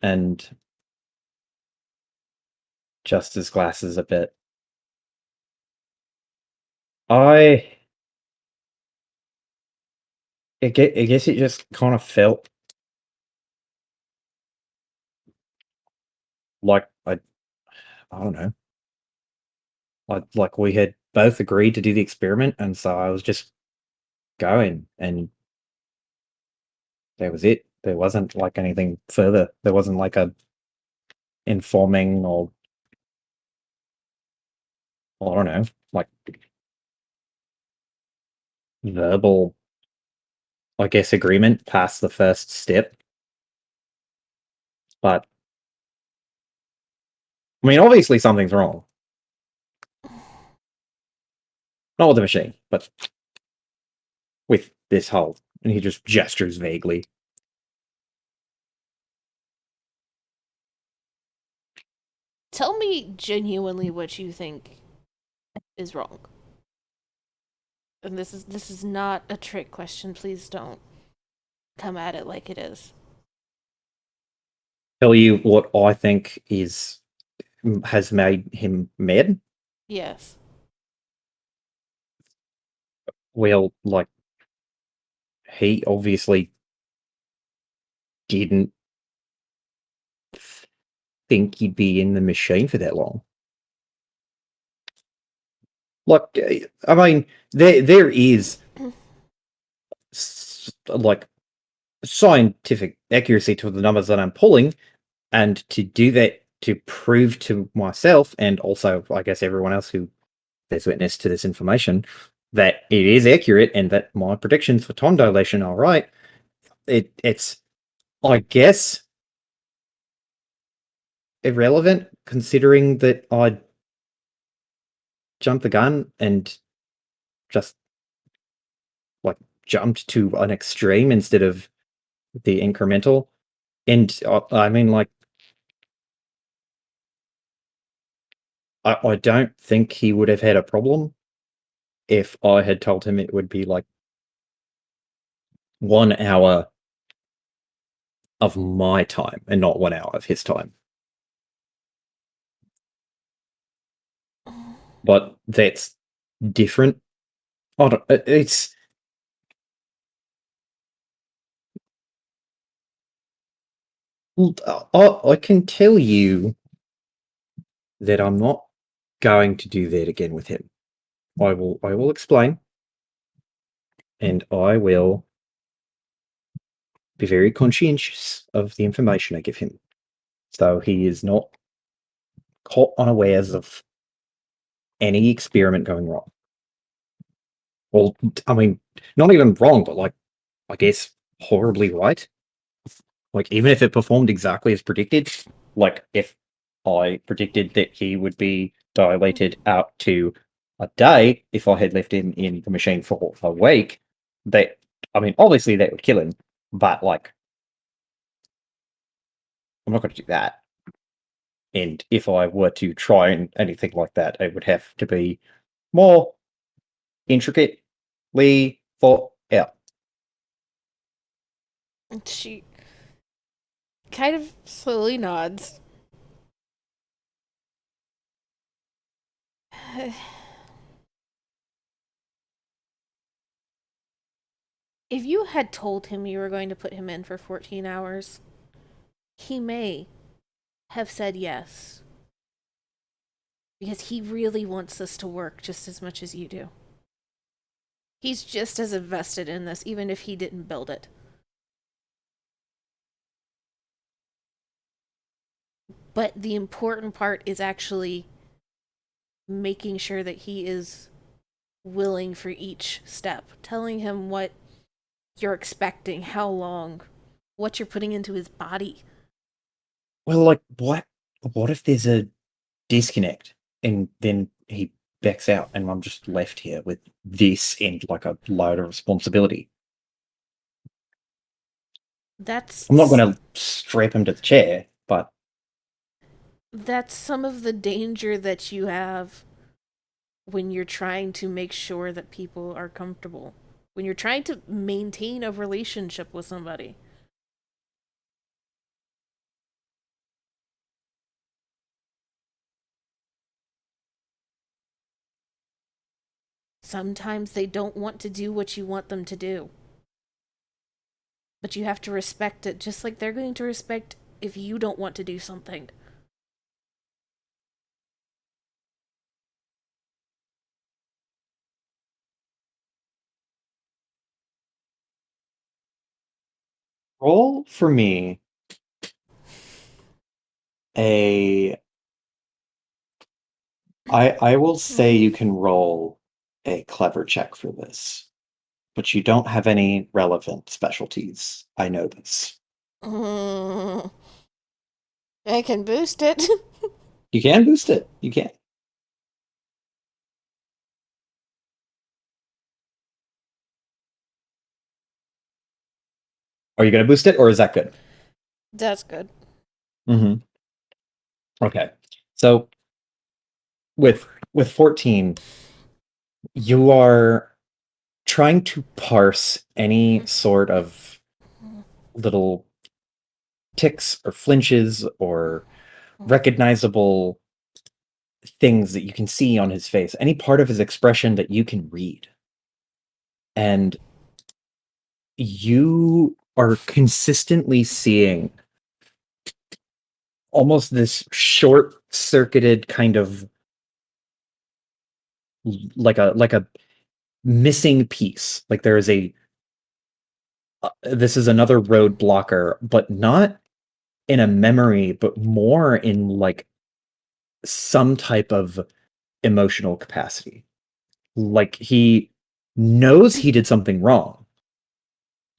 and adjusts his glasses a bit. I guess it just kind of felt like I don't know, like we had both agreed to do the experiment, and so I was just going, and that was it. There wasn't like anything further. There wasn't like a informing or I don't know, like verbal, I guess, agreement past the first step. But I mean, obviously something's wrong. Not with the machine, but with this whole. And he just gestures vaguely. Tell me genuinely what you think is wrong. And this is not a trick question. Please don't come at it like it is. Tell you what I think has made him mad. Yes. Well, like he obviously didn't think he'd be in the machine for that long. Like, I mean, there is like scientific accuracy to the numbers that I'm pulling, and to do that to prove to myself and also, I guess, everyone else who bears witness to this information that it is accurate and that my predictions for time dilation are right. It's, I guess, irrelevant considering that I jumped the gun and just like jumped to an extreme instead of the incremental. And I mean, like, I don't think he would have had a problem if I had told him it would be like 1 hour of my time and not 1 hour of his time. But that's different. I don't, it's I can tell you that I'm not going to do that again with him. I will explain, and I will be very conscientious of the information I give him, so he is not caught unawares of any experiment going wrong. Well, I mean, not even wrong, but like, I guess horribly right. Like, even if it performed exactly as predicted, like if I predicted that he would be dilated out to a day if I had left him in the machine for a week, obviously that would kill him, but like, I'm not going to do that. And if I were to try anything like that, it would have to be more intricately thought out. She kind of slowly nods. If you had told him you were going to put him in for 14 hours, he may have said yes. Because he really wants this to work just as much as you do. He's just as invested in this, even if he didn't build it. But the important part is actually making sure that he is willing for each step, telling him what you're expecting, how long, what you're putting into his body. Well, like, what if there's a disconnect and then he backs out and I'm just left here with this and like a load of responsibility? That's I'm not going to strap him to the chair, but that's some of the danger that you have when you're trying to make sure that people are comfortable. When you're trying to maintain a relationship with somebody. Sometimes they don't want to do what you want them to do. But you have to respect it, just like they're going to respect if you don't want to do something. roll for me a I will say you can roll a clever check for this, but you don't have any relevant specialties. I know this. I can boost it. You can boost it. You can. Are you going to boost it, or is that good? That's good. Mm-hmm. Okay. So with 14, you are trying to parse any sort of little ticks or flinches or recognizable things that you can see on his face, any part of his expression that you can read. And you are consistently seeing almost this short-circuited kind of like a missing piece. Like there is this is another road blocker, but not in a memory, but more in like some type of emotional capacity. Like he knows he did something wrong,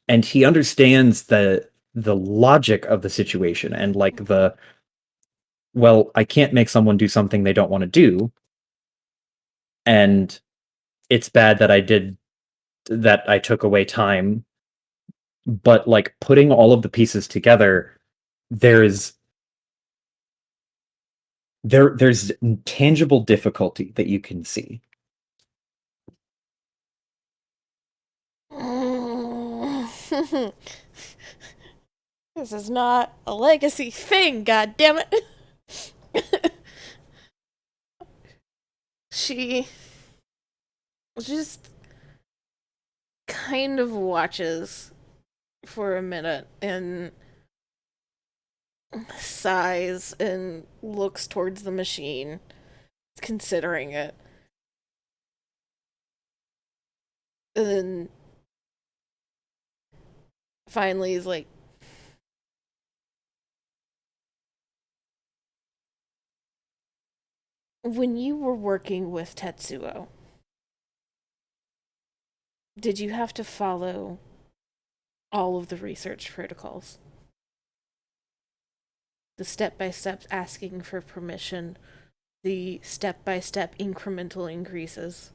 and he understands the logic of the situation and like I can't make someone do something they don't want to do, and it's bad that I took away time, but like putting all of the pieces together, there's tangible difficulty that you can see. This is not a legacy thing, god damn it. She just kind of watches for a minute and sighs and looks towards the machine, considering it. And then finally is like, when you were working with Tetsuo, did you have to follow all of the research protocols? The step-by-steps asking for permission the step-by-step incremental increases.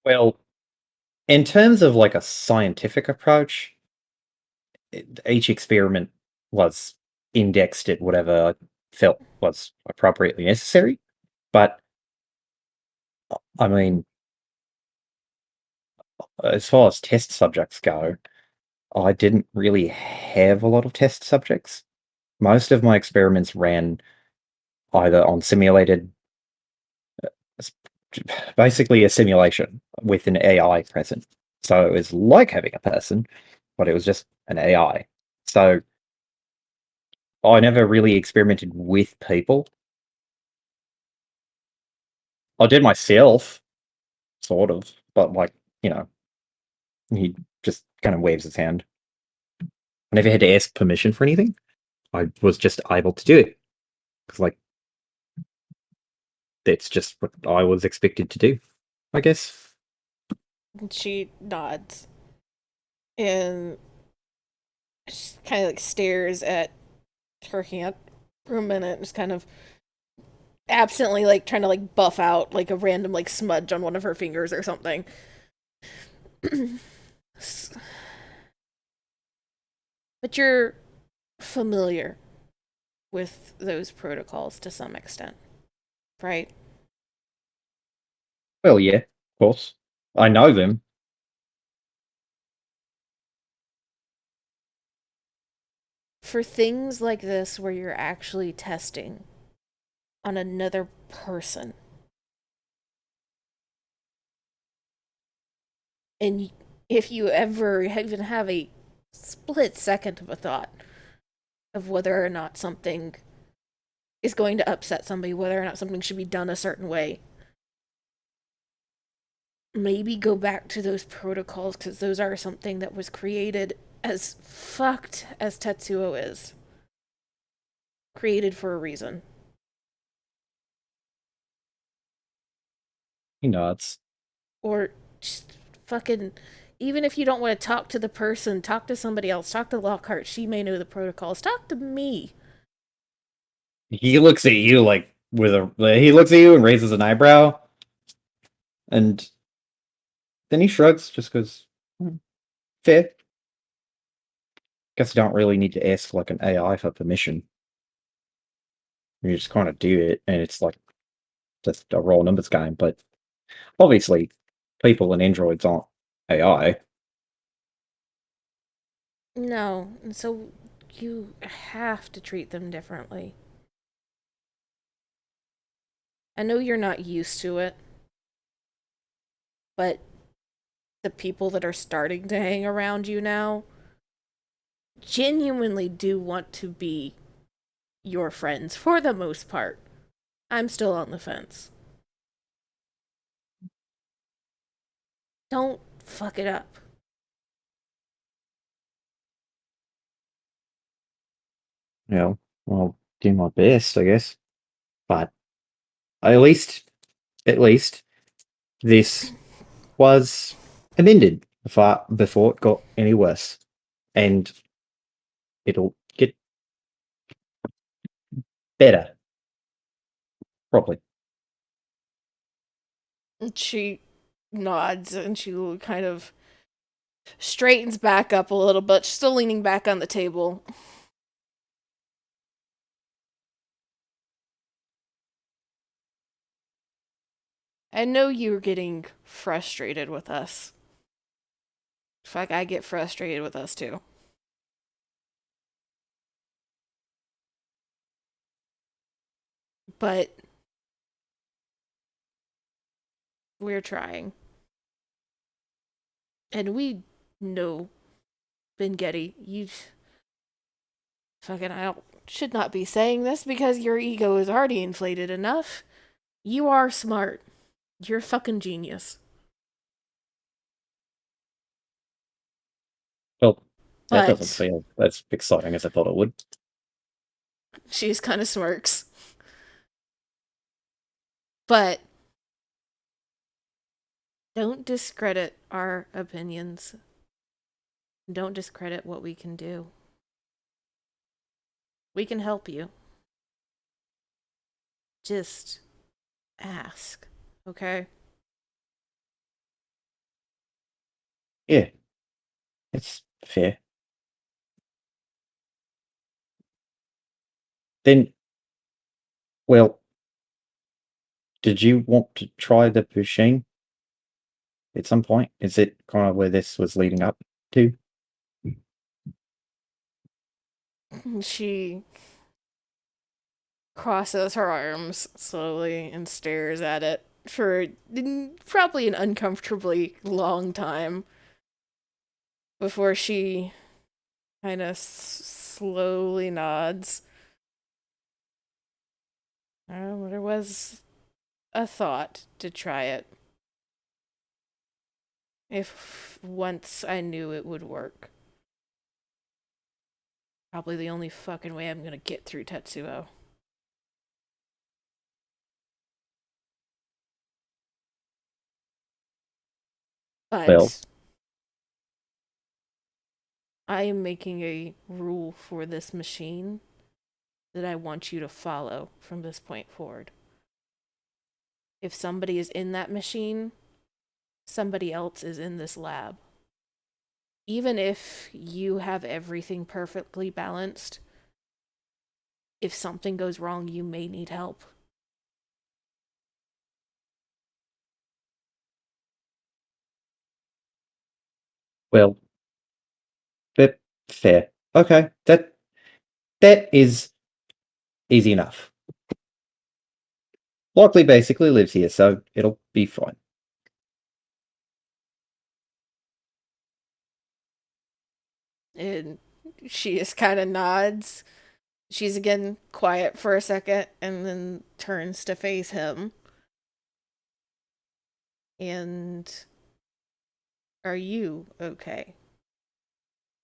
Well, in terms of like a scientific approach, each experiment was indexed at whatever I felt was appropriately necessary. But I mean, as far as test subjects go, I didn't really have a lot of test subjects. Most of my experiments ran either on simulated, basically a simulation with an AI present. So it was like having a person, but it was just an AI. So I never really experimented with people. I did myself, sort of, but like, you know, he just kind of waves his hand. I never had to ask permission for anything. I was just able to do it. Because, like, that's just what I was expected to do, I guess. And she nods and kind of like stares at her hand for a minute, just kind of absently like trying to like buff out like a random like smudge on one of her fingers or something. But you're familiar with those protocols to some extent, right? Well, yeah, of course. I know them. For things like this where you're actually testing on another person, and if you ever even have a split second of a thought of whether or not something is going to upset somebody, whether or not something should be done a certain way, maybe go back to those protocols, because those are something that was created, as fucked as Tetsuo is, created for a reason. He nods. Or just fucking, even if you don't want to talk to the person, talk to somebody else. Talk to Lockhart. She may know the protocols. Talk to me. He looks at you like with a. He looks at you and raises an eyebrow, and then he shrugs, just goes, fair. Guess you don't really need to ask like an AI for permission. You just kind of do it, and it's like just a raw numbers game. But obviously, people and androids aren't AI. No, and so you have to treat them differently. I know you're not used to it, but the people that are starting to hang around you now genuinely do want to be your friends for the most part. I'm still on the fence. Don't fuck it up. You know, I'll do my best, I guess. But at least, this was amended before it got any worse, and it'll get better, probably. And she nods and she kind of straightens back up a little bit, still leaning back on the table. I know you're getting frustrated with us. Fuck, I get frustrated with us too. But we're trying. And we know, Ben Getty, you fucking, should not be saying this because your ego is already inflated enough. You are smart. You're a fucking genius. Well, that doesn't But feel as exciting as I thought it would. she's kind of smirks. But don't discredit our opinions. Don't discredit what we can do. We can help you. Just ask, okay? Yeah, it's fair. Then, well, did you want to try the machine at some point? Is it kind of where this was leading up to? She crosses her arms slowly and stares at it for probably an uncomfortably long time before she kind of slowly nods. There was a thought to try it. If once I knew it would work. Probably the only fucking way I'm gonna get through Tetsuo. Well, But I am making a rule for this machine that I want you to follow from this point forward. If somebody is in that machine, somebody else is in this lab. Even if you have everything perfectly balanced, if something goes wrong, you may need help. well, but fair. Okay, that is easy enough. Lockley basically lives here, so it'll be fine. And she just kind of nods. She's again quiet for a second and then turns to face him. And are you okay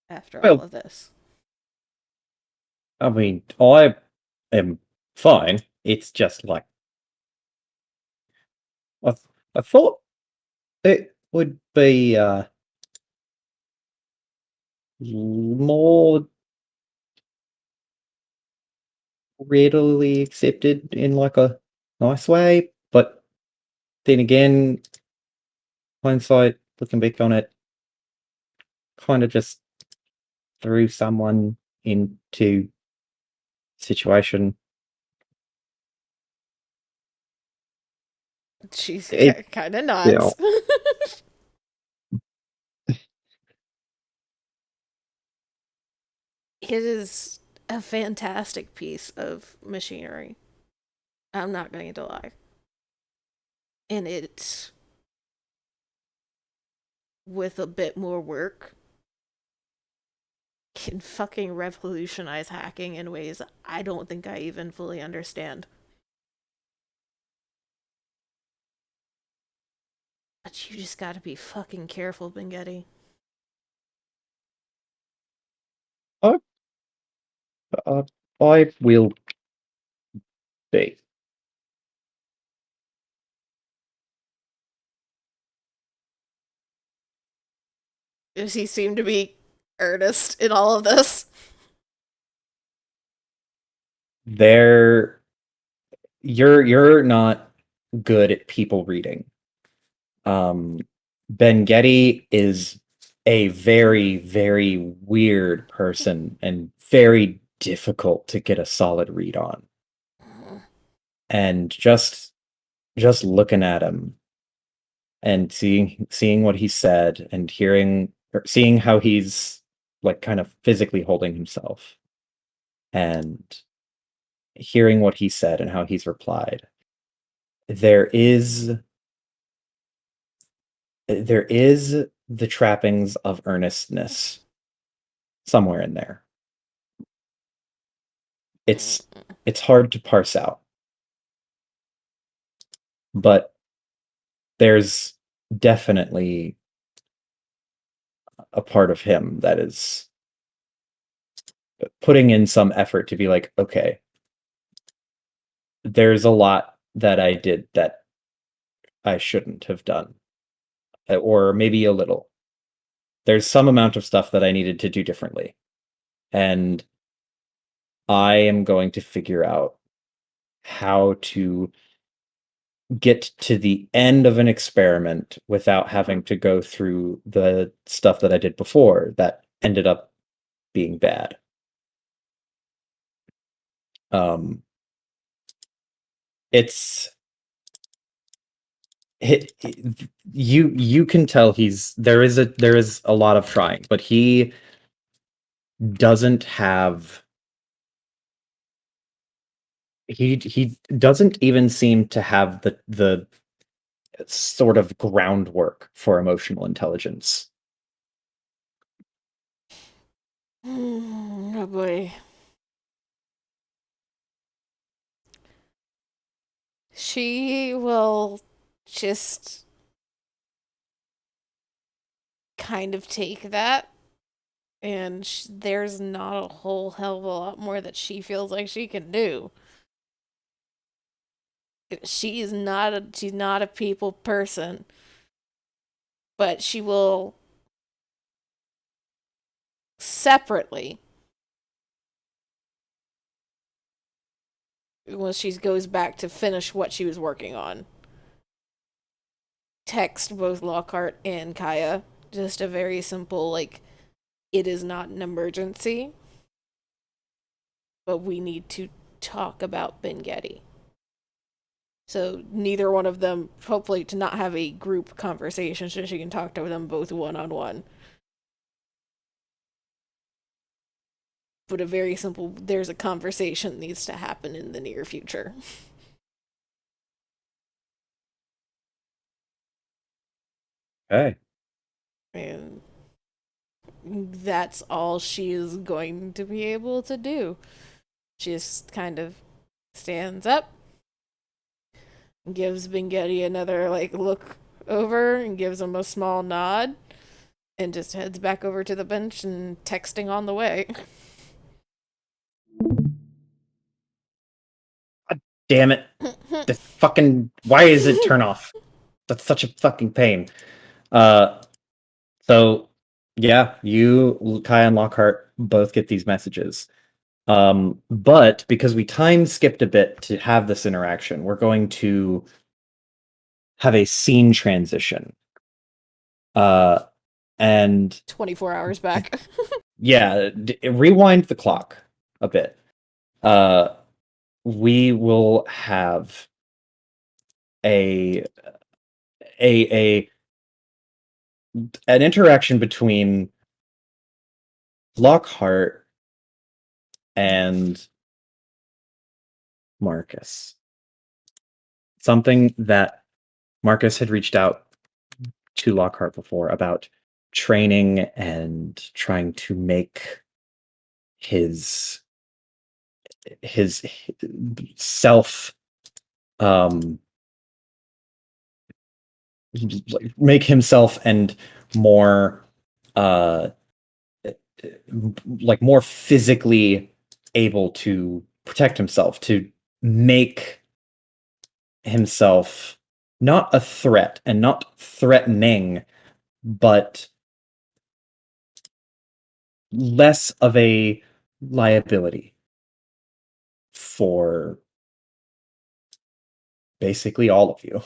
after all Well, of this? I mean, I am fine. It's just like I, I thought it would be more readily accepted in like a nice way, but then again, hindsight, looking back on it, kind of just threw someone into situation. She's It, kind of you know, nods. It is a fantastic piece of machinery. I'm not going to lie. And it's, with a bit more work, can fucking revolutionize hacking in ways I don't think I even fully understand. But you just gotta be fucking careful, Bengetti. I, I will be. Does he seem to be earnest in all of this? There, you're not good at people reading. Ben Getty is a very, very weird person and very difficult to get a solid read on. And just looking at him and seeing what he said and hearing or seeing how he's like kind of physically holding himself and hearing what he said and how he's replied, there is the trappings of earnestness somewhere in there. It's hard to parse out, but there's definitely a part of him that is putting in some effort to be like, okay, there's a lot that I did that I shouldn't have done, or maybe a little. There's some amount of stuff that I needed to do differently, and I am going to figure out how to get to the end of an experiment without having to go through the stuff that I did before that ended up being bad. It's you can tell there is a lot of trying, but he doesn't have he doesn't even seem to have the sort of groundwork for emotional intelligence. Oh boy. She will just kind of take that, and there's not a whole hell of a lot more that she feels like she can do. She's not a people person, but she will separately, when she goes back to finish what she was working on, text both Lockhart and Kaya just a very simple, like, it is not an emergency, but we need to talk about Ben Getty. So neither one of them, hopefully to not have a group conversation, so she can talk to them both one-on-one. But a very simple, there's a conversation that needs to happen in the near future. Okay. And that's all she is going to be able to do. She just kind of stands up, gives Bengeti another like look over and gives him a small nod, and just heads back over to the bench and texting on the way. Damn it. The fucking why is it turn off? That's such a fucking pain. So yeah, you, Kai and Lockhart both get these messages. But because we time skipped a bit to have this interaction, we're going to have a scene transition. And 24 hours back. yeah, rewind the clock a bit. We will have a a an interaction between Lockhart and Marcus. Something that Marcus had reached out to Lockhart before about training and trying to make his self make himself and more like more physically able to protect himself, to make himself not a threat and not threatening, but less of a liability for basically all of you.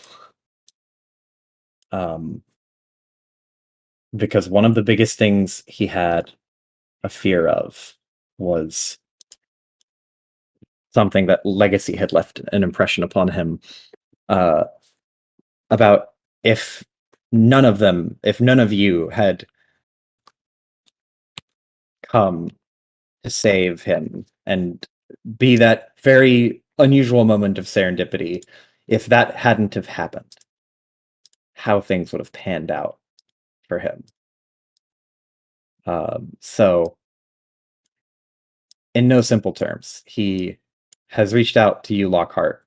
Because one of the biggest things he had a fear of was something that Legacy had left an impression upon him, about if none of you had come to save him and be that very unusual moment of serendipity, if that hadn't have happened, how things would have panned out for him. So, in no simple terms, he has reached out to you, Lockhart,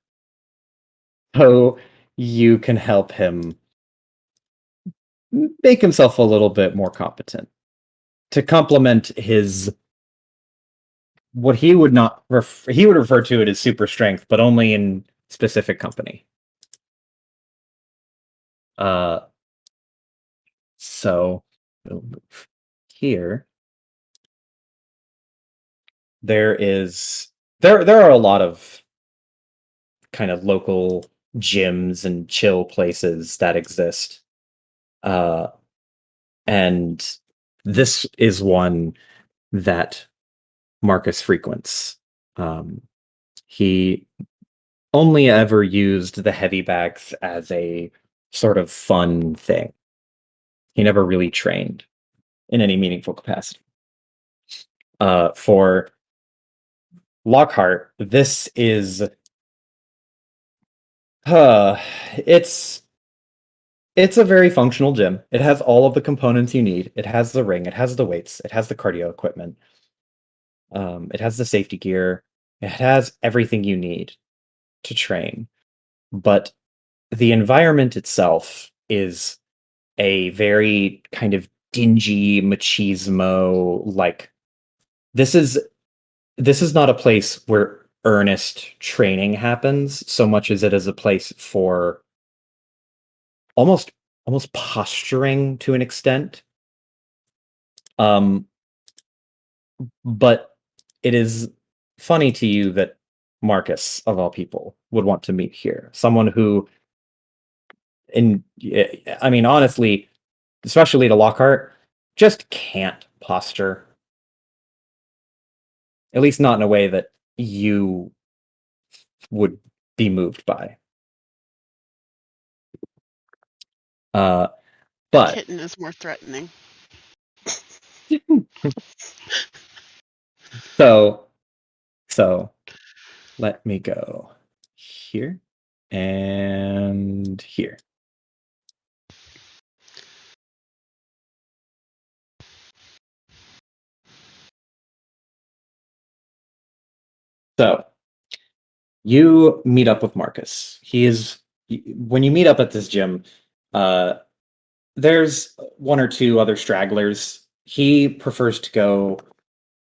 so you can help him make himself a little bit more competent to complement his what he would not he would refer to it as super strength, but only in specific company. So we'll move here. There are a lot of kind of local gyms and chill places that exist. And this is one that Marcus frequents. He only ever used the heavy bags as a sort of fun thing. He never really trained in any meaningful capacity. For Lockhart, this is it's a very functional gym. It has all of the components you need. It has the ring, it has the weights, it has the cardio equipment. It has the safety gear. It has everything you need to train. But the environment itself is a very kind of dingy machismo, like this is not a place where earnest training happens so much as it is a place for almost posturing to an extent. But it is funny to you that Marcus, of all people, would want to meet here. Someone who, I mean, honestly, especially to Lockhart, just can't posture. At least not in a way that you would be moved by. The But kitten is more threatening. so let me go here and here. So you meet up with Marcus. When you meet up at this gym, there's one or two other stragglers. He prefers to go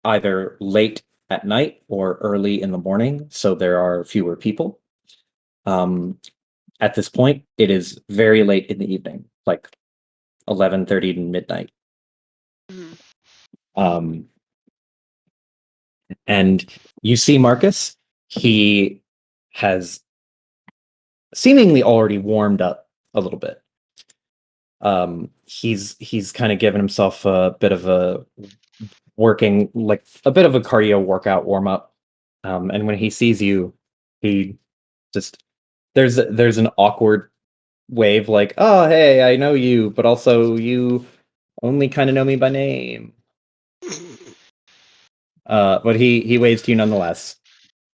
either late at night or early in the morning, so there are fewer people. At this point, it is very late in the evening, like 11:30 to midnight. Mhm. And you see Marcus. He has seemingly already warmed up a little bit. He's kind of given himself a bit of a a bit of a cardio workout warm up. And when he sees you, he just there's an awkward wave like, oh hey, I know you, but also you only kind of know me by name. But he waves to you nonetheless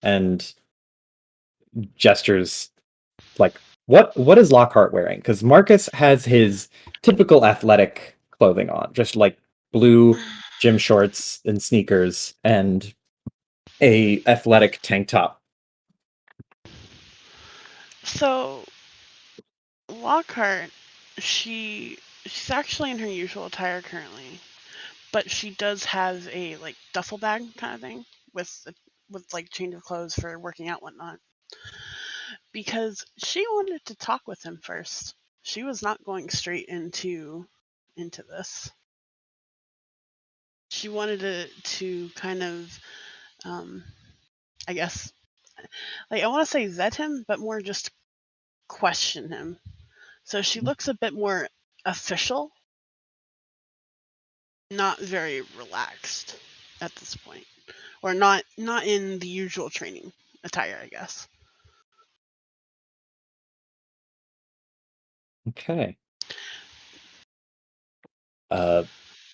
and gestures like, what is Lockhart wearing? Because Marcus has his typical athletic clothing on, just like blue gym shorts and sneakers and a athletic tank top. So Lockhart, she's actually in her usual attire currently, but she does have a like duffel bag kind of thing with like change of clothes for working out whatnot. Because she wanted to talk with him first. She was not going straight into this. She wanted to kind of I guess like I want to say vet him, but more just question him. So she looks a bit more official, not very relaxed at this point, or not in the usual training attire, I guess. Okay.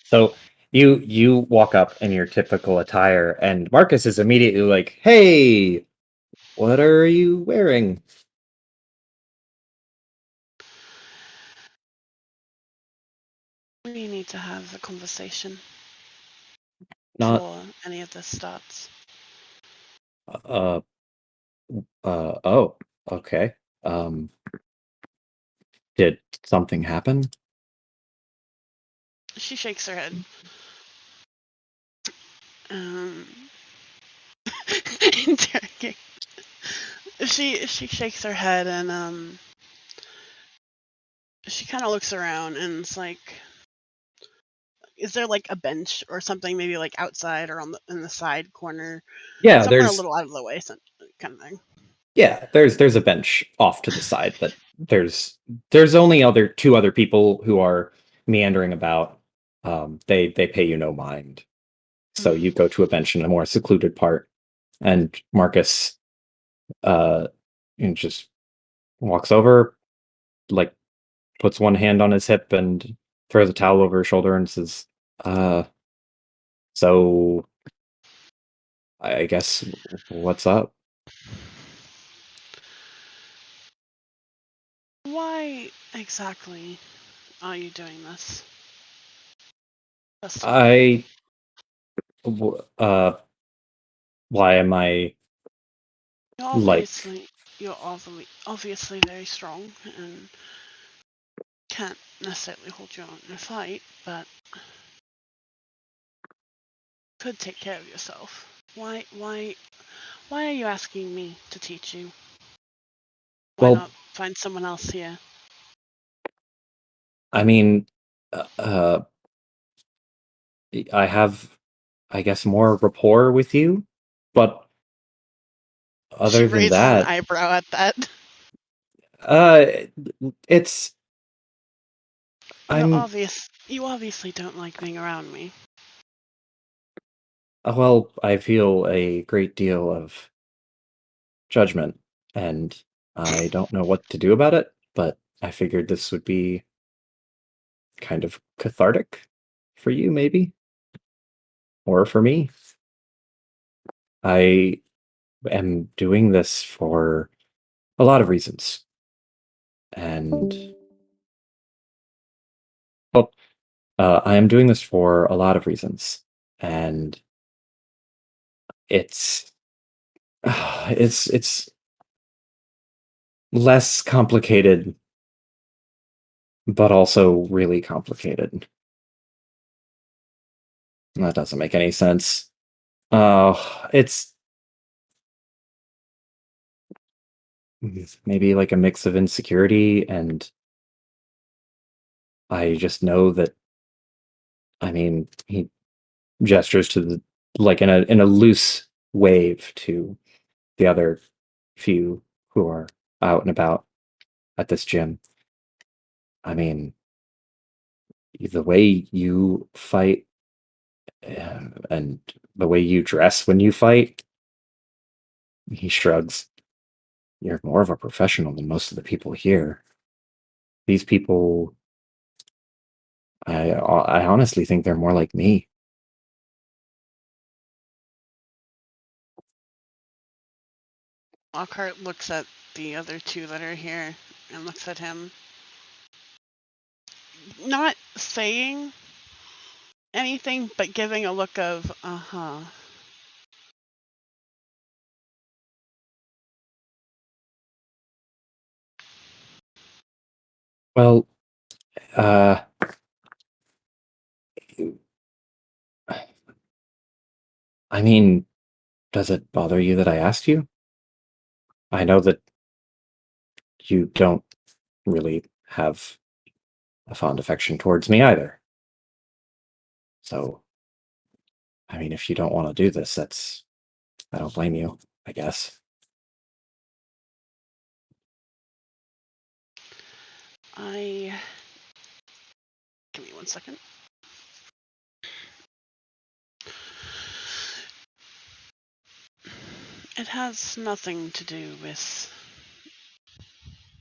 So you walk up in your typical attire, and Marcus is immediately like, "Hey, what are you wearing?" We need to have a conversation Not before any of this starts. uh oh, okay. Did something happen? She shakes her head. Um, interrogate. She shakes her head and she kind of looks around and it's like, is there like a bench or something maybe like outside or in the side corner, Yeah, somewhere a there's little out of the way, kind of thing. Yeah, there's a bench off to the side that there's only two other people who are meandering about. They pay you no mind. So you go to a bench in a more secluded part, and Marcus uh just walks over, like puts one hand on his hip and throws a towel over his shoulder and says, uh so I guess what's up? Why exactly are you doing this? First of all, I uh why am I you're like obviously very strong and can't necessarily hold your own in a fight, but could take care of yourself. Why are you asking me to teach you? Why well, not find someone else here? I mean, uh I have, I guess, more rapport with you, but She other than raises an that, eyebrow at that. uh, it's I'm You obviously don't like being around me. well, I feel a great deal of judgment, and I don't know what to do about it, but I figured this would be kind of cathartic for you, maybe, or for me. I am doing this for a lot of reasons, and well, I am doing this for a lot of reasons, and it's it's less complicated, but also really complicated. That doesn't make any sense. It's maybe like a mix of insecurity, and I just know that. I mean, he gestures to the like in a loose wave to the other few who are out and about at this gym. I mean, the way you fight and the way you dress when you fight, he shrugs. You're more of a professional than most of the people here. These people, I honestly think they're more like me. Lockhart looks at the other two that are here and looks at him. Not saying anything, but giving a look of, uh-huh. Well, uh, I mean, does it bother you that I asked you? I know that you don't really have a fond affection towards me either. So, I mean, if you don't want to do this, I don't blame you, I guess. Give me 1 second. It has nothing to do with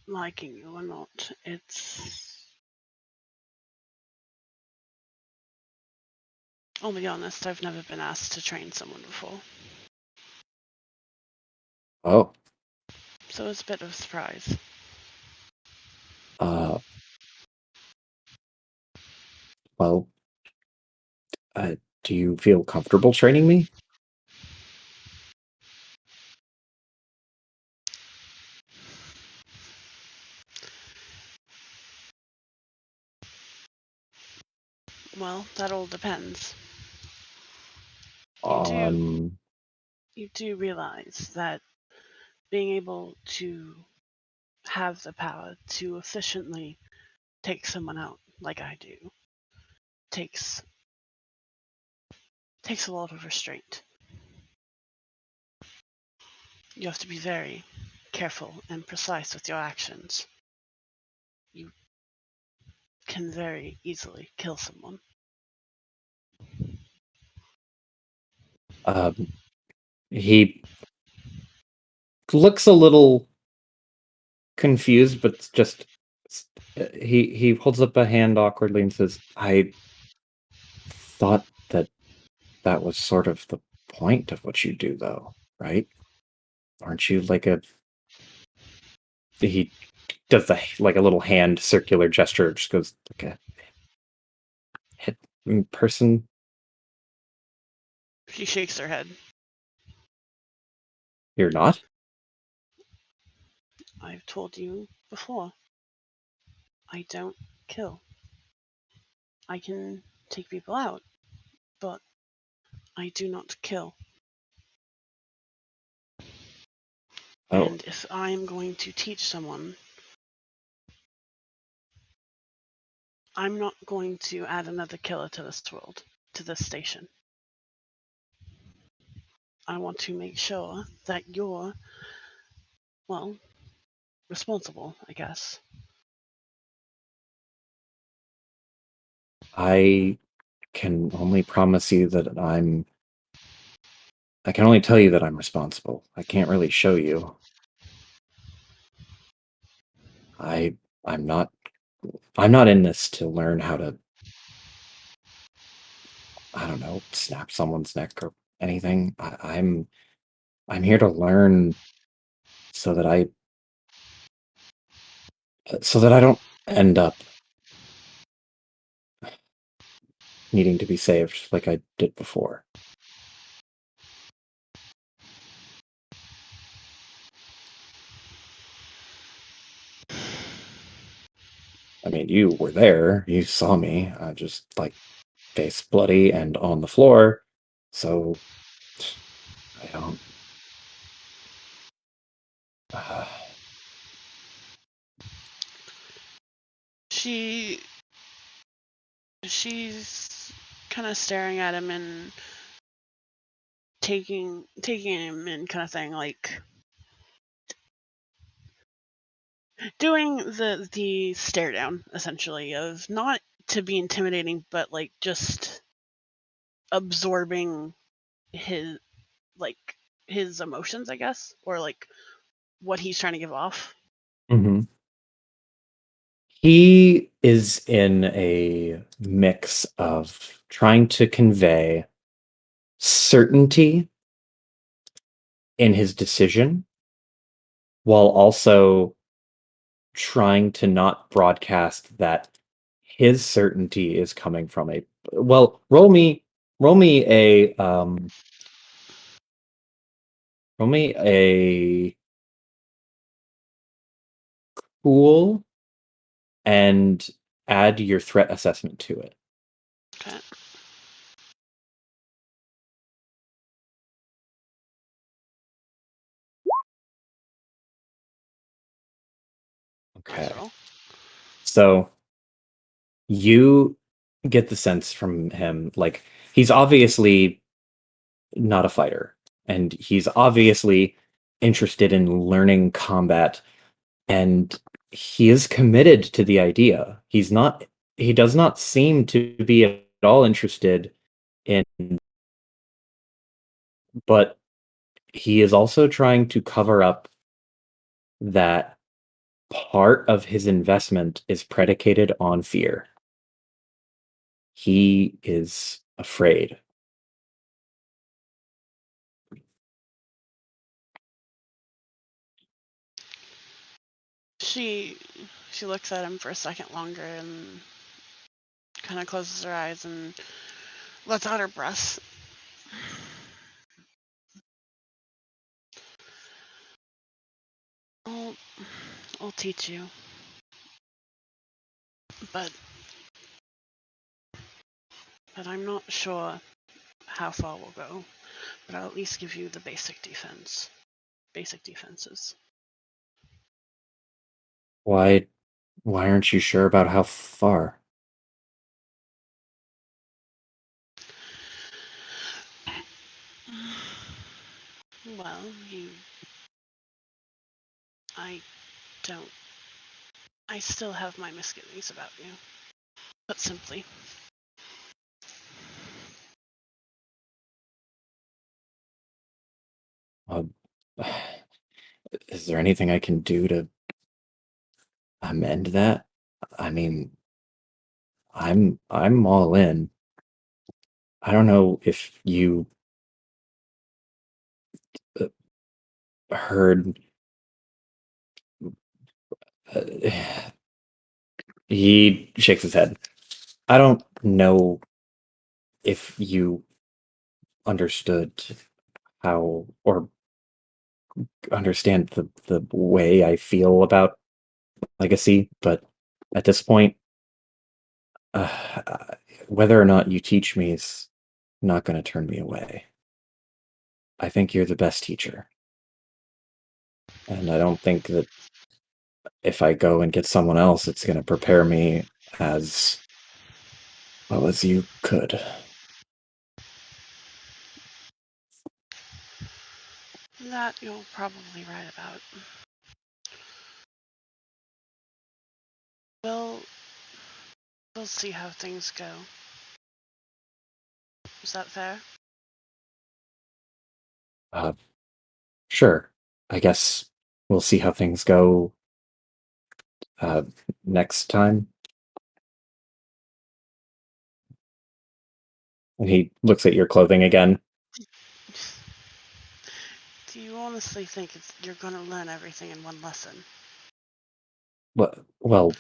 liking you or not. I'll be honest, I've never been asked to train someone before. Oh, So it's a bit of a surprise. uh, well, do you feel comfortable training me? Well, that all depends. You do Um, you do realize that being able to have the power to efficiently take someone out like I do takes takes a lot of restraint. You have to be very, careful and precise with your actions. You can very easily kill someone. He looks a little confused, but just he holds up a hand awkwardly and says, "I thought that was sort of the point of what you do, though, right? Aren't you like a?" He does like a little hand circular gesture, just goes like a hit person. She shakes her head. You're not. I've told you before. I don't kill. I can take people out, but I do not kill. Oh, And if I am going to teach someone, I'm not going to add another killer to this world, to this station. I want to make sure that you're, well, responsible, I guess. I can only promise you that I can only tell you that I'm responsible. I can't really show you. I I'm not I'm not in this to learn how to, I don't know, snap someone's neck or anything. I'm here to learn so that I don't end up needing to be saved like I did before. I mean, you were there. You saw me. Just like face bloody and on the floor. So I don't. Uh, She she's kind of staring at him and taking him in, kind of thing, like doing the stare down, essentially, of not to be intimidating, but like just absorbing his, like, his emotions, I guess, or like what he's trying to give off. mhm. He is in a mix of trying to convey certainty in his decision while also trying to not broadcast that his certainty is coming from a, well, roll me a cool and add your threat assessment to it. Okay. Nice Okay. roll. So you get the sense from him, like, he's obviously not a fighter, and he's obviously interested in learning combat, and he is committed to the idea. He does not seem to be at all interested in, but he is also trying to cover up that part of his investment is predicated on fear. He is afraid. She she looks at him for a second longer and kind of closes her eyes and lets out her breath. I'll, I'll teach you, but I'm not sure how far we'll go. But I'll at least give you the basic defenses. Why aren't you sure about how far? Well, you I don't. I still have my misgivings about you. Put simply. Uh, is there anything I can do to amend that? I mean, I'm all in. I don't know if you uh, heard. Uh, he shakes his head. I don't know if you understood how or understand the way I feel about legacy, but at this point, uh, whether or not you teach me is not going to turn me away. I think you're the best teacher, and I don't think that if I go and get someone else, it's going to prepare me as well as you could. That you're probably right about. Well, we'll see how things go. Is that fair? Uh, sure. I guess we'll see how things go uh, next time. And he looks at your clothing again. Do you honestly think you're gonna learn everything in one lesson? Well,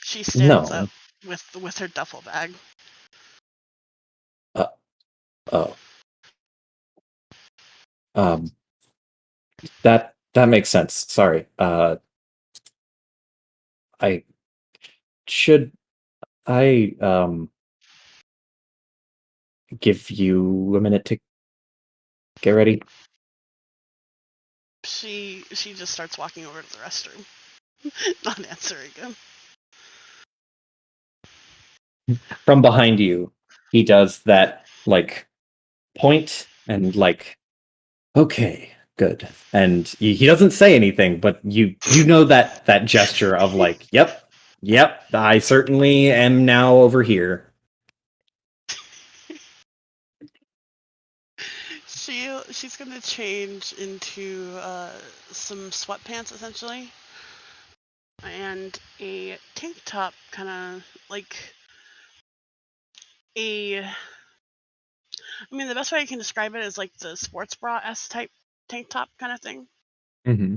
She stands up no. with her duffel bag. Uh, oh. Um, that makes sense. Sorry. I should I give you a minute to get ready? She just starts walking over to the restroom, not answering him. From behind you, he does that like point and like, okay, good. And he doesn't say anything, but you know that gesture of like, yep, I certainly am now over here. She's gonna change into some sweatpants essentially, and a tank top, kind of like a. I mean, the best way I can describe it is like the sports bra s type tank top kind of thing. Mm-hmm.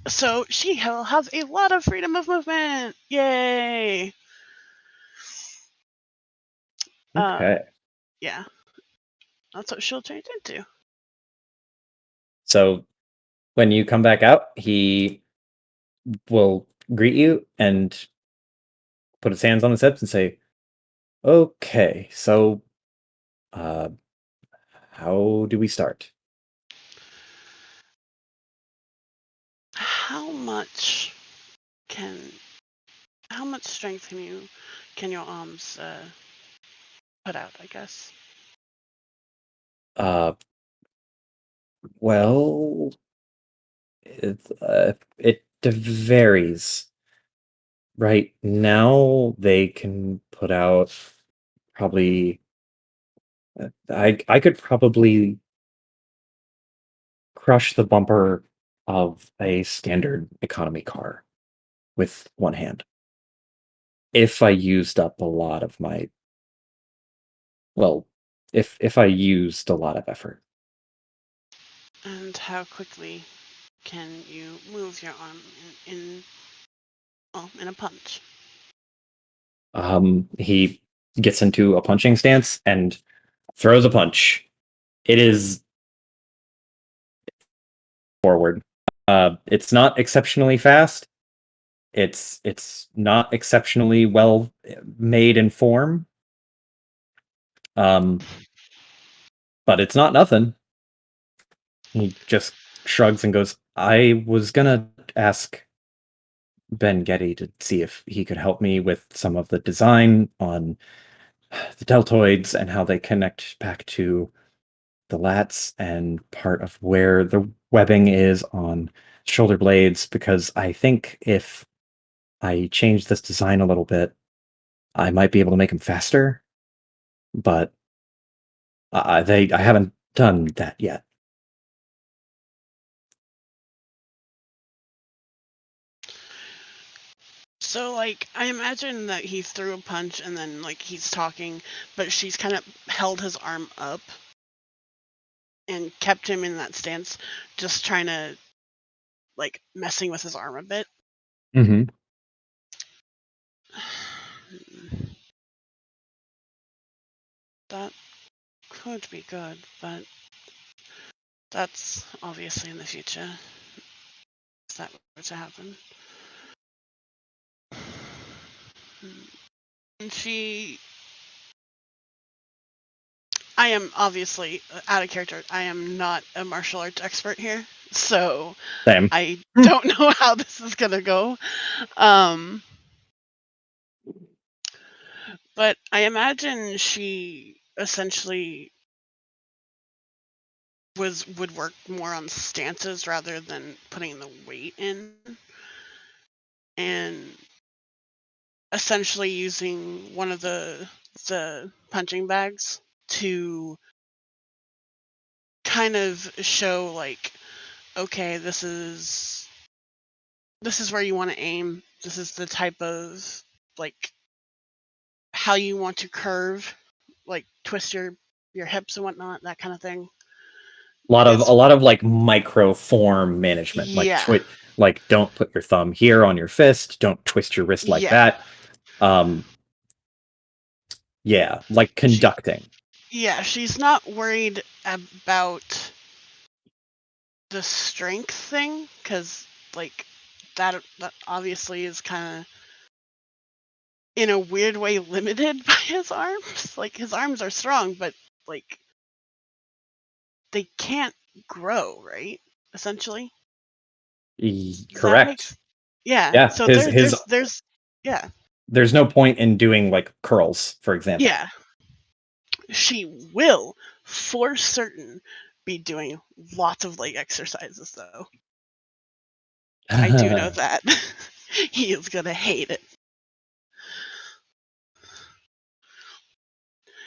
So she will have a lot of freedom of movement. Yay! Okay. Yeah, that's what she'll change into. So when you come back out, he will greet you and put his hands on his hips and say, okay, so uh, how do we start? How much can how much strength can your arms put out? I guess. Uh, well, it varies. Right now, they can put out probably. I could probably crush the bumper of a standard economy car with one hand if I used up a lot of my. Well, if I used a lot of effort. And how quickly can you move your arm in a punch? He gets into a punching stance and throws a punch. It is forward. It's not exceptionally fast. It's not exceptionally well made in form. Um, but it's not nothing. He just shrugs and goes, I was gonna ask Ben Getty to see if he could help me with some of the design on the deltoids and how they connect back to the lats and part of where the webbing is on shoulder blades, because I think if I change this design a little bit, I might be able to make them faster, but I haven't done that yet. So, like, I imagine that he threw a punch and then, like, he's talking, but she's kind of held his arm up and kept him in that stance, just trying to, like, messing with his arm a bit. Mm-hmm. That could be good, but that's obviously in the future. If that were to happen. And I am obviously out of character. I am not a martial arts expert here, so Same. I don't know how this is gonna go. But I imagine she essentially would work more on stances rather than putting the weight in, and essentially using one of the punching bags to kind of show, like, okay, this is where you want to aim. This is the type of, like, how you want to curve, like twist your hips and whatnot, that kind of thing. A lot Is of like micro form management, like yeah, like don't put your thumb here on your fist, don't twist your wrist like yeah. that. Yeah, like She conducting. yeah, she's not worried about the strength thing, because, like, that obviously is kind of in a weird way limited by his arms. Like, his arms are strong, but, like, they can't grow, right? Essentially. Does that make Correct. yeah. Yeah, So there's yeah. there's no point in doing like curls, for example. Yeah. She will for certain be doing lots of leg exercises, though. I do know that. He is gonna hate it.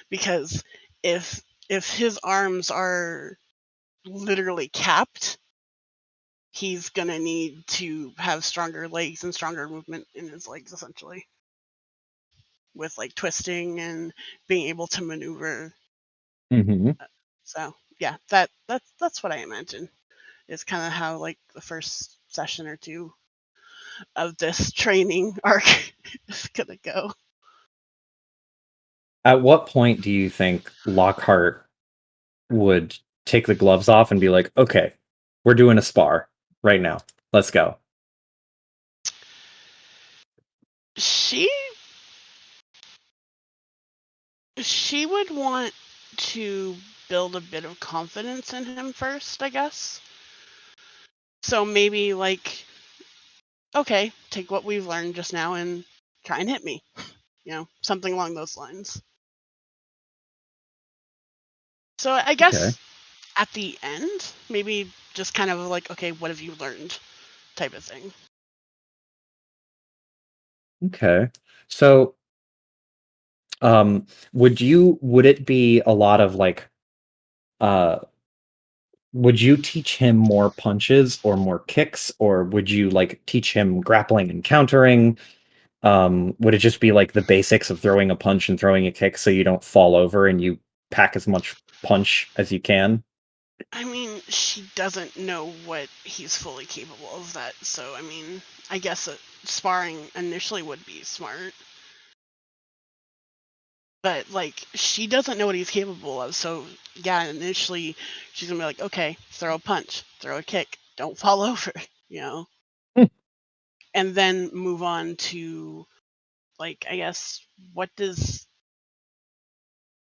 Because if his arms are literally capped, he's gonna need to have stronger legs and stronger movement in his legs, essentially, with, like, twisting and being able to maneuver. Hmm. So yeah, that's what I imagine is kind of how, like, the first session or two of this training arc is gonna go. At what point do you think Lockhart would take the gloves off and be like, okay, we're doing a spar right now. Let's go. She would want to build a bit of confidence in him first, I guess. So maybe, like, okay, take what we've learned just now and try and hit me. Something along those lines. So I Okay. guess at the end, maybe just kind of like, okay, what have you learned type of thing. Okay. So, would it be a lot of like, uh, would you teach him more punches or more kicks, or would you like teach him grappling and countering? Would it just be like the basics of throwing a punch and throwing a kick so you don't fall over and you pack as much punch as you can? I mean, she doesn't know what he's fully capable of that, so I mean, I guess sparring initially would be smart. But, like, she doesn't know what he's capable of, so yeah, initially she's gonna be like, okay, throw a punch, throw a kick, don't fall over, you know? Hmm. And then move on to, like, I guess, what does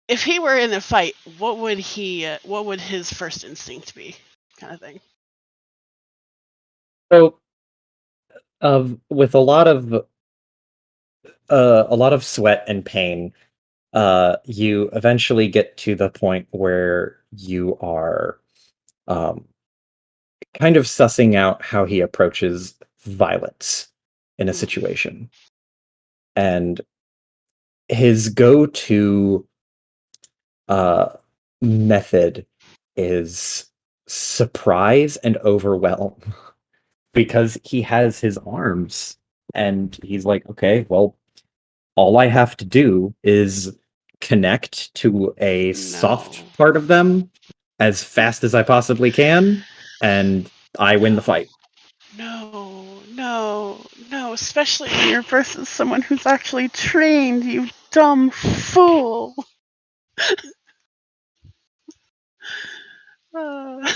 if he were in a fight, what would his first instinct be, kind of thing. So, with a lot of sweat and pain, you eventually get to the point where you are kind of sussing out how he approaches violence in a situation. And his go-to method is surprise and overwhelm because he has his arms and he's like, okay, well, all I have to do is connect to a soft No. part of them as fast as I possibly can, and I win the fight. No, especially when you're versus someone who's actually trained, you dumb fool. Uh,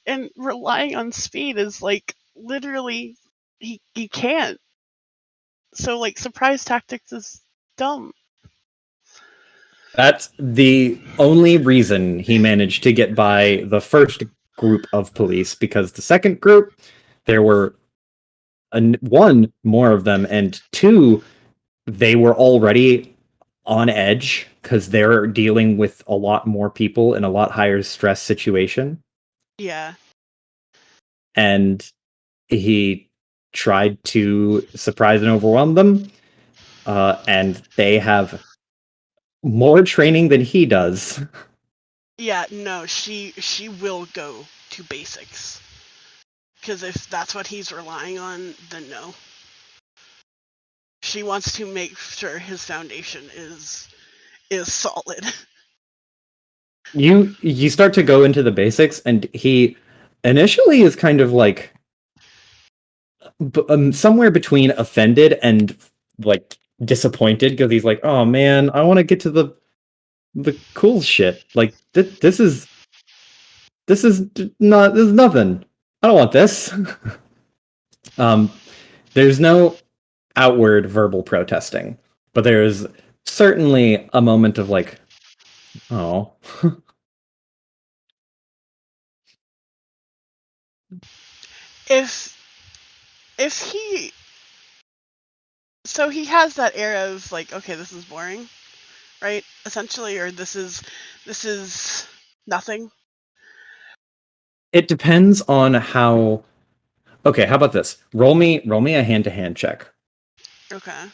and relying on speed is like literally he can't. So like surprise tactics is dumb. That's the only reason he managed to get by the first group of police, because the second group, there were one, more of them, and two, they were already on edge because they're dealing with a lot more people in a lot higher stress situation. Yeah. And he tried to surprise and overwhelm them, and they have more training than he does. Yeah, no, she will go to basics. Because if that's what he's relying on, then no. She wants to make sure his foundation is solid. You start to go into the basics, and he initially is kind of like somewhere between offended and like disappointed, because he's like, oh man, I want to get to the cool shit. Like this is nothing. I don't want this. There's no outward verbal protesting, but there's certainly a moment of like, oh. if he so he has that air of like, okay, this is boring, right? Essentially, or this is nothing. It depends on how. Okay, how about this? Roll me a hand-to-hand check. Okay.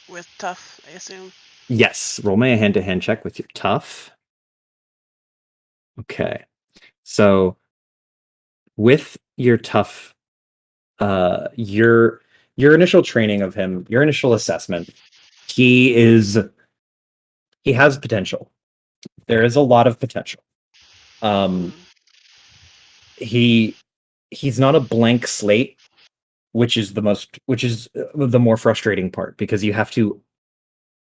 With tough, I assume. Yes, roll me a hand-to-hand check with your tough. Okay. So with your tough, your initial training of him, your initial assessment, he has potential. There is a lot of potential. Mm. He's not a blank slate, which is the more frustrating part, because you have to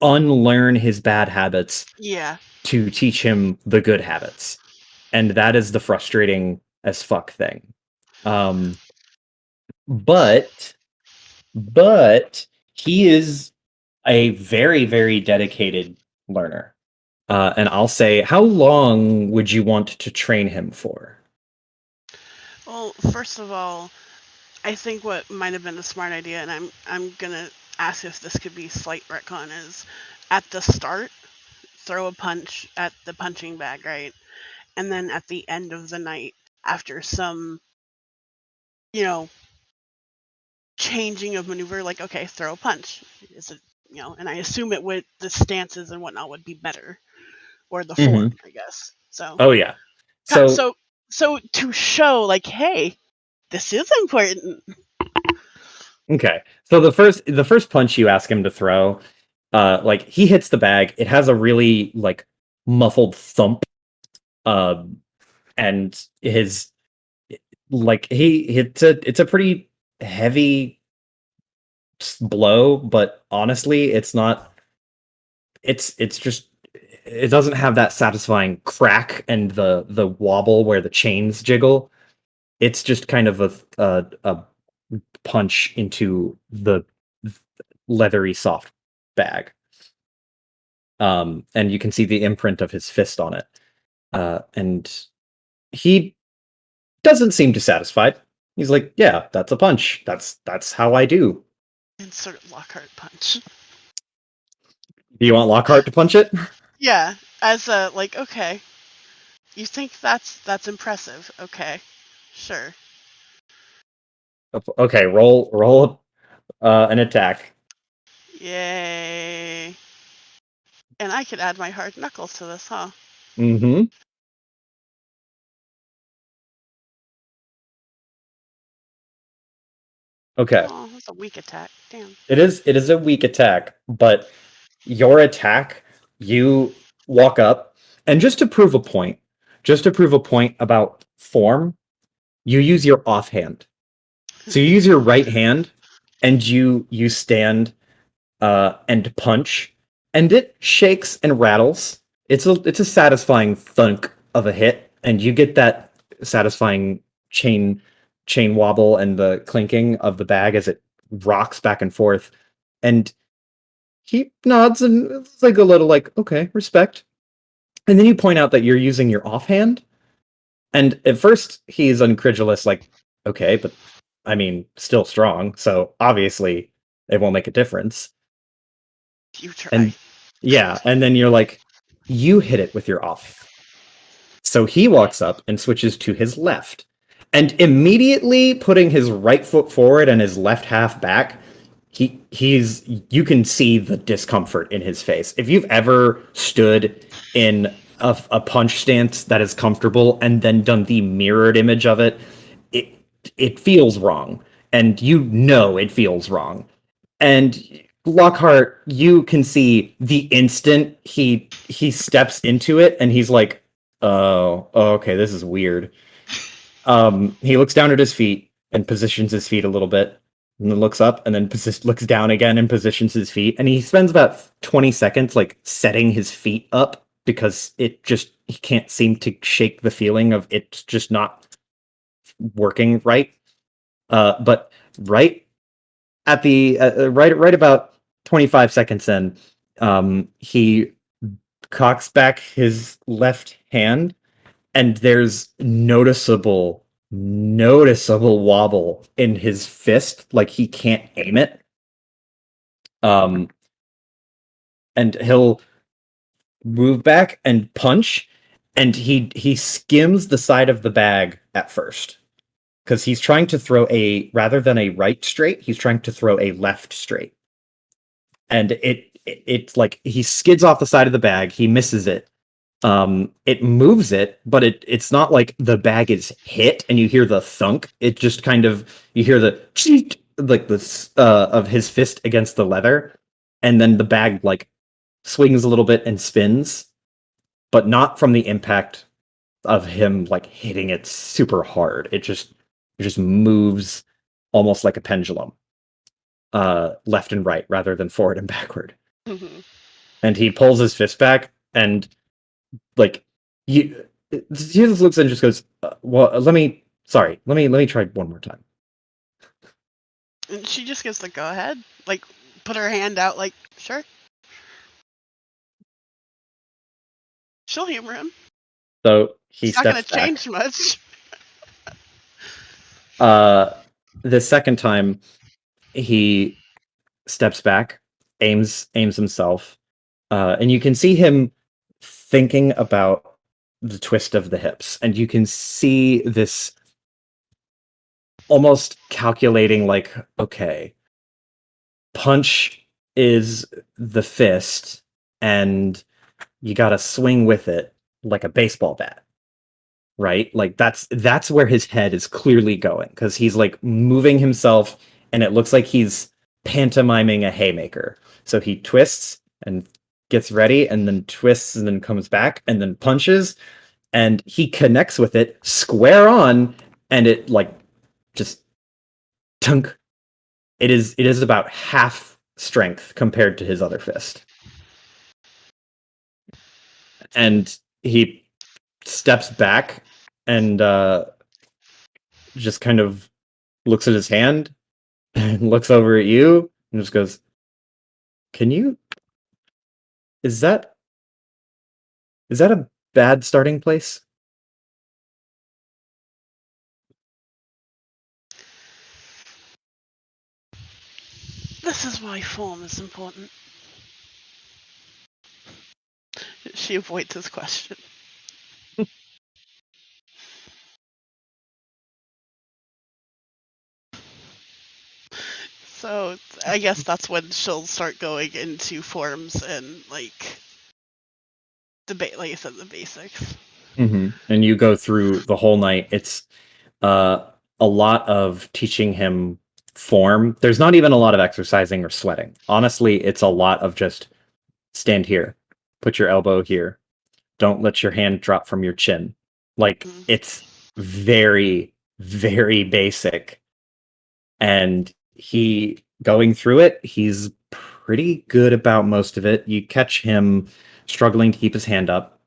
unlearn his bad habits Yeah. to teach him the good habits. And that is the frustrating as fuck thing. But he is a very, very dedicated learner. And I'll say, how long would you want to train him for? Well, first of all, I think what might have been a smart idea, and I'm gonna ask if this could be slight retcon, is at the start, throw a punch at the punching bag, right? And then at the end of the night, after some, you know, changing of maneuver, like, okay, throw a punch. Is it, and I assume it would, the stances and whatnot would be better, or the form, I guess. So, Oh yeah. So so, so to show, like, hey, this is important. okay. So the first punch you ask him to throw, like he hits the bag, it has a really like muffled thump. And his like it's a pretty heavy blow, but honestly, it's not. It's just it doesn't have that satisfying crack and the wobble where the chains jiggle. It's just kind of a punch into the leathery soft bag. And you can see the imprint of his fist on it. And he doesn't seem dissatisfied. He's like, yeah, that's a punch. That's how I do. Insert Lockhart punch. Do you want Lockhart to punch it? Yeah, as a like, okay, you think that's impressive? Okay, sure. Okay, roll an attack. Yay! And I could add my hard knuckles to this, huh? Mm-hmm. Okay. Oh, that's a weak attack. Damn. It is a weak attack, but your attack, you walk up, and just to prove a point, about form, you use your offhand. So you use your right hand, and you stand and punch, and it shakes and rattles. It's a satisfying thunk of a hit, and you get that satisfying chain wobble and the clinking of the bag as it rocks back and forth. And he nods and it's like a little like, okay, respect. And then you point out that you're using your offhand. And at first he's incredulous, like, okay, but I mean, still strong, so obviously it won't make a difference. You try. And yeah, and then you're like, you hit it with your off. So he walks up and switches to his left. And immediately putting his right foot forward and his left half back, he's you can see the discomfort in his face. If you've ever stood in a punch stance that is comfortable and then done the mirrored image of it, it it feels wrong. And you know it feels wrong. And Lockhart, you can see the instant he steps into it, and he's like, "Oh, okay, this is weird." He looks down at his feet and positions his feet a little bit, and then looks up, and then looks down again and positions his feet, and he spends about 20 seconds like setting his feet up because he can't seem to shake the feeling of it's just not working right. But right at the right about 25 seconds in, he cocks back his left hand, and there's noticeable wobble in his fist, like he can't aim it. And he'll move back and punch, and he skims the side of the bag at first because he's trying to throw a rather than a right straight, he's trying to throw a left straight. And it's like he skids off the side of the bag, he misses it. It moves it, but it's not like the bag is hit and you hear the thunk. It just kind of you hear the cheat like this of his fist against the leather, and then the bag like swings a little bit and spins, but not from the impact of him like hitting it super hard. It just moves almost like a pendulum, left and right rather than forward and backward. Mhm. And he pulls his fist back, and like he just looks and just goes, well, let me try one more time. And she just gives the go ahead, like put her hand out, like sure. She'll humor him. So he It's not gonna steps back. change much. The second time he steps back, aims himself, and you can see him thinking about the twist of the hips, and you can see this almost calculating, like, okay, punch is the fist, and you gotta swing with it like a baseball bat, right? Like that's where his head is clearly going, because he's like moving himself, and it looks like he's pantomiming a haymaker. So he twists and gets ready, and then twists, and then comes back, and then punches, and he connects with it square on, and it like just tunk. It is about half strength compared to his other fist. And he steps back and just kind of looks at his hand and looks over at you and just goes, "Can you is that a bad starting place?" This is why form is important. She avoids his question. So I guess that's when she'll start going into forms and like like I said, the basics. And you go through the whole night. It's a lot of teaching him form. There's not even a lot of exercising or sweating. Honestly, it's a lot of just stand here, put your elbow here, don't let your hand drop from your chin. Like, it's very, very basic. And he, going through it, he's pretty good about most of it. You catch him struggling to keep his hand up.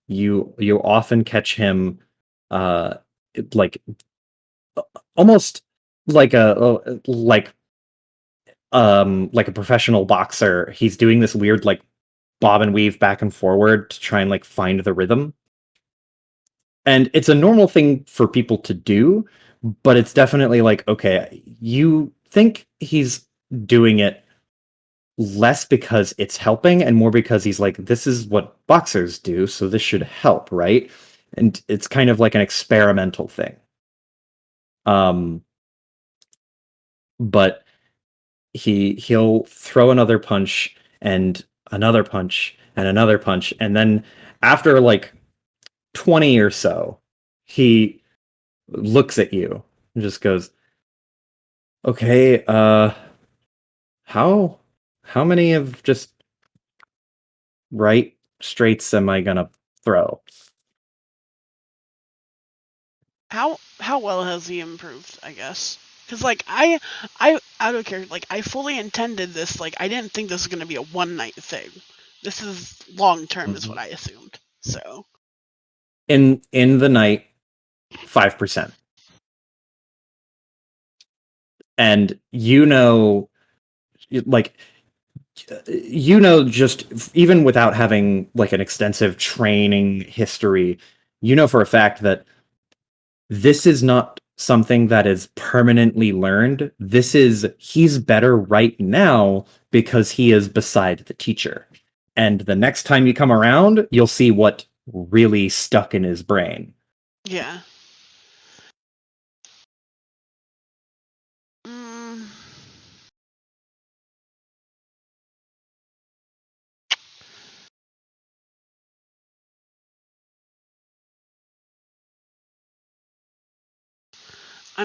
You often catch him uh like almost like like a professional boxer. He's doing this weird like bob and weave back and forward to try and like find the rhythm. And it's a normal thing for people to do, but it's definitely like, okay, you think he's doing it less because it's helping and more because he's like, this is what boxers do, so this should help, right? And it's kind of like an experimental thing. But he'll throw another punch and another punch and another punch, and then after like 20 or so, he looks at you and just goes, okay, how many of just right straights am I gonna throw? How well has he improved, I guess? Because like I don't care. Like I fully intended this. Like I didn't think this was gonna be a one night thing. This is long term, is what I assumed. So In the night, 5%. And like just even without having like an extensive training history, for a fact that this is not something that is permanently learned. He's better right now because he is beside the teacher. And the next time you come around, you'll see what really stuck in his brain. yeah. I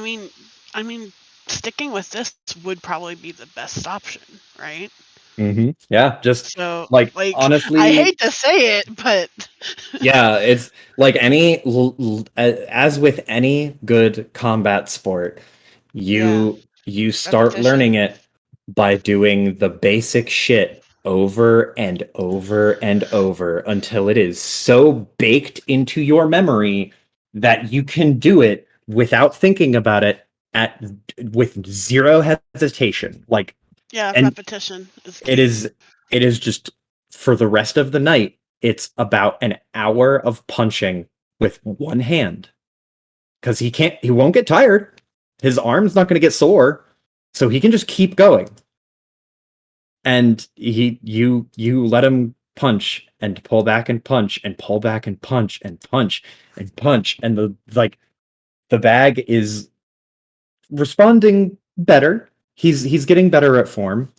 mean, sticking with this would probably be the best option, right? Yeah, just So, like like, honestly, I hate to say it, but yeah, it's like as with any good combat sport, yeah, you start repetition. learning it by doing the basic shit over and over and over until it is so baked into your memory that you can do it without thinking about it at with zero hesitation. Like, Yeah, and repetition is it key. is just for the rest of the night, it's about an hour of punching with one hand. Because he won't get tired. His arm's not going to get sore. So he can just keep going. And you let him punch and pull back and punch and pull back and punch and punch and punch. And the bag is responding better. He's getting better at form.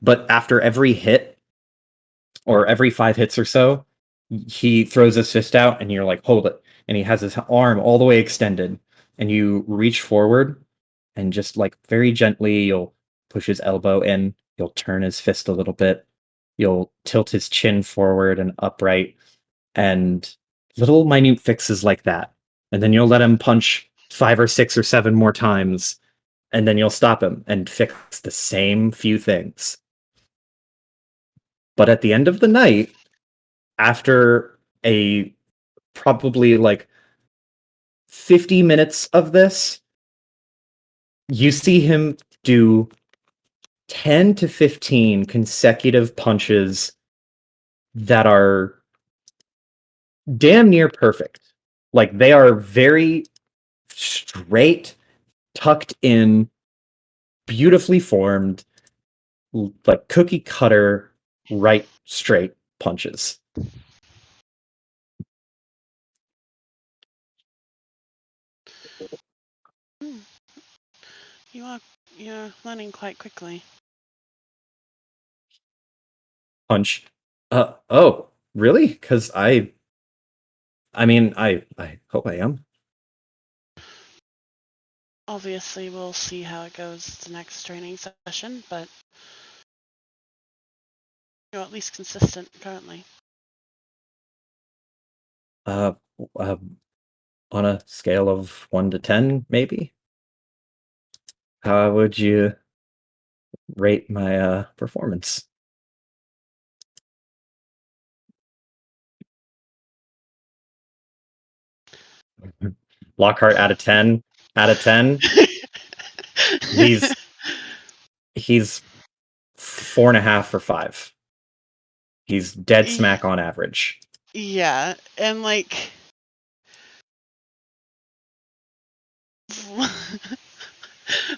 But after every hit, or every 5 hits or so, he throws his fist out and you're like, hold it. And he has his arm all the way extended. And you reach forward and just like very gently, you'll push his elbow in, you'll turn his fist a little bit, you'll tilt his chin forward and upright, and little minute fixes like that. And then you'll let him punch 5 or 6 or 7 more times, and then you'll stop him and fix the same few things. But at the end of the night, after a probably like 50 minutes of this, you see him do 10 to 15 consecutive punches that are damn near perfect. Like, they are very straight, tucked in, beautifully formed. like cookie cutter right straight punches. Hmm. You're learning quite quickly. Punch. Oh, really? Because I mean, I hope I am. Obviously, we'll see how it goes the next training session, but you're at least consistent currently. Uh, uh, on a scale of 1 to 10, maybe. How would you rate my performance? Lockhart out of 10. Out of 10, he's 4.5 or 5. He's dead smack on average. Yeah, and like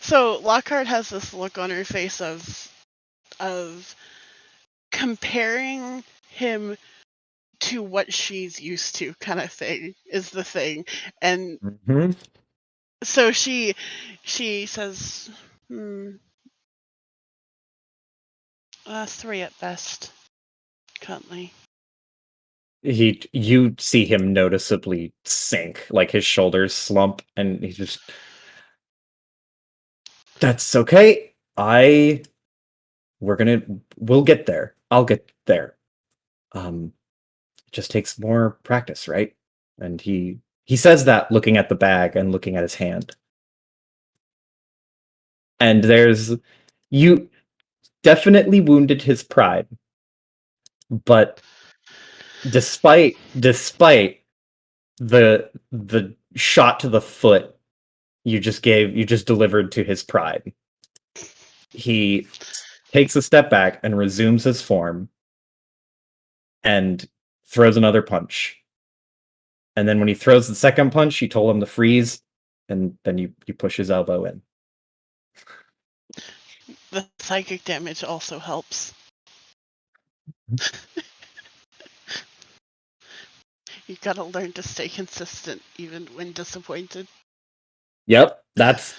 so Lockhart has this look on her face of comparing him to what she's used to, kind of thing is the thing. And Mm-hmm. so she says 3 at best currently. You see him noticeably sink, like his shoulders slump, and he just, that's okay. We'll get there. I'll get there. It just takes more practice, right? And he says that looking at the bag and looking at his hand. And you definitely wounded his pride, but despite the shot to the foot you just delivered to his pride, he takes a step back and resumes his form and throws another punch. And then when he throws the second punch, you told him to freeze, and then you push his elbow in. The psychic damage also helps. You gotta learn to stay consistent even when disappointed. Yep, that's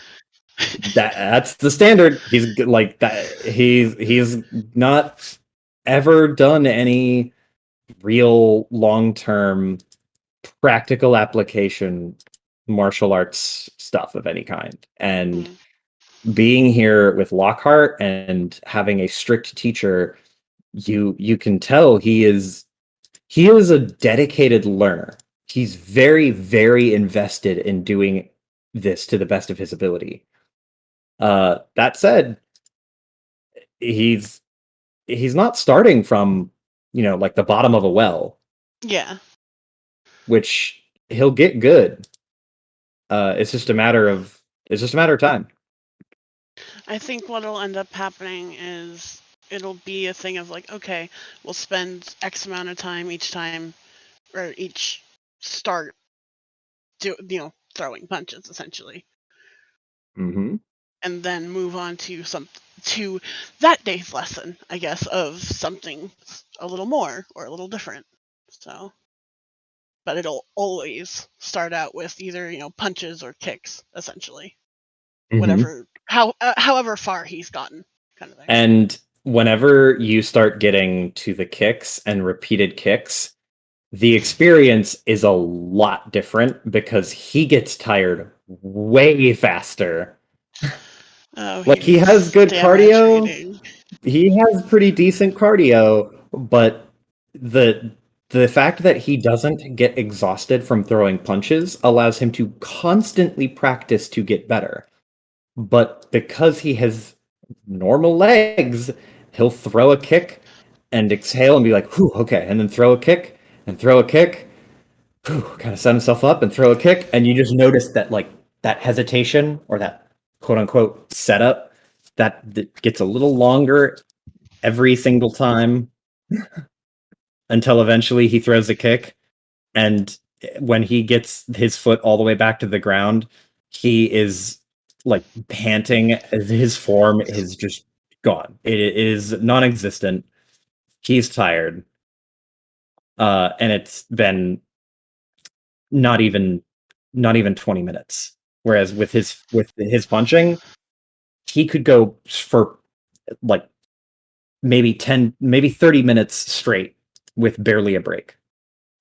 the standard. He's like that. He's not ever done any real long-term practical application martial arts stuff of any kind. And being here with Lockhart and having a strict teacher, you can tell he is a dedicated learner. He's very, very invested in doing this to the best of his ability. That said, he's not starting from, like the bottom of a well. Yeah. Which he'll get good. It's just a matter of time. I think what'll end up happening is it'll be a thing of like, okay, we'll spend X amount of time each time, or each start, throwing punches essentially, Mm-hmm. and then move on to to that day's lesson, I guess, of something a little more or a little different. So, but it'll always start out with either punches or kicks, essentially. Mm-hmm. However far he's gotten, kind of thing. And whenever you start getting to the kicks and repeated kicks, the experience is a lot different because he gets tired way faster. Oh, Like, he has good damage cardio. rating. He has pretty decent cardio, but the fact that he doesn't get exhausted from throwing punches allows him to constantly practice to get better. But because he has normal legs, he'll throw a kick and exhale and be like, whew, okay, and then throw a kick and throw a kick, whew, kind of set himself up and throw a kick, and you just notice that, like, that hesitation or that quote unquote setup that gets a little longer every single time until eventually he throws a kick. And when he gets his foot all the way back to the ground, he is like panting. His form is just gone. It is non-existent. He's tired. And it's been not even 20 minutes. Whereas with his punching, he could go for like maybe 10, maybe 30 minutes straight with barely a break.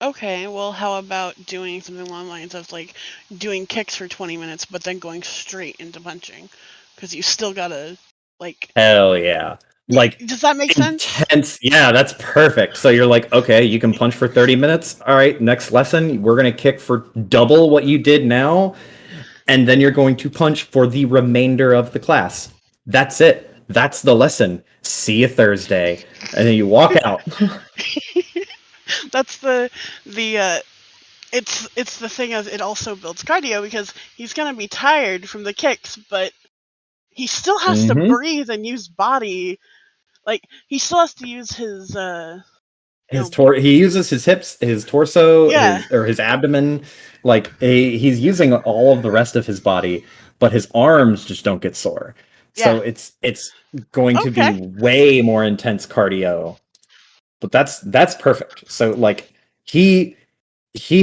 Okay, well, how about doing something along the lines of like doing kicks for 20 minutes, but then going straight into punching? Because you still gotta, like. Hell yeah. Like, Does that make sense? intense. Yeah, that's perfect. So you're like, okay, you can punch for 30 minutes. All right, next lesson, we're going to kick for double what you did now. And then you're going to punch for the remainder of the class. That's it. That's the lesson. See you Thursday. And then you walk out. That's it's the thing of it also builds cardio because he's gonna be tired from the kicks, but he still has to Mhm. breathe and use body. Like he still has to use his He uses his hips, his torso, yeah. his abdomen. Like he's using all of the rest of his body, but his arms just don't get sore. Yeah. So it's going to be Okay. way more intense cardio. But that's perfect. So like he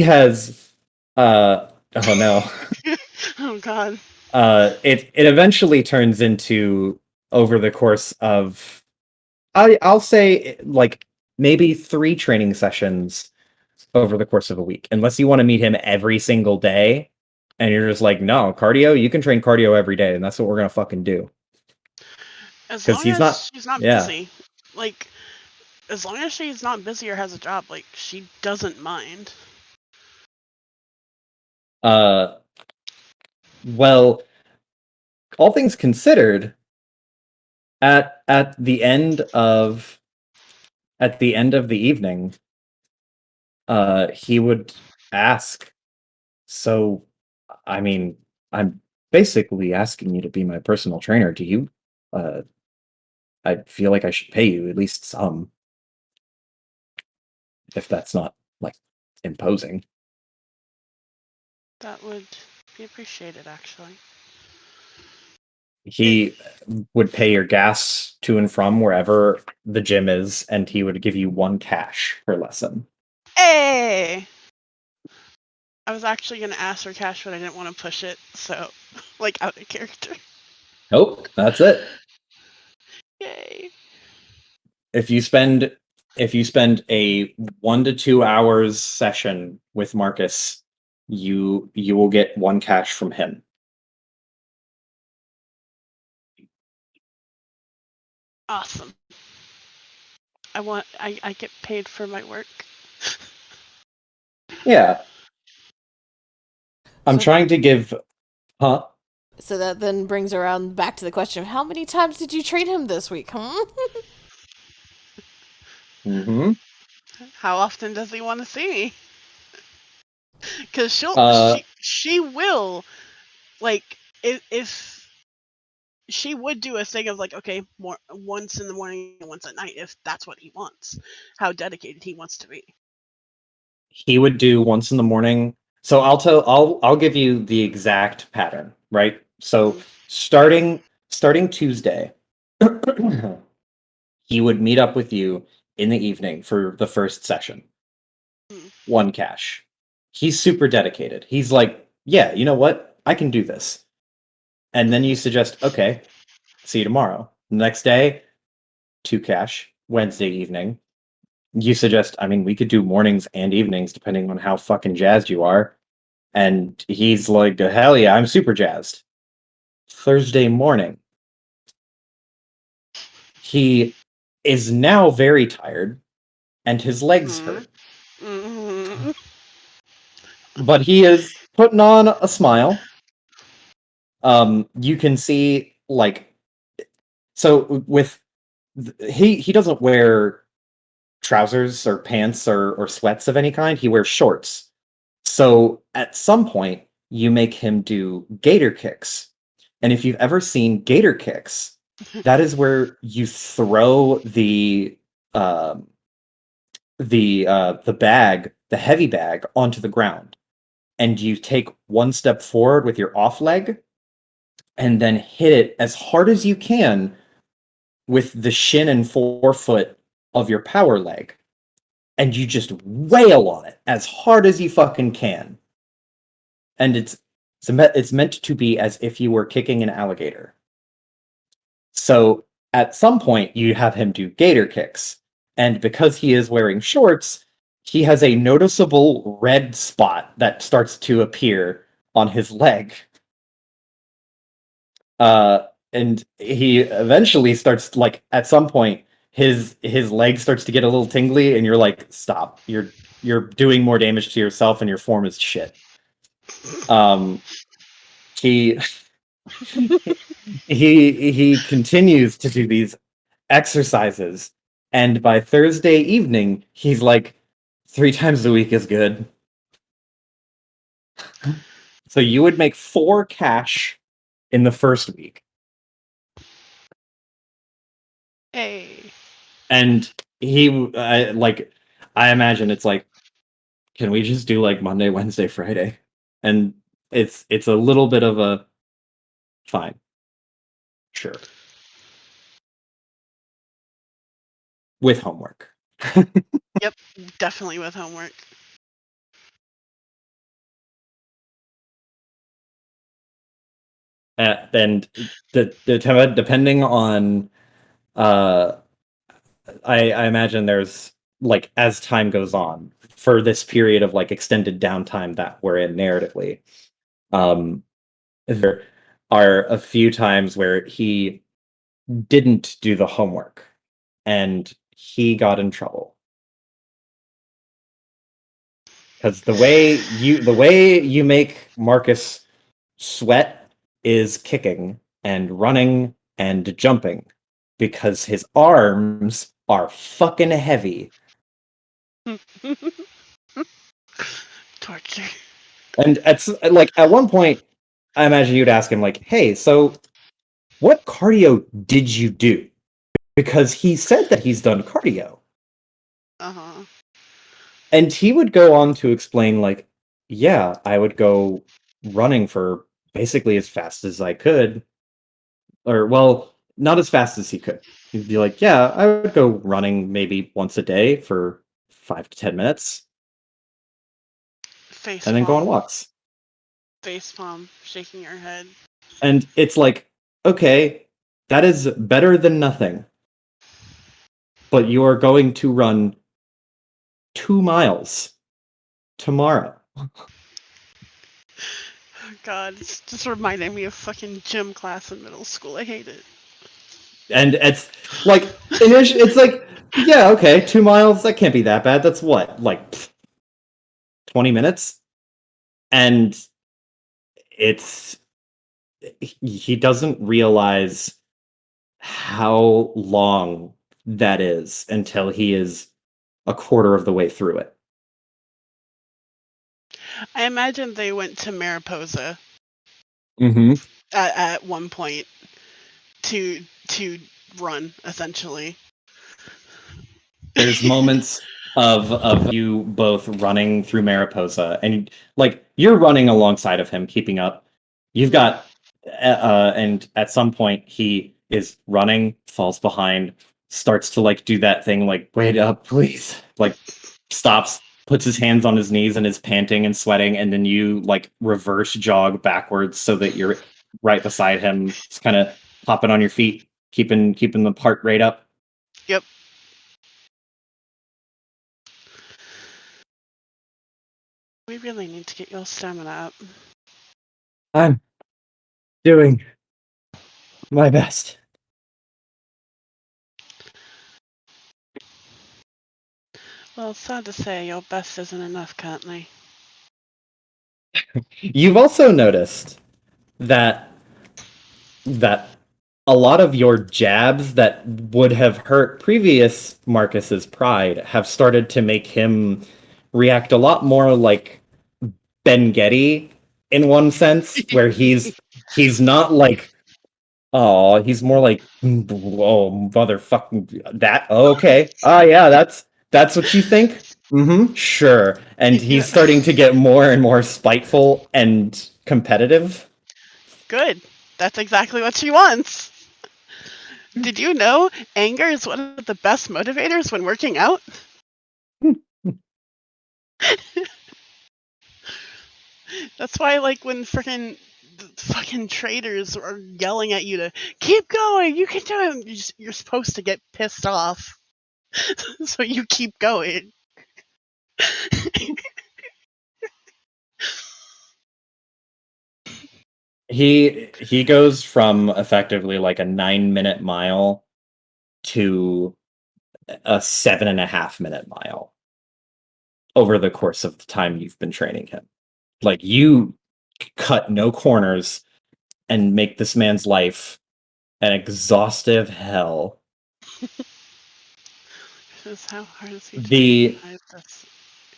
has oh no. Oh god. It eventually turns into, over the course of, I'll say like maybe 3 training sessions over the course of a week, unless you want to meet him every single day and you're just like, no, cardio, you can train cardio every day, and that's what we're gonna fucking do. As Because long he's not. as she's not Yeah. busy. Like as long as she's not busy or has a job, like she doesn't mind. Well, all things considered, at the end of the evening, he would ask, so, I mean, I'm basically asking you to be my personal trainer. Do you, uh, I feel like I should pay you at least some, if that's not, like, imposing. That would be appreciated actually. He would pay your gas to and from wherever the gym is, and he would give you 1 cash per lesson. Hey! I was actually gonna ask for cash, but I didn't want to push it, so like out of character. Nope, that's it. Yay! If you spend a 1 to 2 hours session with Marcus, you will get 1 cash from him. Awesome. I get paid for my work. Yeah. I'm So- trying to give, huh? So that then brings around back to the question of how many times did you train him this week, huh? Mm-hmm. How often does he want to see me? Because Uh, she will, like, if she would do a thing of like, okay, more once in the morning and once at night if that's what he wants, how dedicated he wants to be. he would do once in the morning. So I'll give you the exact pattern, right? So starting Tuesday, he would meet up with you in the evening for the first session. 1 cash. He's super dedicated. He's like, yeah, you know what? I can do this. And then you suggest, okay, see you tomorrow. Next day, 2 cash. Wednesday evening. You suggest, I mean, we could do mornings and evenings depending on how fucking jazzed you are. And he's like, hell yeah, I'm super jazzed. Thursday morning. He is now very tired and his legs hurt. Mm-hmm. But he is putting on a smile. You can see, like, so with he doesn't wear trousers or pants or sweats of any kind. He wears shorts. So at some point, you make him do gator kicks. And if you've ever seen gator kicks, that is where you throw um, the bag, the heavy bag, onto the ground, and you take 1 step forward with your off leg, and then hit it as hard as you can with the shin and forefoot of your power leg, and you just wail on it as hard as you fucking can. And it's meant to be as if you were kicking an alligator. So at some point, you have him do gator kicks. And because he is wearing shorts, he has a noticeable red spot that starts to appear on his leg. And he eventually starts, like, at some point, his leg starts to get a little tingly, and you're like, stop. You're doing more damage to yourself, and your form is shit. He he continues to do these exercises, and by Thursday evening, he's like, 3 times a week is good. So you would make 4 cash in the first week. Hey. And I imagine it's like, can we just do like Monday, Wednesday, Friday? And it's a little bit of a fine. Sure. With homework. Yep, definitely with homework. And depending on I imagine there's, like, as time goes on, for this period of like extended downtime that we're in narratively, there are a few times where he didn't do the homework and he got in trouble. Because the way you make Marcus sweat is kicking and running and jumping, because his arms are fucking heavy. Torture. And at one point, I imagine you'd ask him, like, hey, so what cardio did you do? Because he said that he's done cardio. Uh-huh. And he would go on to explain, like, yeah, I would go running for basically as fast as I could. Or, well, not as fast as he could. He'd be like, yeah, I would go running maybe once a day for 5 to 10 minutes. Face And then go on palm. walks. Face palm, shaking your head. And it's like, okay, that is better than nothing. But you are going to run 2 miles tomorrow. God, it's just reminding me of fucking gym class in middle school. I hate it. And it's like, it's like, yeah, okay, 2 miles, that can't be that bad. That's what, like 20 minutes? And he doesn't realize how long that is until he is a quarter of the way through it. I imagine they went to Mariposa Mm-hmm. at one point to run, essentially. There's moments of you both running through Mariposa, and like you're running alongside of him, keeping up. You've got and at some point he is running, falls behind, starts to like do that thing like, wait up, please, like stops, puts his hands on his knees and is panting and sweating, and then you like reverse jog backwards so that you're right beside him, just kind of hopping on your feet, keeping the heart rate up. Yep. We really need to get your stamina up. I'm doing my best. Well, it's sad to say your best isn't enough currently. You've also noticed that a lot of your jabs that would have hurt previous Marcus's pride have started to make him react a lot more like Ben Getty in one sense, where he's not like, oh, he's more like, oh, motherfucking that. Oh, okay. Yeah, that's what you think? Mm-hmm. Sure. And he's starting to get more and more spiteful and competitive. Good. That's exactly what she wants. Did you know anger is one of the best motivators when working out? That's why, like, when fucking traders are yelling at you to keep going, you can do it. You're supposed to get pissed off, so you keep going. He goes from effectively like a 9-minute mile to a 7.5-minute mile over the course of the time you've been training him. Like, you cut no corners and make this man's life an exhaustive hell. How hard is he trying to The hide this?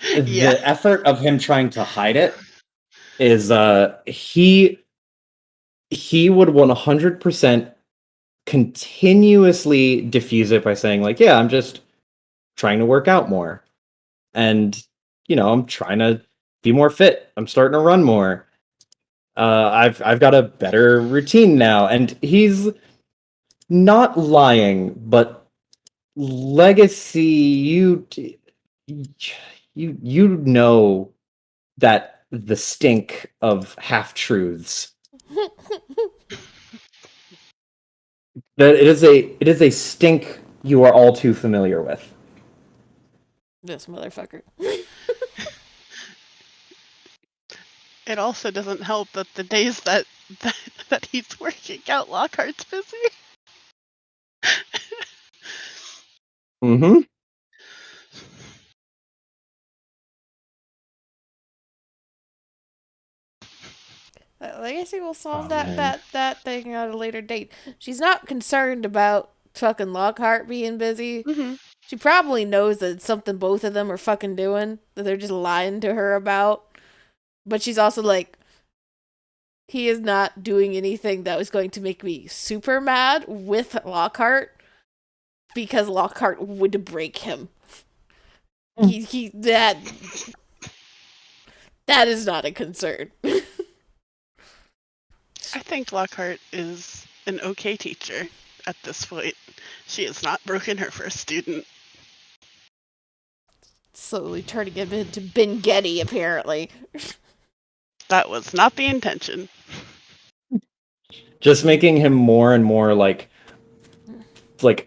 Yeah. the effort of him trying to hide it is he would 100% continuously diffuse it by saying, like, yeah, I'm just trying to work out more, and I'm trying to be more fit, I'm starting to run more, I've got a better routine now. And he's not lying, but Legacy, you know that the stink of half-truths, that it is a stink you are all too familiar with. This motherfucker. It also doesn't help that the days that he's working out, Lockhart's busy. Mm-hmm. Legacy will solve Oh, that man. that thing at a later date. She's not concerned about fucking Lockhart being busy. Mm-hmm. She probably knows that it's something both of them are fucking doing, that they're just lying to her about. But she's also like, he is not doing anything that was going to make me super mad with Lockhart, because Lockhart would break him. He that is not a concern. I think Lockhart is an okay teacher at this point. She has not broken her first student. Slowly turning him into Ben Getty, apparently. That was not the intention. Just making him more and more like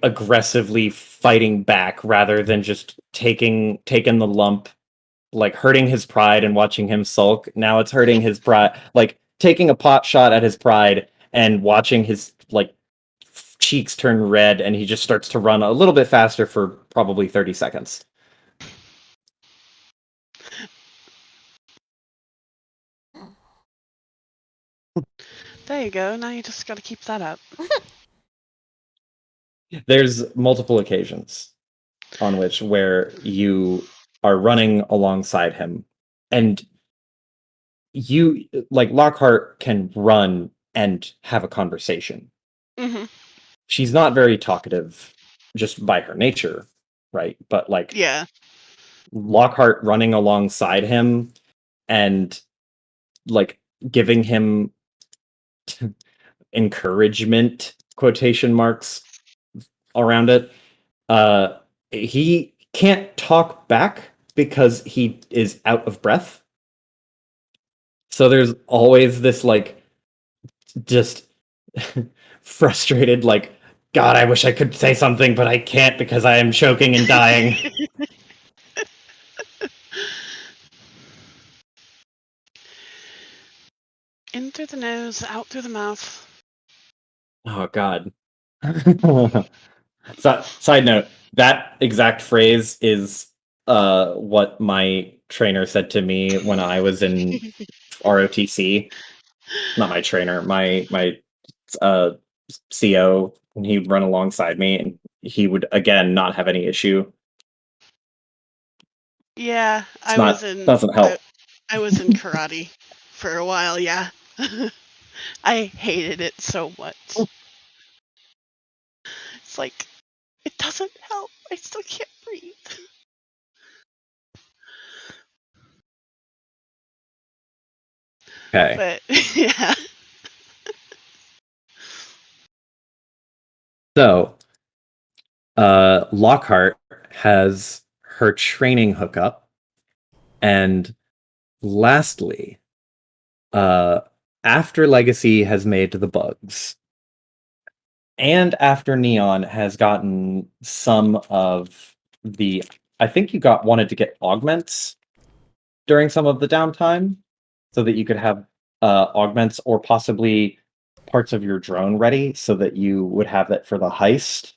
aggressively fighting back rather than just taking the lump, like hurting his pride and watching him sulk. Now it's hurting his pride, like taking a pot shot at his pride and watching his cheeks turn red, and he just starts to run a little bit faster for probably 30 seconds. There you go. Now you just gotta keep that up. There's multiple occasions on which where you are running alongside him, and you, like, Lockhart can run and have a conversation. Mm-hmm. She's not very talkative just by her nature, right? But like, Yeah. Lockhart running alongside him and like giving him encouragement, quotation marks around it, he can't talk back because he is out of breath. So there's always this like just frustrated, like, God, I wish I could say something, but I can't because I am choking and dying. In through the nose, out through the mouth. Oh God. Side note, that exact phrase is what my trainer said to me when I was in ROTC. Not my trainer, my uh CO, and he'd run alongside me, and he would again not have any issue. Yeah, It's not, doesn't help. I was in karate for a while, yeah. I hated it so much. It's like, it doesn't help. I still can't breathe. Okay. But yeah. So, Lockhart has her training hookup, and lastly, after Legacy has made the bugs, and after Neon has gotten some of the, I think you wanted to get augments during some of the downtime, so that you could have augments or possibly parts of your drone ready, so that you would have that for the heist.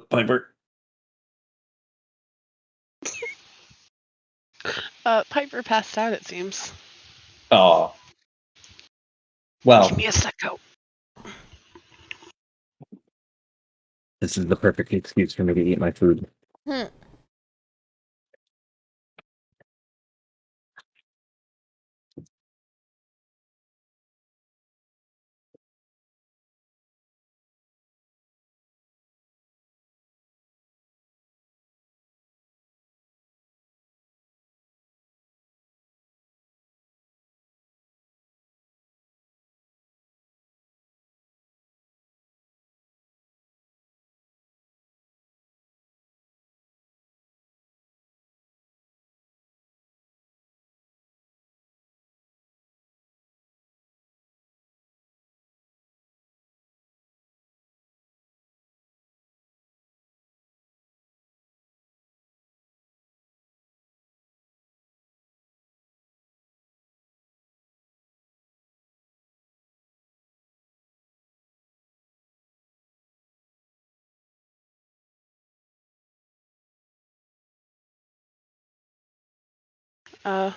Piper. Piper passed out, it seems. Oh. Give Well, me a secco. this is the perfect excuse for me to eat my food. Hmm.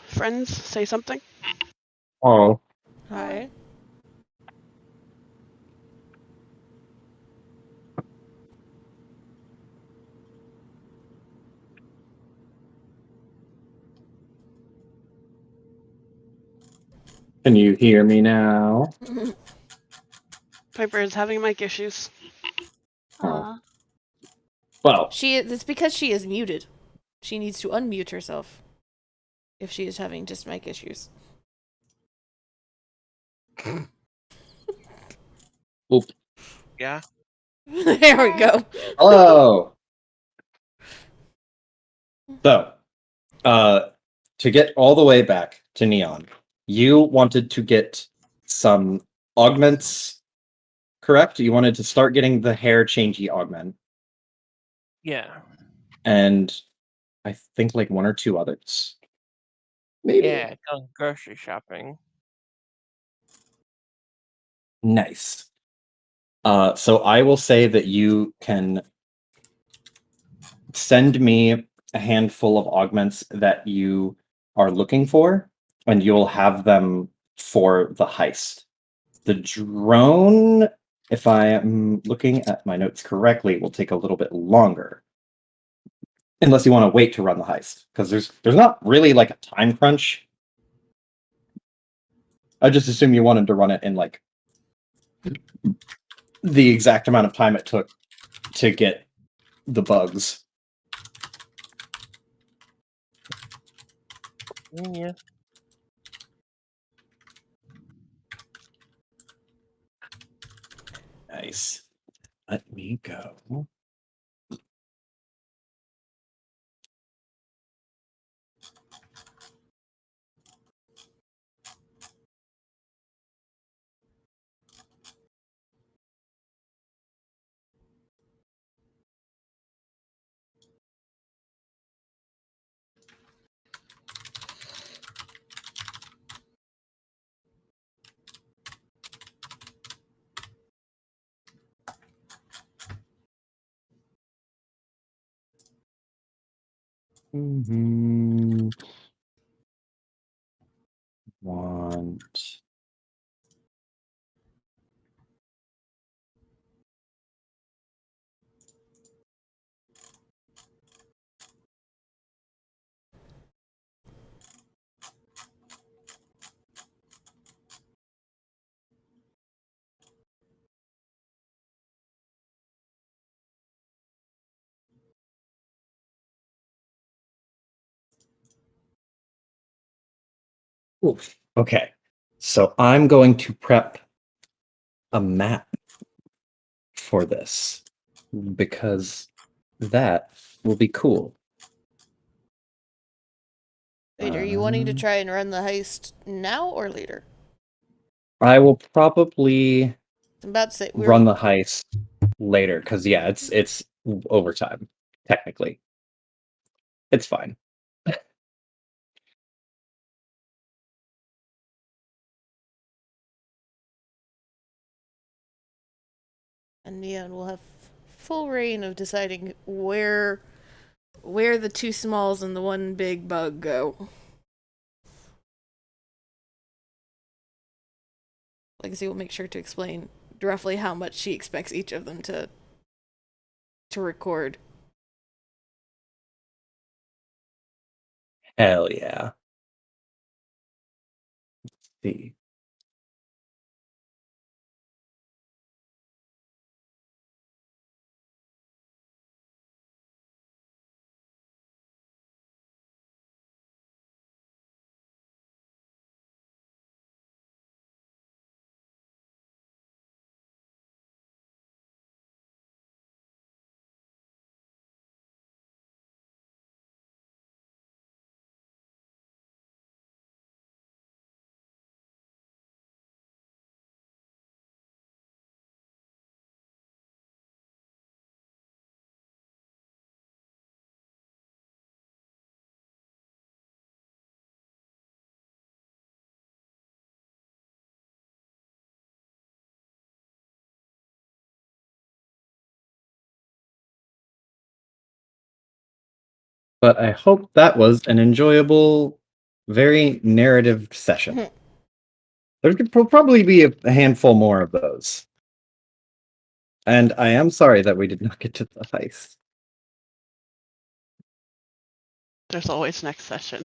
Friends, say something. Oh. Hi. Can you hear me now? Piper is having mic issues. Oh. Well, It's because she is muted. She needs to unmute herself if she is having just mic issues. oop. Yeah. There we go. Hello. So, to get all the way back to Neon, you wanted to get some augments, correct? You wanted to start getting the hair changey augment, Yeah. and I think like one or two others. Maybe. Yeah, going grocery shopping. Nice. So I will say that you can send me a handful of augments that you are looking for, and you'll have them for the heist. The drone, if I am looking at my notes correctly, will take a little bit longer. Unless you want to wait to run the heist, because there's not really like a time crunch. I just assume you wanted to run it in like the exact amount of time it took to get the bugs. Yeah. Nice. Let me go. Want Oof. Okay. So I'm going to prep a map for this because that will be cool. Wait, are you wanting to try and run the heist now or later? I will probably I'm about to say run the heist later because yeah, it's overtime technically. It's fine. and Neon will have full reign of deciding where the two smalls and the one big bug go. Legacy will make sure to explain roughly how much she expects each of them to record. Hell yeah. Let's see. But I hope that was an enjoyable, very narrative session. There could probably be a handful more of those. And I am sorry that we did not get to the heist. There's always next session.